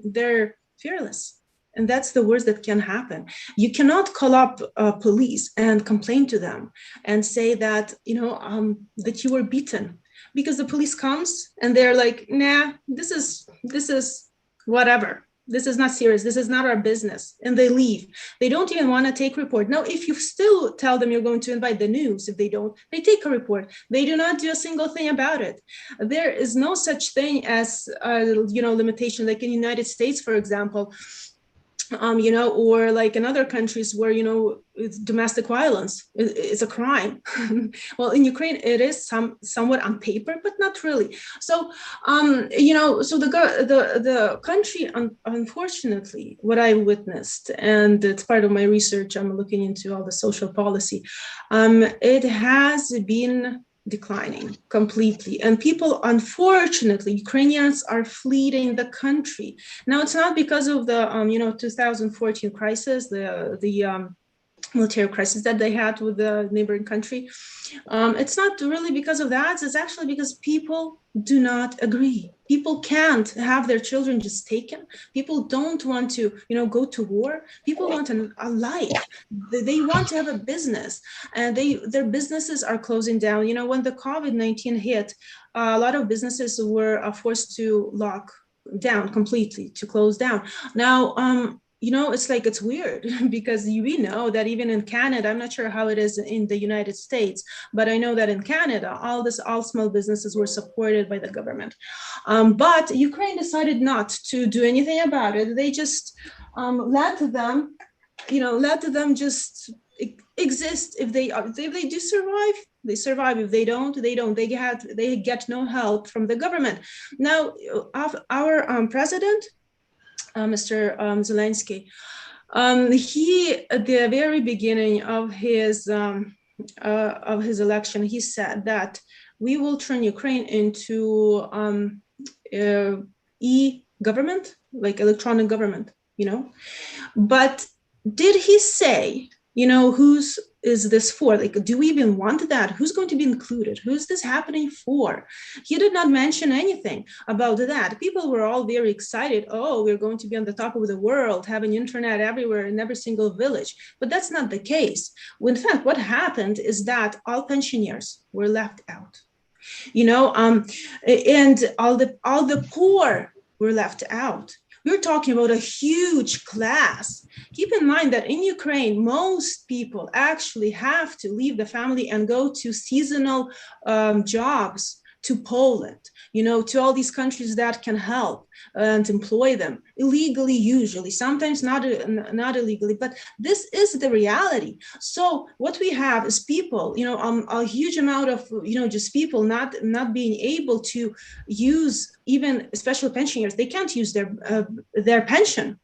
they're fearless. And that's the worst that can happen. You cannot call up police and complain to them and say that, that you were beaten, because the police comes and they're like, nah, this is whatever. This is not serious. This is not our business. And they leave. They don't even want to take report. Now, if you still tell them you're going to invite the news, if they don't, they take a report. They do not do a single thing about it. There is no such thing as, limitation, like in the United States, for example, or like in other countries where, it's domestic violence is a crime. Well, in Ukraine, it is somewhat on paper, but not really. So, so the country, unfortunately, what I witnessed, and it's part of my research, I'm looking into all the social policy, it has been declining completely, and people, unfortunately, Ukrainians are fleeing the country. Now, it's not because of the 2014 crisis, the military crisis that they had with the neighboring country. It's not really because of that. It's actually because people do not agree. People can't have their children just taken. People don't want to, go to war. People want a life. They want to have a business, and their businesses are closing down. When the COVID-19 hit, a lot of businesses were forced to lock down completely, to close down. Now, it's weird because we know that even in Canada, I'm not sure how it is in the United States, but I know that in Canada, all small businesses were supported by the government. But Ukraine decided not to do anything about it. They just let them just exist. If they do survive, they survive. If they don't, they don't. They get no help from the government. Now, our president, Mr. Zelensky, he, at the very beginning of his election, he said that we will turn Ukraine into e-government, like electronic government, But did he say you know, who's is this for? Like, do we even want that? Who's going to be included? Who's this happening for? He did not mention anything about that. People were all very excited. Oh, we're going to be on the top of the world, having internet everywhere in every single village. But that's not the case. In fact, what happened is that all pensioners were left out, you know, and all the poor were left out. We're talking about a huge class. Keep in mind that in Ukraine, most people actually have to leave the family and go to seasonal jobs to Poland, you know, to all these countries that can help and employ them illegally, usually, sometimes not illegally, but this is the reality. So what we have is people, you know, a huge amount of, you know, just people not being able to use even special pensioners. They can't use their pension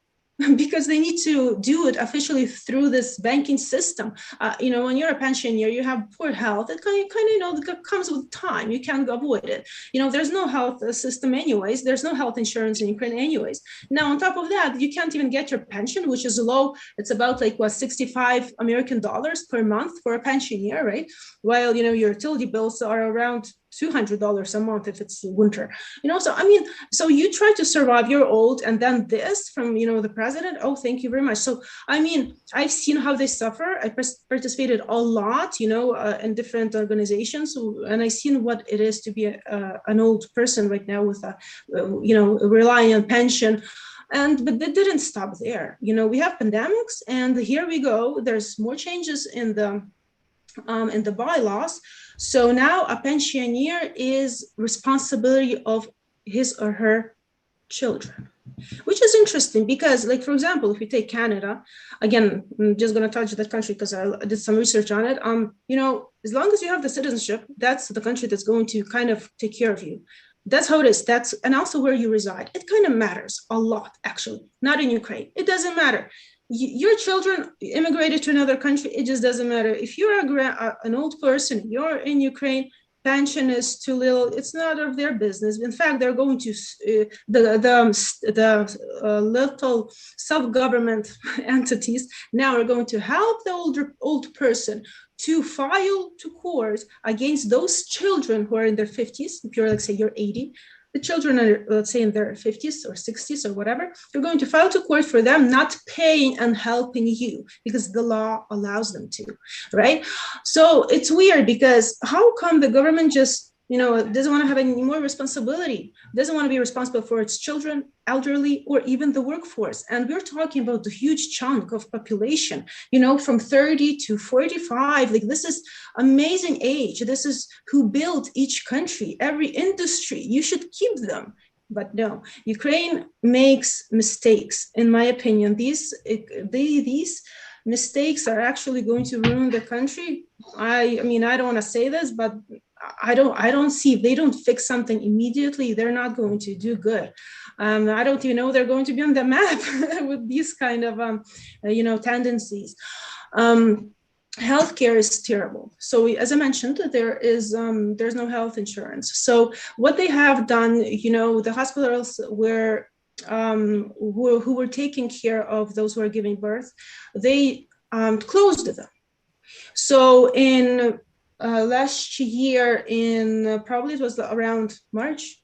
because they need to do it officially through this banking system. You know, when you're a pensioner, you have poor health. It kind of, you know, comes with time. You can't avoid it. You know, there's no health system anyways. There's no health insurance in Ukraine anyways. Now, on top of that, you can't even get your pension, which is low. It's about like what, $65 American per month for a pensioner, right? While, you know, your utility bills are around $200 a month if it's winter, you know. So I mean, so you try to survive, you're old, and then this from, you know, the president. Oh, thank you very much. So I mean, I've seen how they suffer. I participated a lot, you know, in different organizations, and I've seen what it is to be an old person right now with a, you know, relying on pension. But they didn't stop there. You know, we have pandemics, and here we go. There's more changes in the bylaws. So now a pensioner is responsibility of his or her children, which is interesting because, like, for example, if you take Canada, again, I'm just going to touch that country because I did some research on it. You know, as long as you have the citizenship, that's the country that's going to kind of take care of you. That's how it is. And also where you reside. It kind of matters a lot, actually. Not in Ukraine. It doesn't matter. Your children immigrated to another country, it just doesn't matter. If you're an old person, you're in Ukraine, pension is too little, it's not of their business. In fact, they're going to the little self-government entities now are going to help the old person to file to court against those children who are in their 50s. If you're, like, say, you're 80, the children are, let's say, in their 50s or 60s or whatever, you're going to file to court for them not paying and helping you because the law allows them to, right? So it's weird because how come the government just, you know, doesn't want to have any more responsibility, doesn't want to be responsible for its children, elderly, or even the workforce? And we're talking about the huge chunk of population, you know, from 30 to 45. Like, this is amazing age. This is who built each country, every industry. You should keep them. But no, Ukraine makes mistakes, in my opinion. These mistakes are actually going to ruin the country. I mean, I don't want to say this, but I don't see, if they don't fix something immediately, they're not going to do good. I don't even know they're going to be on the map with these kind of, you know, tendencies. Healthcare is terrible. So as I mentioned, there's no health insurance. So what they have done, you know, the hospitals were who were taking care of those who are giving birth, they closed them. So in last year, in probably it was around March,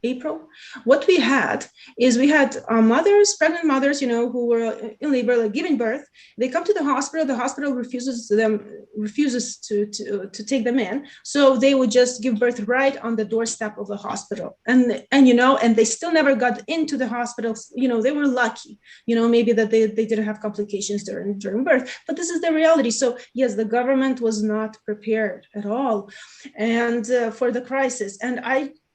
April, what we had is mothers, pregnant mothers, you know, who were in labor, like giving birth. They come to the hospital refuses to take them in. So they would just give birth right on the doorstep of the hospital. And you know, and they still never got into the hospital. You know, they were lucky, you know, maybe that they didn't have complications during birth, but this is the reality. So yes, the government was not prepared at all and for the crisis. And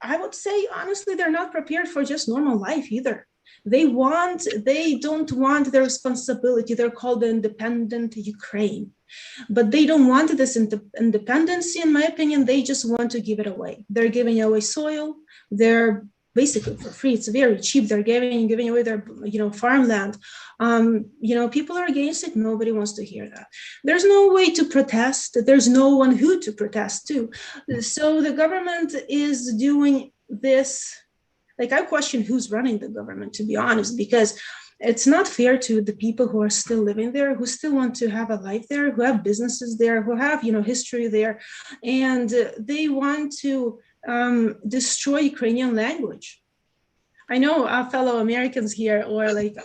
I would say, honestly, they're not prepared for just normal life either. They don't want their responsibility. They're called the independent Ukraine, but they don't want this independency, in my opinion. They just want to give it away. They're giving away soil. They're basically for free. It's very cheap. They're giving away their, you know, farmland. You know, people are against it. Nobody wants to hear that. There's no way to protest. There's no one who to protest to. So the government is doing this. Like, I question who's running the government, to be honest, because it's not fair to the people who are still living there, who still want to have a life there, who have businesses there, who have, history there, and they want to destroy Ukrainian language. I know our fellow Americans here, or like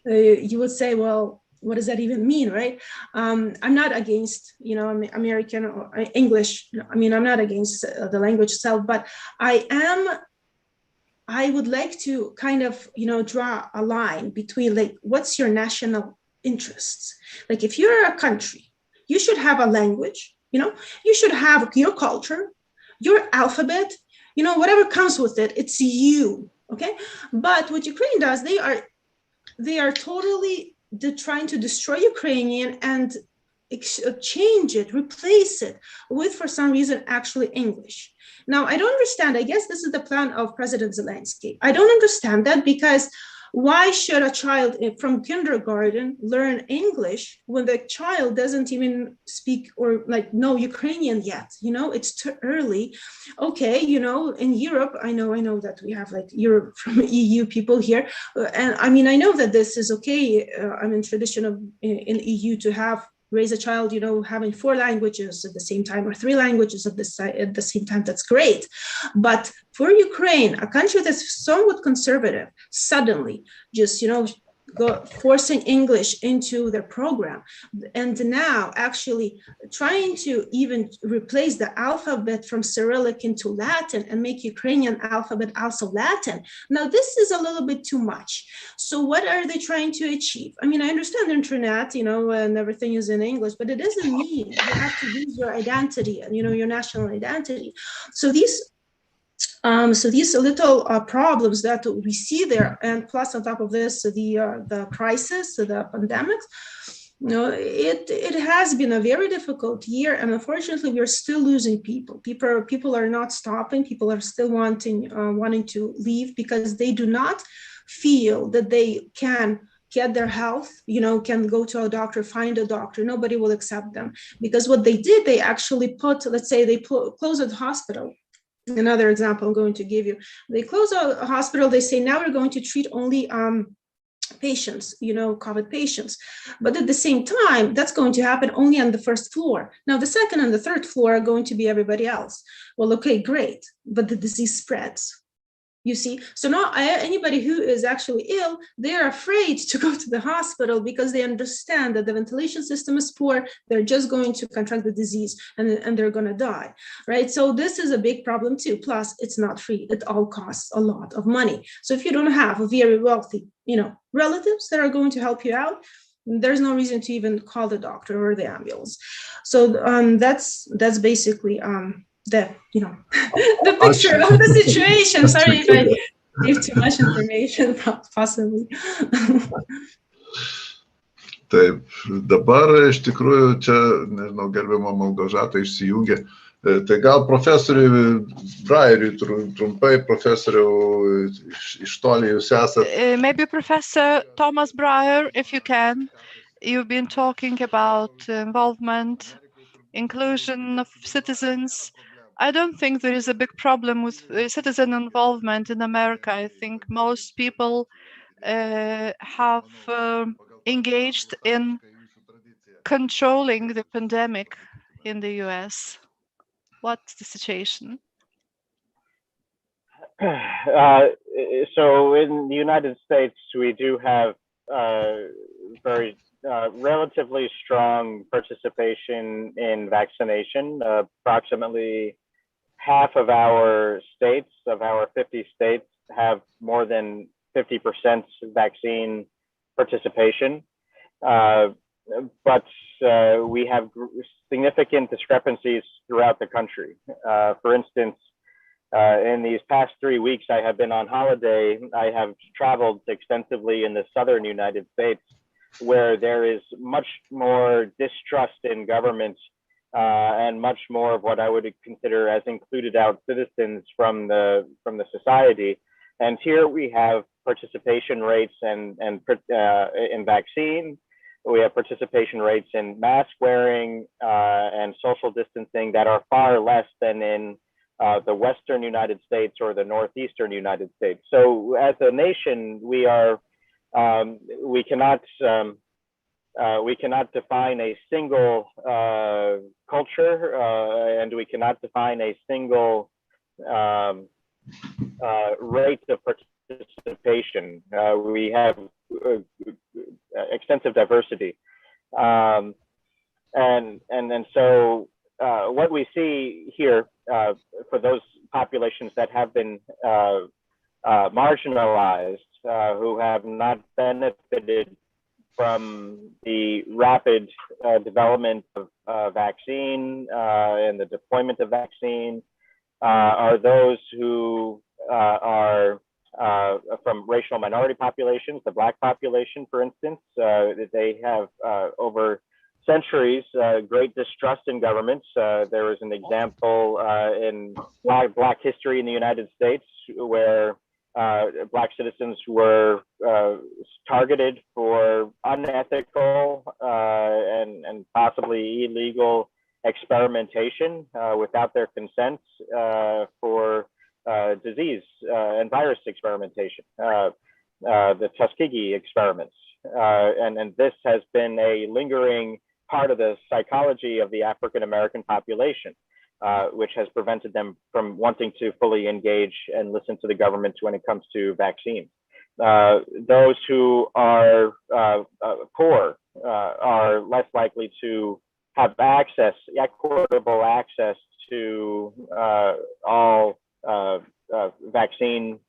you would say, well, what does that even mean, right? I'm not against, American or English. I mean, I'm not against the language itself, but I would like to kind of, draw a line between like, what's your national interests? Like if you're a country, you should have a language, you should have your culture, your alphabet, whatever comes with it, it's you, okay? But what Ukraine does, they are totally trying to destroy Ukrainian and change it, replace it with, for some reason, actually English. Now, I don't understand. I guess this is the plan of President Zelensky. I don't understand that, because why should a child from kindergarten learn English when the child doesn't even speak or like know Ukrainian yet? It's too early. Okay, in Europe, I know that we have like Europe from EU people here. And I mean, I know that this is okay. Tradition of in EU to raise a child, having 4 languages at the same time, or 3 languages at the same time. That's great. But for Ukraine, a country that's somewhat conservative, suddenly just, forcing English into their program, and now actually trying to even replace the alphabet from Cyrillic into Latin and make Ukrainian alphabet also Latin. Now, this is a little bit too much. So what are they trying to achieve? I mean, I understand the internet, and everything is in English, but it doesn't mean you have to lose your identity and, your national identity. So these little problems that we see there, and plus on top of this, the crisis, the pandemic, it has been a very difficult year, and unfortunately, we are still losing people. People are not stopping. People are still wanting to leave because they do not feel that they can get their health, can go to a doctor, find a doctor. Nobody will accept them, because what they did, they actually let's say they closed a hospital. Another example I'm going to give you. They close a hospital. They say, now we're going to treat only patients, COVID patients. But at the same time, that's going to happen only on the first floor. Now, the second and the third floor are going to be everybody else. Well, okay, great. But the disease spreads. You see, so now anybody who is actually ill, they're afraid to go to the hospital because they understand that the ventilation system is poor. They're just going to contract the disease and they're going to die, right? So this is a big problem too. Plus, it's not free. It all costs a lot of money. So if you don't have very wealthy, relatives that are going to help you out, there's no reason to even call the doctor or the ambulance. So that's basically the picture of the situation. Sorry if I gave too much information, possibly. Taip, dabar iš tikrųjų čia, nežinau, gerbiama Malgožata išsijungė. Tai gal profesoriui Brajeriui trumpai, profesoriau, iš toli jūs esate. Maybe Professor Thomas Breyer, if you can. You've been talking about involvement, inclusion of citizens. I don't think there is a big problem with citizen involvement in America. I think most people have engaged in controlling the pandemic in the US. What's the situation? So in the United States, we do have very relatively strong participation in vaccination. Approximately half of our states, of our 50 states, have more than 50% vaccine participation. But we have significant discrepancies throughout the country. For instance, in these past 3 weeks, I have been on holiday. I have traveled extensively in the southern United States, where there is much more distrust in government and much more of what I would consider as included out citizens from the society. And here we have participation rates and in vaccine. We have participation rates in mask wearing and social distancing that are far less than in the Western United States or the Northeastern United States. So as a nation, we are We cannot define a single culture, and we cannot define a single rate of participation. We have extensive diversity, and so what we see here for those populations that have been marginalized, who have not benefited from the rapid development of vaccine and the deployment of vaccine, are those who are from racial minority populations, the Black population, for instance. They have over centuries great distrust in governments. There was an example in Black history in the United States where Black citizens were targeted for unethical and possibly illegal experimentation without their consent for disease and virus experimentation, the Tuskegee experiments. And this has been a lingering part of the psychology of the African-American population, which has prevented them from wanting to fully engage and listen to the government when it comes to vaccines. Those who are poor are less likely to have access, equitable access to all vaccine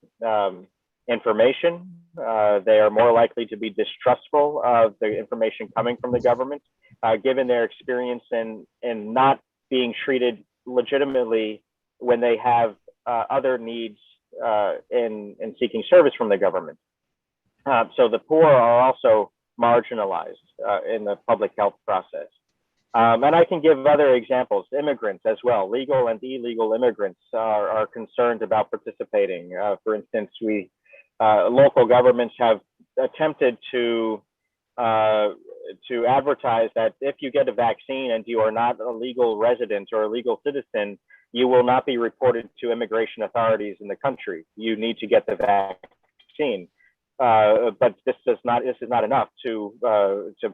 information. They are more likely to be distrustful of the information coming from the government, given their experience in not being treated legitimately when they have other needs in seeking service from the government. So the poor are also marginalized in the public health process. And I can give other examples. Immigrants as well, legal and illegal immigrants are concerned about participating. For instance, local governments have attempted to advertise that if you get a vaccine and you are not a legal resident or a legal citizen, you will not be reported to immigration authorities in the country. You need to get the vaccine. But this is not enough to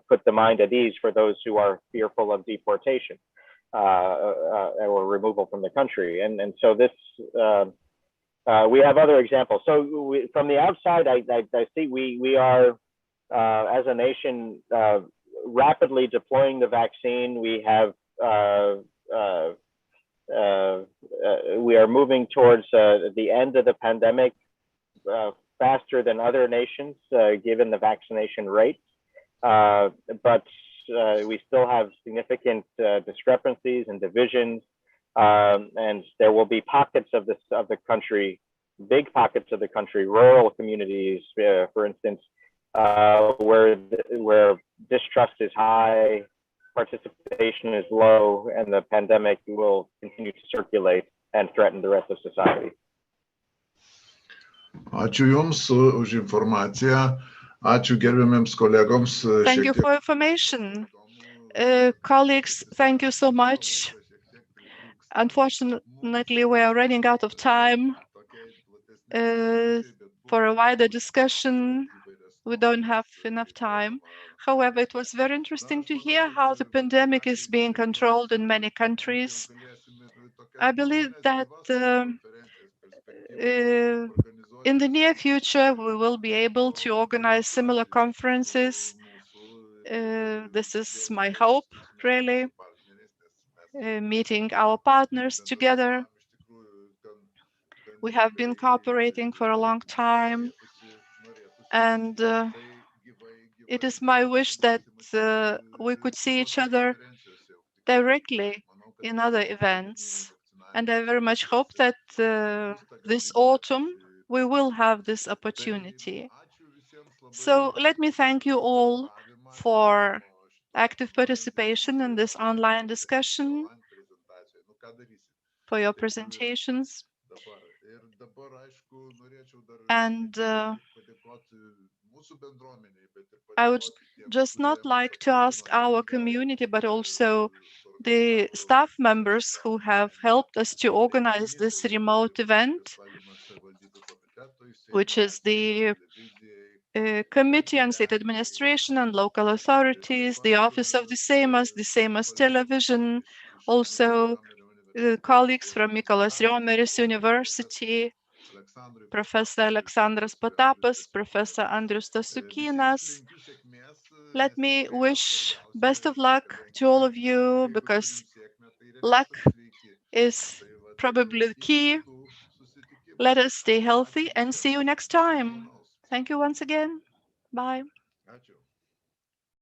put the mind at ease for those who are fearful of deportation or removal from the country. And so this, we have other examples. So from the outside, I see we are, as a nation, rapidly deploying the vaccine. We have, we are moving towards the end of the pandemic faster than other nations, given the vaccination rate. But we still have significant discrepancies and divisions, and there will be pockets of the country, big pockets of the country, rural communities, for instance, where distrust is high, participation is low, and the pandemic will continue to circulate and threaten the rest of society. Ačiū Jums už informaciją. Ačiū gerbiamiems kolegoms. Thank you for information. Colleagues, thank you so much. Unfortunately, we are running out of time for a wider discussion. We don't have enough time. However, it was very interesting to hear how the pandemic is being controlled in many countries. I believe that in the near future, we will be able to organize similar conferences. This is my hope, really, meeting our partners together. We have been cooperating for a long time, and it is my wish that we could see each other directly in other events. And I very much hope that this autumn we will have this opportunity. So let me thank you all for active participation in this online discussion, for your presentations. And I would just not like to ask our community, but also the staff members who have helped us to organize this remote event, which is the Committee on State Administration and Local Authorities, the Office of the Seimas Television, also colleagues from Mykolas Riomeris University, Professor Aleksandras Potapas, Professor Andrius Stasukynas. Let me wish best of luck to all of you, because luck is probably the key. Let us stay healthy and see you next time. Thank you once again. Bye.